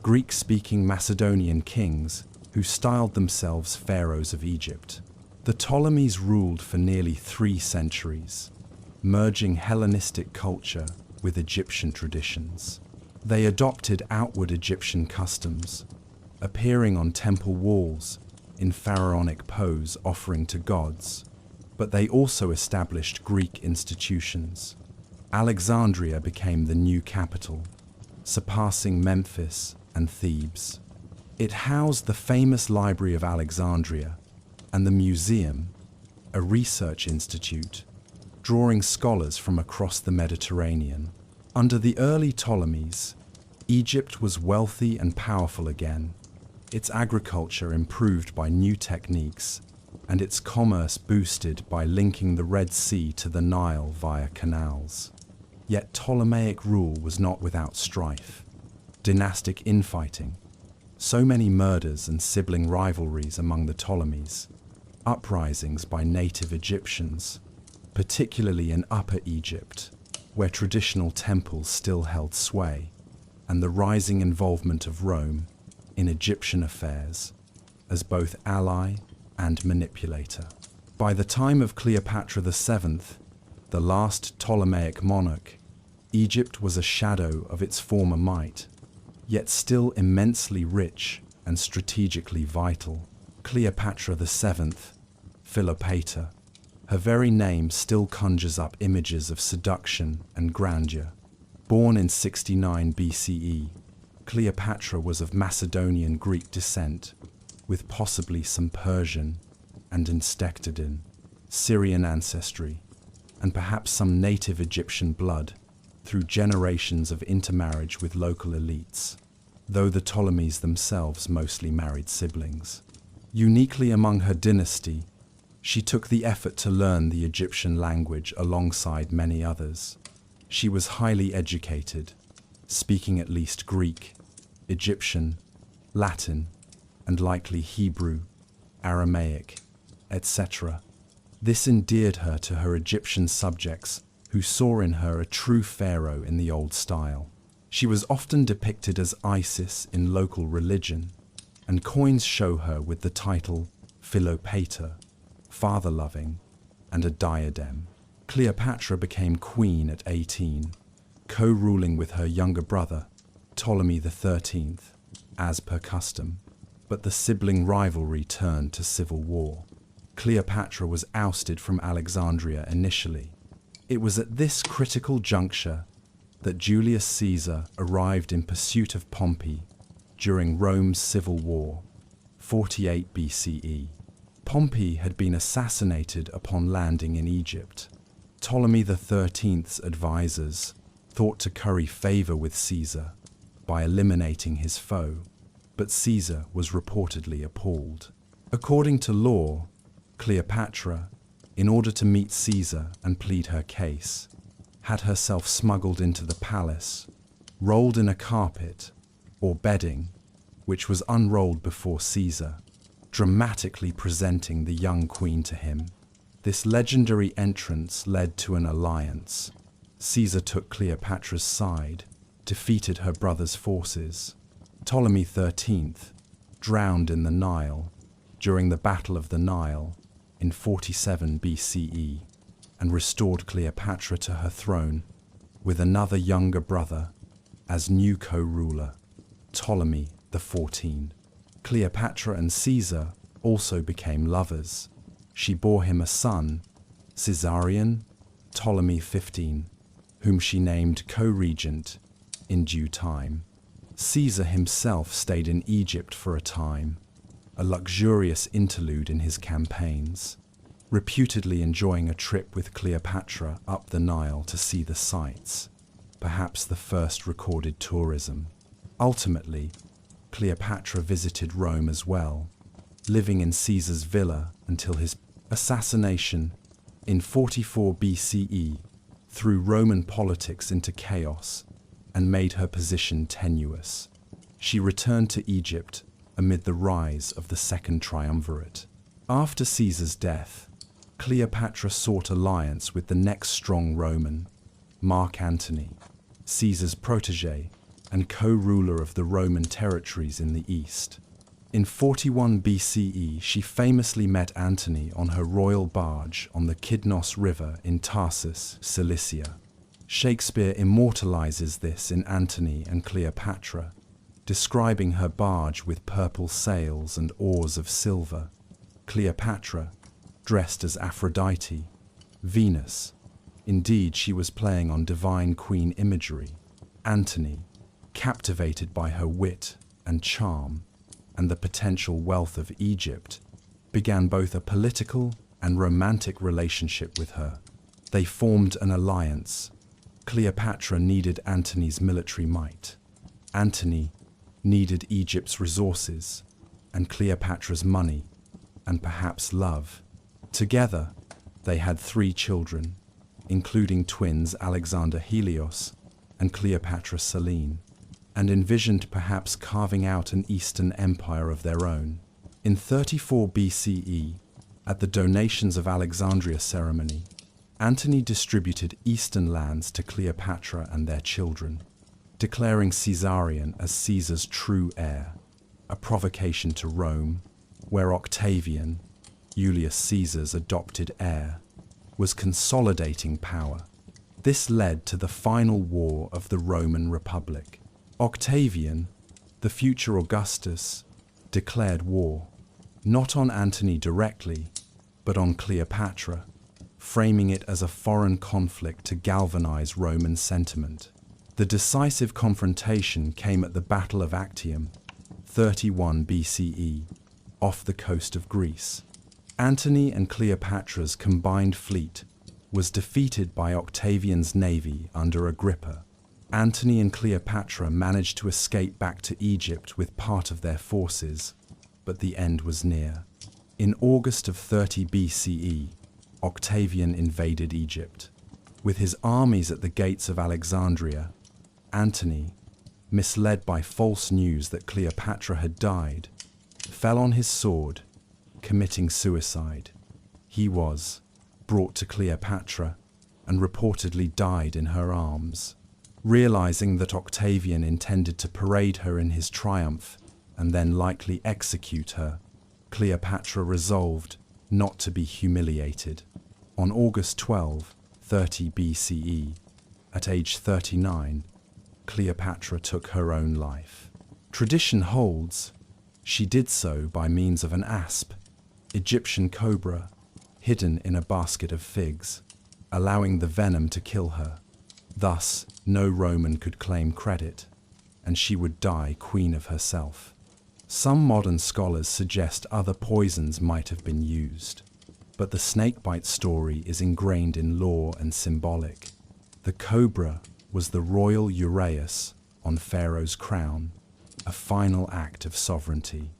Greek-speaking Macedonian kings who styled themselves pharaohs of Egypt. The Ptolemies ruled for nearly 3 centuries. merging Hellenistic culture with Egyptian traditions. They adopted outward Egyptian customs, appearing on temple walls in pharaonic pose offering to gods, but they also established Greek institutions. Alexandria became the new capital, surpassing Memphis and Thebes. It housed the famous Library of Alexandria and the Museum, a research institute, drawing scholars from across the Mediterranean. Under the early Ptolemies, Egypt was wealthy and powerful again, its agriculture improved by new techniques, and its commerce boosted by linking the Red Sea to the Nile via canals. Yet Ptolemaic rule was not without strife. Dynastic infighting, so many murders and sibling rivalries among the Ptolemies, uprisings by native Egyptians, particularly in Upper Egypt, where traditional temples still held sway, and the rising involvement of Rome in Egyptian affairs as both ally and manipulator. By the time of Cleopatra VII, the last Ptolemaic monarch, Egypt was a shadow of its former might, yet still immensely rich and strategically vital. Cleopatra VII, Philopator, her very name still conjures up images of seduction and grandeur. Born in 69 BCE, Cleopatra was of Macedonian Greek descent, with possibly some Persian and Instectidin, Syrian ancestry, and perhaps some native Egyptian blood through generations of intermarriage with local elites, though the Ptolemies themselves mostly married siblings. Uniquely among her dynasty, she took the effort to learn the Egyptian language alongside many others. She was highly educated, speaking at least Greek, Egyptian, Latin, and likely Hebrew, Aramaic, etc. This endeared her to her Egyptian subjects, who saw in her a true pharaoh in the old style. She was often depicted as Isis in local religion, and coins show her with the title Philopator, father-loving, and a diadem. Cleopatra became queen at 18, co-ruling with her younger brother, Ptolemy XIII, as per custom. But the sibling rivalry turned to civil war. Cleopatra was ousted from Alexandria initially. It was at this critical juncture that Julius Caesar arrived in pursuit of Pompey during Rome's civil war, 48 BCE. Pompey had been assassinated upon landing in Egypt. Ptolemy XIII's advisors thought to curry favor with Caesar by eliminating his foe, but Caesar was reportedly appalled. According to law, Cleopatra, in order to meet Caesar and plead her case, had herself smuggled into the palace, rolled in a carpet, or bedding, which was unrolled before Caesar, dramatically presenting the young queen to him. This legendary entrance led to an alliance. Caesar took Cleopatra's side, defeated her brother's forces. Ptolemy XIII drowned in the Nile during the Battle of the Nile in 47 BCE and restored Cleopatra to her throne with another younger brother as new co-ruler, Ptolemy XIV. Cleopatra and Caesar also became lovers. She bore him a son, Caesarion Ptolemy XV, whom she named co-regent in due time. Caesar himself stayed in Egypt for a time, a luxurious interlude in his campaigns, reputedly enjoying a trip with Cleopatra up the Nile to see the sights, perhaps the first recorded tourism. Ultimately, Cleopatra visited Rome as well, living in Caesar's villa until his assassination in 44 BCE threw Roman politics into chaos and made her position tenuous. She returned to Egypt amid the rise of the Second Triumvirate. After Caesar's death, Cleopatra sought alliance with the next strong Roman, Mark Antony, Caesar's protege and co-ruler of the Roman territories in the east. In 41 BCE, she famously met Antony on her royal barge on the Kidnos River in Tarsus, Cilicia. Shakespeare immortalizes this in Antony and Cleopatra, describing her barge with purple sails and oars of silver. Cleopatra, dressed as Aphrodite, Venus. Indeed, she was playing on divine queen imagery. Antony, captivated by her wit and charm and the potential wealth of Egypt, began both a political and romantic relationship with her. They formed an alliance. Cleopatra needed Antony's military might. Antony needed Egypt's resources and Cleopatra's money and perhaps love. Together, they had 3 children, including twins Alexander Helios and Cleopatra Selene, and envisioned perhaps carving out an Eastern empire of their own. In 34 BCE, at the Donations of Alexandria ceremony, Antony distributed eastern lands to Cleopatra and their children, declaring Caesarion as Caesar's true heir, a provocation to Rome, where Octavian, Julius Caesar's adopted heir, was consolidating power. This led to the final war of the Roman Republic. Octavian, the future Augustus, declared war, not on Antony directly, but on Cleopatra, framing it as a foreign conflict to galvanize Roman sentiment. The decisive confrontation came at the Battle of Actium, 31 BCE, off the coast of Greece. Antony and Cleopatra's combined fleet was defeated by Octavian's navy under Agrippa. Antony and Cleopatra managed to escape back to Egypt with part of their forces, but the end was near. In August of 30 BCE, Octavian invaded Egypt. With his armies at the gates of Alexandria, Antony, misled by false news that Cleopatra had died, fell on his sword, committing suicide. He was brought to Cleopatra and reportedly died in her arms. Realizing that Octavian intended to parade her in his triumph and then likely execute her, Cleopatra resolved not to be humiliated. On August 12, 30 BCE, at age 39, Cleopatra took her own life. Tradition holds she did so by means of an asp, Egyptian cobra, hidden in a basket of figs, allowing the venom to kill her. Thus, no Roman could claim credit, and she would die queen of herself. Some modern scholars suggest other poisons might have been used, but the snakebite story is ingrained in lore and symbolic. The cobra was the royal uraeus on Pharaoh's crown, a final act of sovereignty.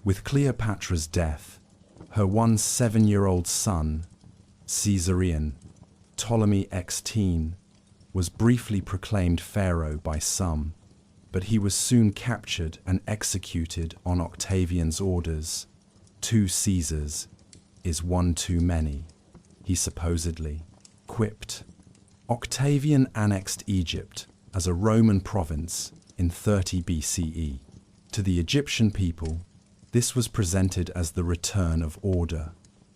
With Cleopatra's death, her 7-year-old son, Caesarion, Ptolemy XIII, was briefly proclaimed pharaoh by some, but he was soon captured and executed on Octavian's orders. 2 Caesars is one too many, he supposedly quipped. Octavian annexed Egypt as a Roman province in 30 BCE. To the Egyptian people, this was presented as the return of order.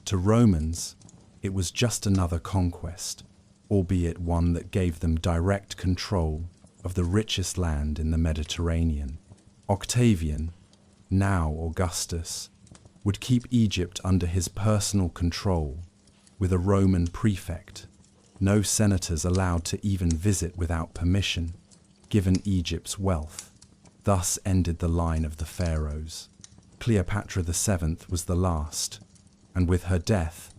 To Romans, it was just another conquest, albeit one that gave them direct control of the richest land in the Mediterranean. Octavian, now Augustus, would keep Egypt under his personal control, with a Roman prefect, no senators allowed to even visit without permission, given Egypt's wealth. Thus ended the line of the Pharaohs. Cleopatra VII was the last, and with her death,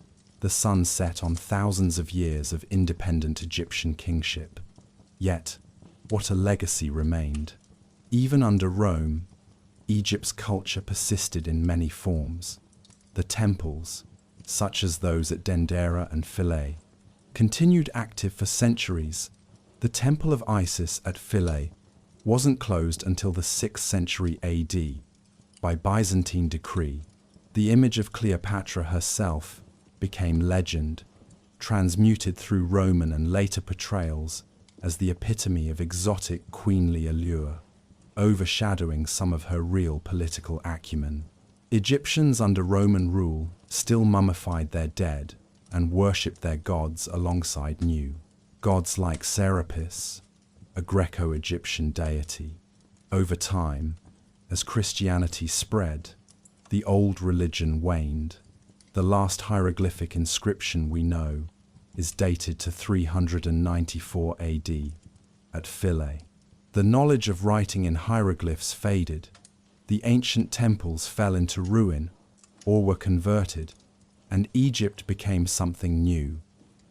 the sun set on thousands of years of independent Egyptian kingship. Yet, what a legacy remained. Even under Rome, Egypt's culture persisted in many forms. The temples, such as those at Dendera and Philae, continued active for centuries. The Temple of Isis at Philae wasn't closed until the 6th century AD. By Byzantine decree, the image of Cleopatra herself became legend, transmuted through Roman and later portrayals as the epitome of exotic queenly allure. overshadowing some of her real political acumen. Egyptians under Roman rule still mummified their dead and worshipped their gods alongside new gods like Serapis, a Greco-Egyptian deity. Over time, as Christianity spread, the old religion waned. The last hieroglyphic inscription we know is dated to 394 AD at Philae. The knowledge of writing in hieroglyphs faded. The ancient temples fell into ruin or were converted, and Egypt became something new,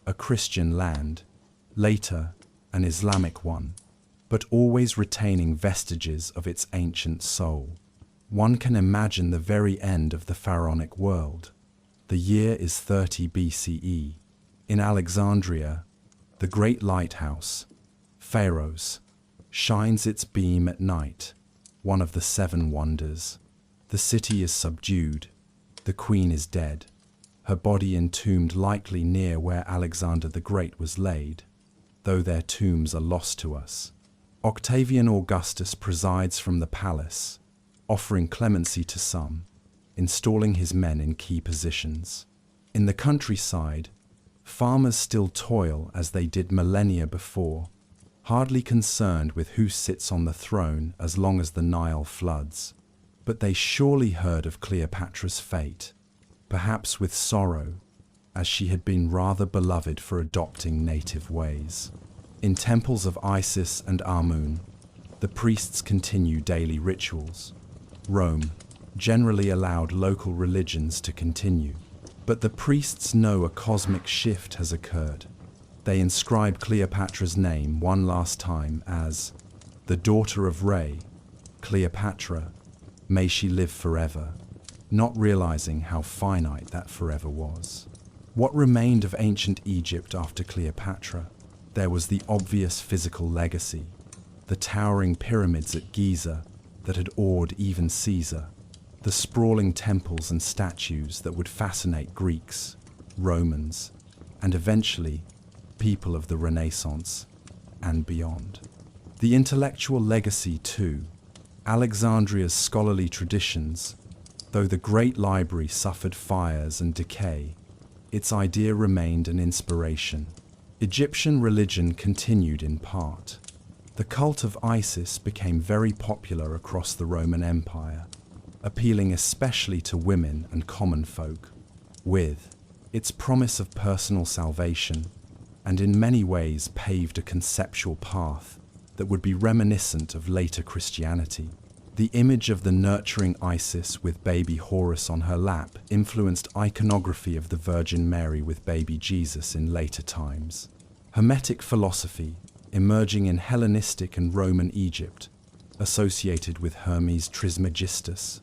a Christian land, later an Islamic one, but always retaining vestiges of its ancient soul. One can imagine the very end of the pharaonic world. The year is 30 BCE. In Alexandria, the great lighthouse, Pharaohs, shines its beam at night, one of the seven wonders. The city is subdued. The queen is dead, her body entombed likely near where Alexander the Great was laid, though their tombs are lost to us. Octavian Augustus presides from the palace, offering clemency to some, installing his men in key positions. In the countryside, farmers still toil as they did millennia before, hardly concerned with who sits on the throne as long as the Nile floods. But they surely heard of Cleopatra's fate, perhaps with sorrow, as she had been rather beloved for adopting native ways. In temples of Isis and Amun, the priests continue daily rituals. Rome generally allowed local religions to continue, but the priests know a cosmic shift has occurred. They inscribe Cleopatra's name one last time as the daughter of Re, Cleopatra, may she live forever, not realizing how finite that forever was. What remained of ancient Egypt after Cleopatra? There was the obvious physical legacy, the towering pyramids at Giza that had awed even Caesar, the sprawling temples and statues that would fascinate Greeks, Romans, and eventually people of the Renaissance and beyond. The intellectual legacy too, Alexandria's scholarly traditions. Though the great library suffered fires and decay, its idea remained an inspiration. Egyptian religion continued in part. The cult of Isis became very popular across the Roman Empire, appealing especially to women and common folk, with its promise of personal salvation, and in many ways paved a conceptual path that would be reminiscent of later Christianity. The image of the nurturing Isis with baby Horus on her lap influenced iconography of the Virgin Mary with baby Jesus in later times. Hermetic philosophy, emerging in Hellenistic and Roman Egypt, associated with Hermes Trismegistus,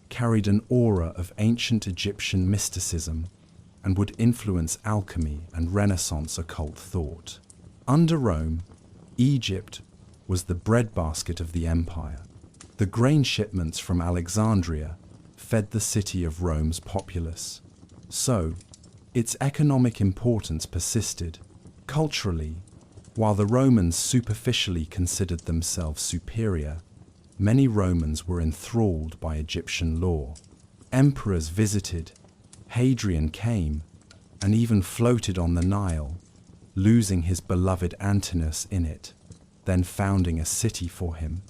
carried an aura of ancient Egyptian mysticism and would influence alchemy and Renaissance occult thought. Under Rome, Egypt was the breadbasket of the empire. The grain shipments from Alexandria fed the city of Rome's populace. So, its economic importance persisted. Culturally, while the Romans superficially considered themselves superior, many Romans were enthralled by Egyptian lore. Emperors visited, Hadrian came, and even floated on the Nile, losing his beloved Antinous in it, then founding a city for him.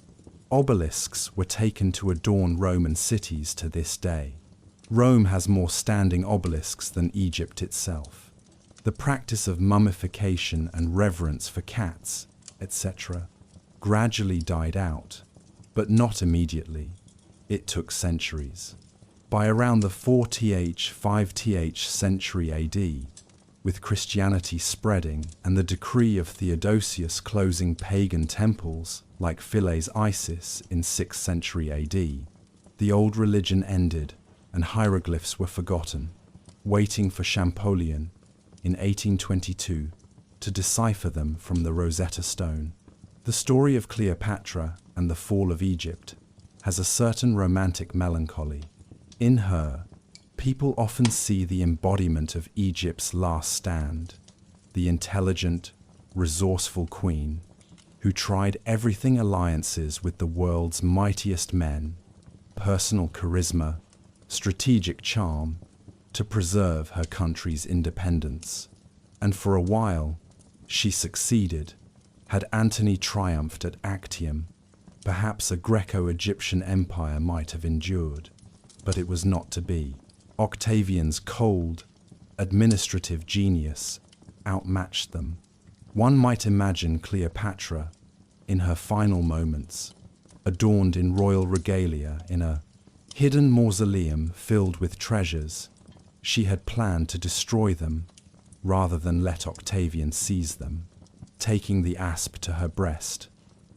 Obelisks were taken to adorn Roman cities to this day. Rome has more standing obelisks than Egypt itself. The practice of mummification and reverence for cats, etc., gradually died out, but not immediately. It took centuries. By around the 4th–5th century AD, with Christianity spreading and the decree of Theodosius closing pagan temples like Philae's Isis in 6th century AD, the old religion ended and hieroglyphs were forgotten, waiting for Champollion in 1822 to decipher them from the Rosetta Stone. The story of Cleopatra and the fall of Egypt has a certain romantic melancholy. In her, people often see the embodiment of Egypt's last stand, the intelligent, resourceful queen, who tried everything alliances with the world's mightiest men, personal charisma, strategic charm, to preserve her country's independence. And for a while, she succeeded. Had Antony triumphed at Actium, perhaps a Greco-Egyptian empire might have endured. But it was not to be. Octavian's cold, administrative genius outmatched them. One might imagine Cleopatra, in her final moments, adorned in royal regalia in a hidden mausoleum filled with treasures. She had planned to destroy them rather than let Octavian seize them, taking the asp to her breast,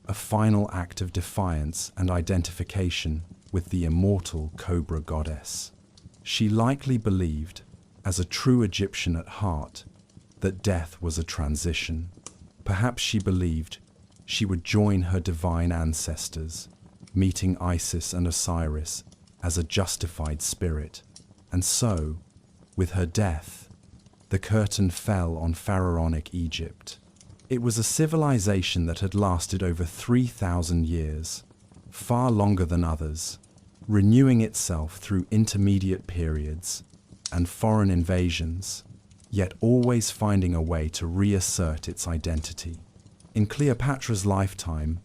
a final act of defiance and identification with the immortal cobra goddess. She likely believed, as a true Egyptian at heart, that death was a transition. Perhaps she believed she would join her divine ancestors, meeting Isis and Osiris as a justified spirit. And so, with her death, the curtain fell on pharaonic Egypt. It was a civilization that had lasted over 3,000 years, far longer than others, renewing itself through intermediate periods and foreign invasions, yet always finding a way to reassert its identity. In Cleopatra's lifetime,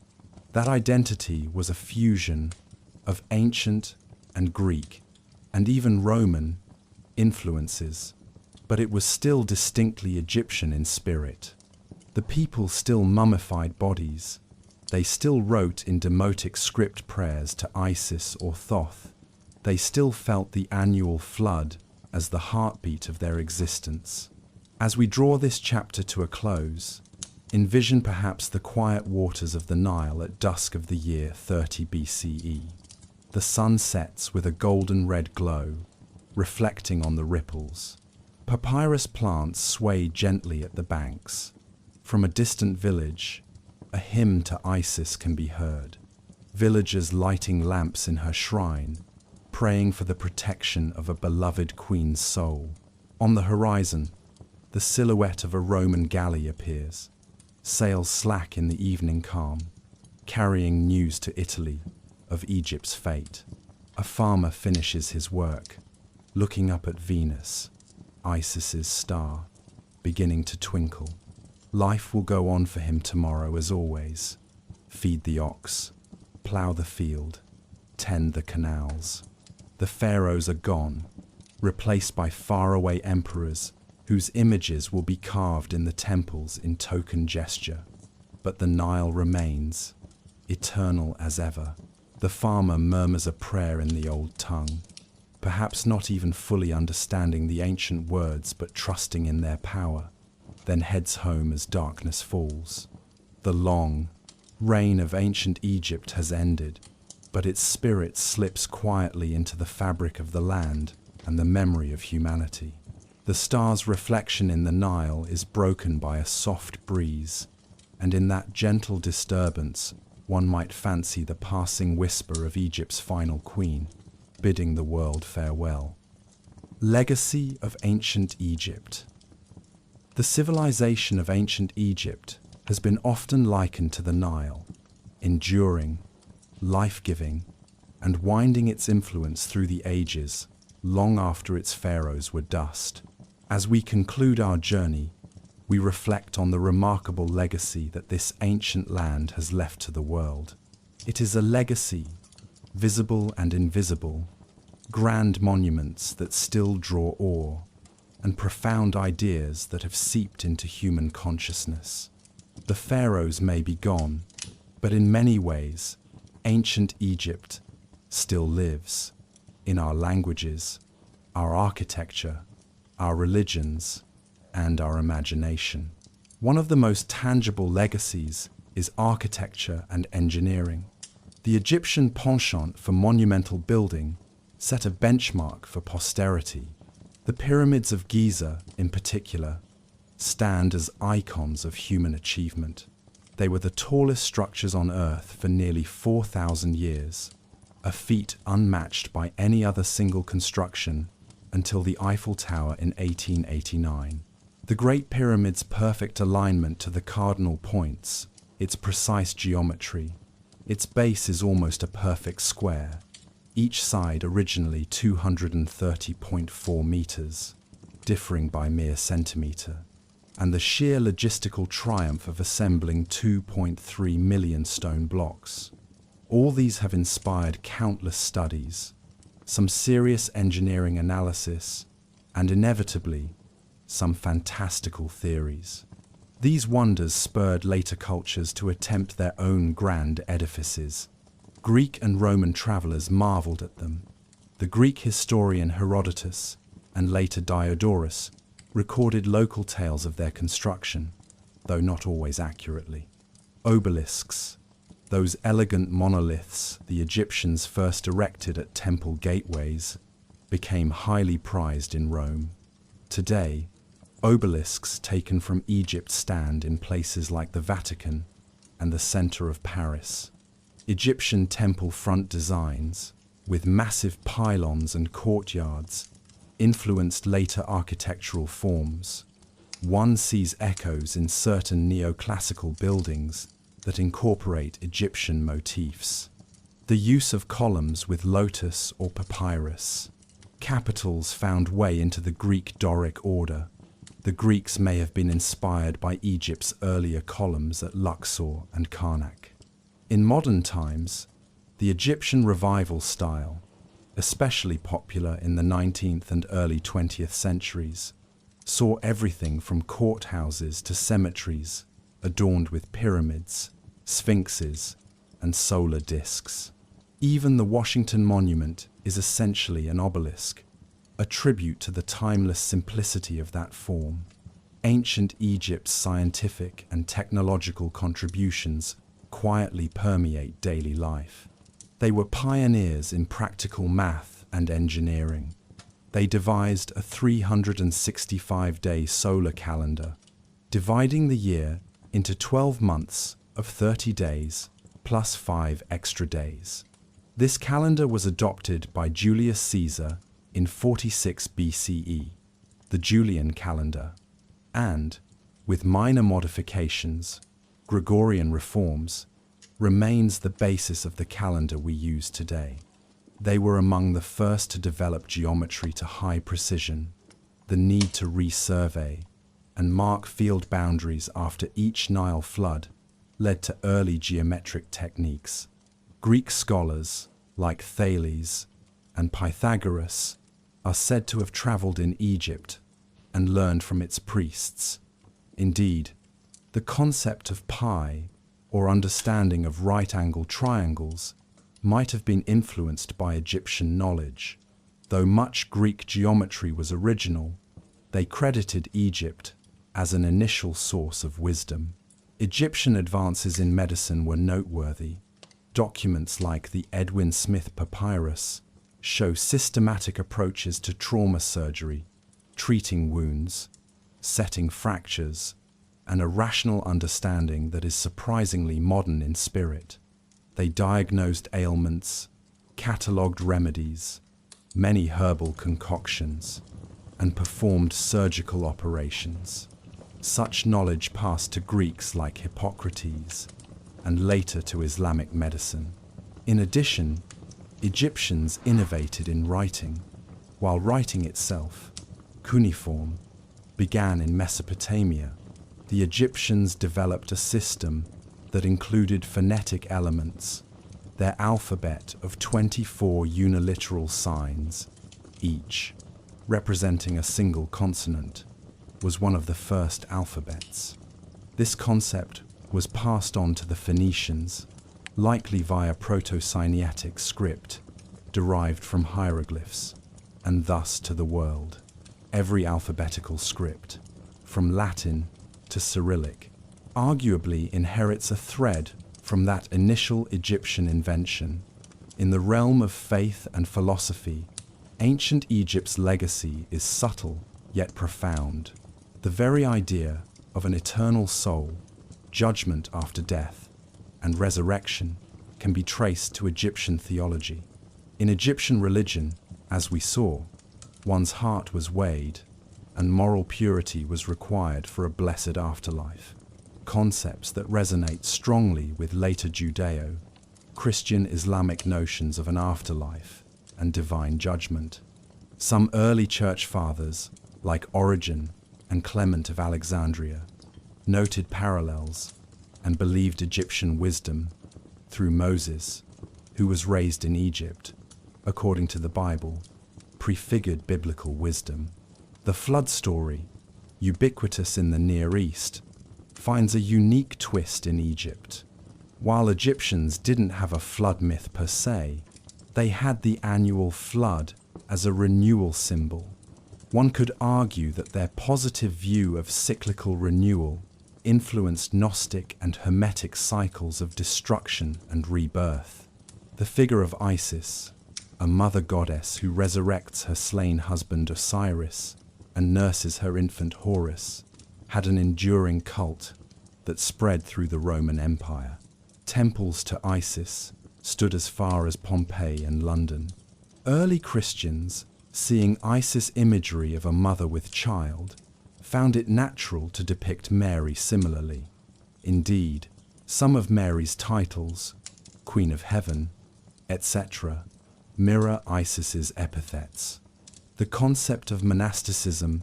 that identity was a fusion of ancient and Greek, and even Roman, influences, but it was still distinctly Egyptian in spirit. The people still mummified bodies. They still wrote in demotic script prayers to Isis or Thoth. They still felt the annual flood as the heartbeat of their existence. As we draw this chapter to a close, envision perhaps the quiet waters of the Nile at dusk of the year 30 BCE. The sun sets with a golden red glow, reflecting on the ripples. Papyrus plants sway gently at the banks. From a distant village, a hymn to Isis can be heard. Villagers lighting lamps in her shrine, praying for the protection of a beloved queen's soul. On the horizon, the silhouette of a Roman galley appears, sails slack in the evening calm, carrying news to Italy of Egypt's fate. A farmer finishes his work, looking up at Venus, Isis's star, beginning to twinkle. Life will go on for him tomorrow as always. Feed the ox, plough the field, tend the canals. The pharaohs are gone, replaced by faraway emperors whose images will be carved in the temples in token gesture. But the Nile remains, eternal as ever. The farmer murmurs a prayer in the old tongue, perhaps not even fully understanding the ancient words but trusting in their power, then heads home as darkness falls. The long reign of ancient Egypt has ended, but its spirit slips quietly into the fabric of the land and the memory of humanity. The star's reflection in the Nile is broken by a soft breeze, and in that gentle disturbance, one might fancy the passing whisper of Egypt's final queen, bidding the world farewell. Legacy of ancient Egypt. The civilization of ancient Egypt has been often likened to the Nile, enduring, life-giving, and winding its influence through the ages, long after its pharaohs were dust. As we conclude our journey, we reflect on the remarkable legacy that this ancient land has left to the world. It is a legacy, visible and invisible, grand monuments that still draw awe, and profound ideas that have seeped into human consciousness. The pharaohs may be gone, but in many ways, ancient Egypt still lives in our languages, our architecture, our religions, and our imagination. One of the most tangible legacies is architecture and engineering. The Egyptian penchant for monumental building set a benchmark for posterity. The pyramids of Giza, in particular, stand as icons of human achievement. They were the tallest structures on Earth for nearly 4,000 years, a feat unmatched by any other single construction until the Eiffel Tower in 1889. The Great Pyramid's perfect alignment to the cardinal points, its precise geometry. Its base is almost a perfect square, each side originally 230.4 meters, differing by mere centimeter, and the sheer logistical triumph of assembling 2.3 million stone blocks. All these have inspired countless studies, some serious engineering analysis, and inevitably, some fantastical theories. These wonders spurred later cultures to attempt their own grand edifices. Greek and Roman travelers marveled at them. The Greek historian Herodotus, and later Diodorus, recorded local tales of their construction, though not always accurately. Obelisks, those elegant monoliths the Egyptians first erected at temple gateways, became highly prized in Rome. Today, obelisks taken from Egypt stand in places like the Vatican and the center of Paris. Egyptian temple front designs, with massive pylons and courtyards, influenced later architectural forms. One sees echoes in certain neoclassical buildings that incorporate Egyptian motifs. The use of columns with lotus or papyrus. Capitals found way into the Greek Doric order. The Greeks may have been inspired by Egypt's earlier columns at Luxor and Karnak. In modern times, the Egyptian revival style, especially popular in the 19th and early 20th centuries, saw everything from courthouses to cemeteries adorned with pyramids, sphinxes, and solar discs. Even the Washington Monument is essentially an obelisk, a tribute to the timeless simplicity of that form. Ancient Egypt's scientific and technological contributions quietly permeate daily life. They were pioneers in practical math and engineering. They devised a 365-day solar calendar, dividing the year into 12 months of 30 days plus 5 extra days. This calendar was adopted by Julius Caesar in 46 BCE, the Julian calendar, and, with minor modifications, Gregorian reforms, remains the basis of the calendar we use today. They were among the first to develop geometry to high precision, the need to resurvey and mark field boundaries after each Nile flood led to early geometric techniques. Greek scholars, like Thales and Pythagoras, are said to have traveled in Egypt and learned from its priests. Indeed, the concept of pi, or understanding of right-angle triangles, might have been influenced by Egyptian knowledge. Though much Greek geometry was original, they credited Egypt as an initial source of wisdom. Egyptian advances in medicine were noteworthy. Documents like the Edwin Smith Papyrus show systematic approaches to trauma surgery, treating wounds, setting fractures, and a rational understanding that is surprisingly modern in spirit. They diagnosed ailments, catalogued remedies, many herbal concoctions, and performed surgical operations. Such knowledge passed to Greeks like Hippocrates, and later to Islamic medicine. In addition, Egyptians innovated in writing, while writing itself, cuneiform, began in Mesopotamia. The Egyptians developed a system that included phonetic elements. Their alphabet of 24 uniliteral signs, each representing a single consonant, was one of the first alphabets. This concept was passed on to the Phoenicians, likely via Proto-Sinaitic script derived from hieroglyphs, and thus to the world. Every alphabetical script, from Latin to Cyrillic, arguably inherits a thread from that initial Egyptian invention. In the realm of faith and philosophy, ancient Egypt's legacy is subtle yet profound. The very idea of an eternal soul, judgment after death, and resurrection can be traced to Egyptian theology. In Egyptian religion, as we saw, one's heart was weighed, and moral purity was required for a blessed afterlife. concepts that resonate strongly with later Judeo-Christian Islamic notions of an afterlife and divine judgment. Some early church fathers, like Origen and Clement of Alexandria, noted parallels and believed Egyptian wisdom through Moses, who was raised in Egypt, according to the Bible, prefigured biblical wisdom. The flood story, ubiquitous in the Near East, finds a unique twist in Egypt. While Egyptians didn't have a flood myth per se, they had the annual flood as a renewal symbol. One could argue that their positive view of cyclical renewal influenced Gnostic and Hermetic cycles of destruction and rebirth. The figure of Isis, a mother goddess who resurrects her slain husband Osiris and nurses her infant Horus, had an enduring cult that spread through the Roman Empire. Temples to Isis stood as far as Pompeii and London. Early Christians, seeing Isis imagery of a mother with child, found it natural to depict Mary similarly. Indeed, some of Mary's titles, Queen of Heaven, etc., mirror Isis's epithets. The concept of monasticism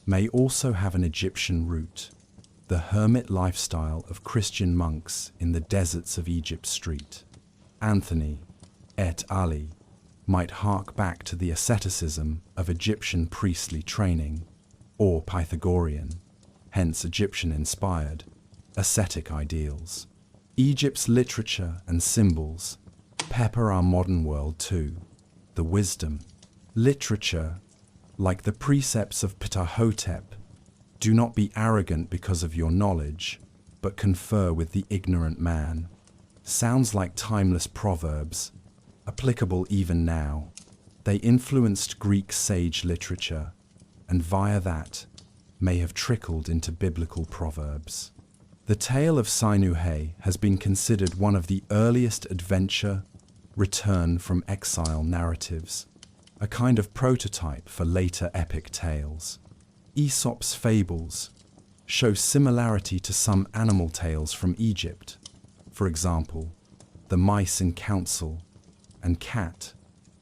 may also have an Egyptian root. The hermit lifestyle of Christian monks in the deserts of Egypt Street. Anthony et al. Might hark back to the asceticism of Egyptian priestly training, or Pythagorean, hence Egyptian-inspired, ascetic ideals. Egypt's literature and symbols pepper our modern world too. The wisdom, literature, like the precepts of Ptahhotep, do not be arrogant because of your knowledge, but confer with the ignorant man, sounds like timeless proverbs, applicable even now. They influenced Greek sage literature, and via that may have trickled into biblical proverbs. The tale of Sinuhe has been considered one of the earliest adventure, return from exile narratives, a kind of prototype for later epic tales. Aesop's fables show similarity to some animal tales from Egypt. For example, the mice in council and cat,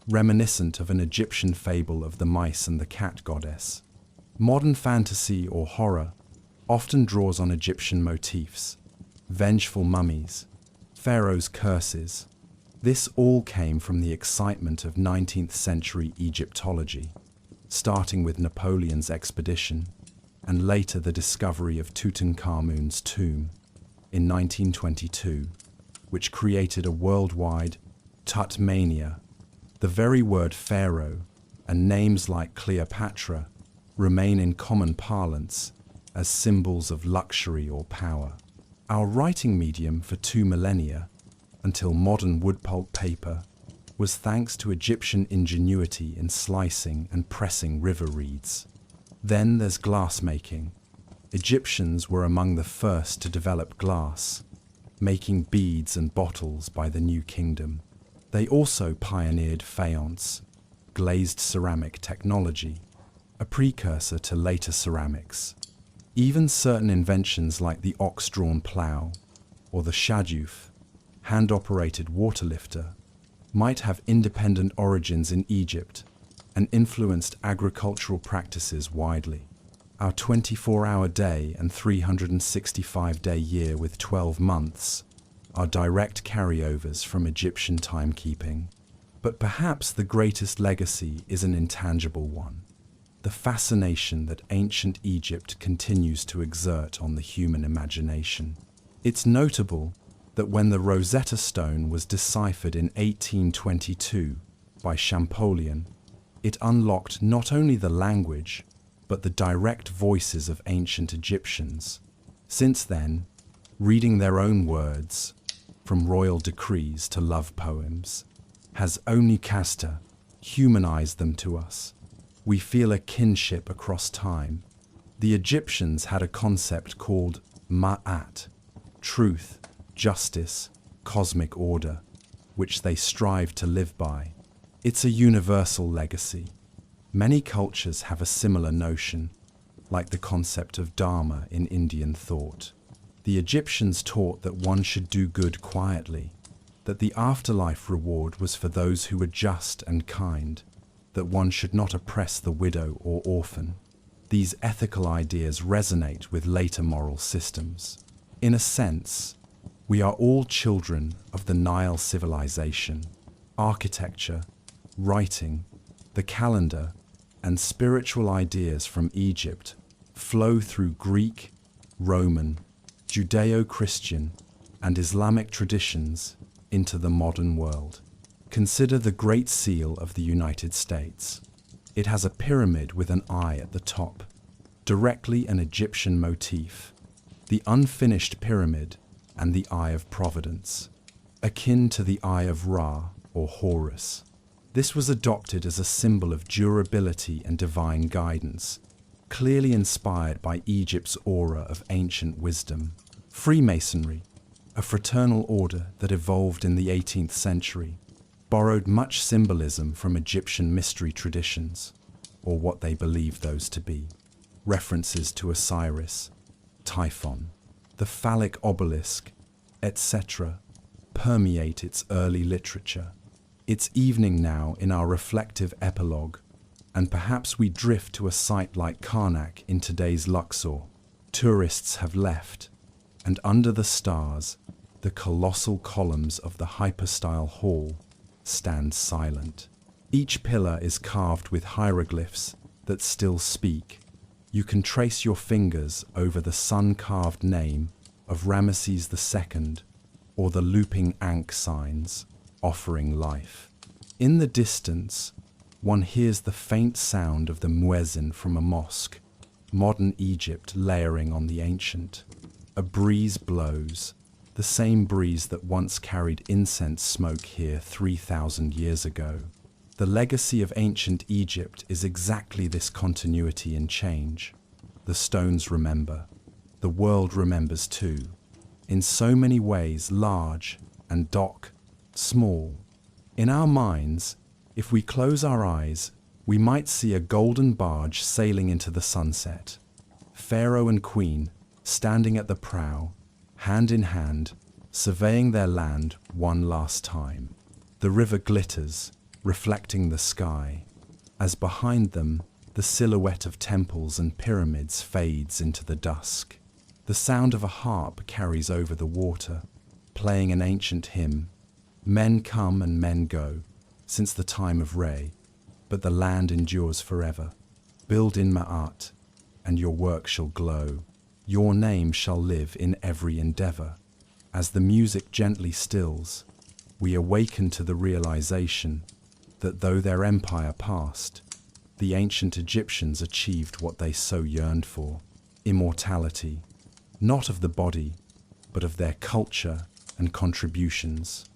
reminiscent of an Egyptian fable of the mice and the cat goddess. Modern fantasy or horror often draws on Egyptian motifs, vengeful mummies, Pharaohs' curses. This all came from the excitement of 19th century Egyptology, starting with Napoleon's expedition and later the discovery of Tutankhamun's tomb in 1922, which created a worldwide Tut mania. The very word pharaoh and names like Cleopatra remain in common parlance as symbols of luxury or power. Our writing medium for 2 millennia, until modern wood pulp paper, was thanks to Egyptian ingenuity in slicing and pressing river reeds. Then there's glassmaking. Egyptians were among the first to develop glass, making beads and bottles by the New Kingdom. They also pioneered faience, glazed ceramic technology, a precursor to later ceramics. Even certain inventions like the ox-drawn plough or the shaduf, hand-operated water lifter, might have independent origins in Egypt and influenced agricultural practices widely. Our 24-hour day and 365-day year with 12 months are direct carryovers from Egyptian timekeeping. But perhaps the greatest legacy is an intangible one: the fascination that ancient Egypt continues to exert on the human imagination. It's notable that when the Rosetta Stone was deciphered in 1822 by Champollion, it unlocked not only the language, but the direct voices of ancient Egyptians. Since then, reading their own words, from royal decrees to love poems, has only casta humanized them to us. We feel a kinship across time. The Egyptians had a concept called ma'at, truth, justice, cosmic order, which they strive to live by. It's a universal legacy. Many cultures have a similar notion, like the concept of dharma in Indian thought. The Egyptians taught that one should do good quietly, that the afterlife reward was for those who were just and kind, that one should not oppress the widow or orphan. These ethical ideas resonate with later moral systems. In a sense, we are all children of the Nile civilization. Architecture, writing, the calendar, and spiritual ideas from Egypt flow through Greek, Roman, Judeo-Christian, and Islamic traditions into the modern world. Consider the Great Seal of the United States. It has a pyramid with an eye at the top, directly an Egyptian motif, the unfinished pyramid and the Eye of Providence, akin to the Eye of Ra or Horus. This was adopted as a symbol of durability and divine guidance, clearly inspired by Egypt's aura of ancient wisdom. Freemasonry, a fraternal order that evolved in the 18th century, borrowed much symbolism from Egyptian mystery traditions, or what they believed those to be. References to Osiris, Typhon, the phallic obelisk, etc., permeate its early literature. It's evening now in our reflective epilogue, and perhaps we drift to a site like Karnak in today's Luxor. Tourists have left, and under the stars, the colossal columns of the hypostyle hall stand silent. Each pillar is carved with hieroglyphs that still speak. You can trace your fingers over the sun-carved name of Ramesses II or the looping Ankh signs offering life. In the distance, one hears the faint sound of the muezzin from a mosque, modern Egypt layering on the ancient. A breeze blows, the same breeze that once carried incense smoke here 3,000 years ago. The legacy of ancient Egypt is exactly this continuity and change. The stones remember. The world remembers too. In so many ways, large and small. In our minds, if we close our eyes, we might see a golden barge sailing into the sunset. Pharaoh and Queen standing at the prow, hand in hand, surveying their land one last time. The river glitters, reflecting the sky, as behind them the silhouette of temples and pyramids fades into the dusk. The sound of a harp carries over the water, playing an ancient hymn. Men come and men go, since the time of Re, but the land endures forever. Build in Ma'at, and your work shall glow. Your name shall live in every endeavor. As the music gently stills, we awaken to the realization that though their empire passed, the ancient Egyptians achieved what they so yearned for: immortality, not of the body, but of their culture and contributions.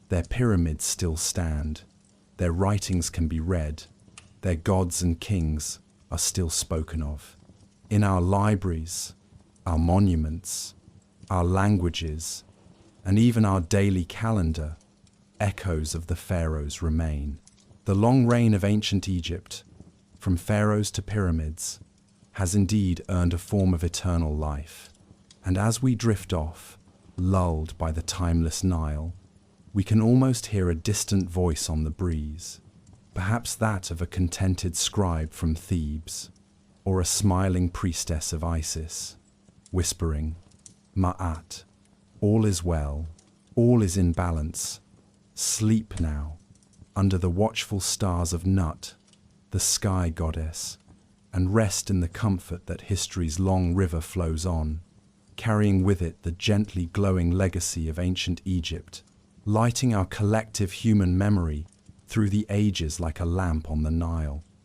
Their pyramids still stand, their writings can be read, their gods and kings are still spoken of. In our libraries, our monuments, our languages, and even our daily calendar, echoes of the pharaohs remain. The long reign of ancient Egypt, from pharaohs to pyramids, has indeed earned a form of eternal life. And as we drift off, lulled by the timeless Nile, we can almost hear a distant voice on the breeze, perhaps that of a contented scribe from Thebes, or a smiling priestess of Isis, whispering, Ma'at, all is well, all is in balance. Sleep now, under the watchful stars of Nut, the sky goddess, and rest in the comfort that history's long river flows on, carrying with it the gently glowing legacy of ancient Egypt, lighting our collective human memory through the ages like a lamp on the Nile.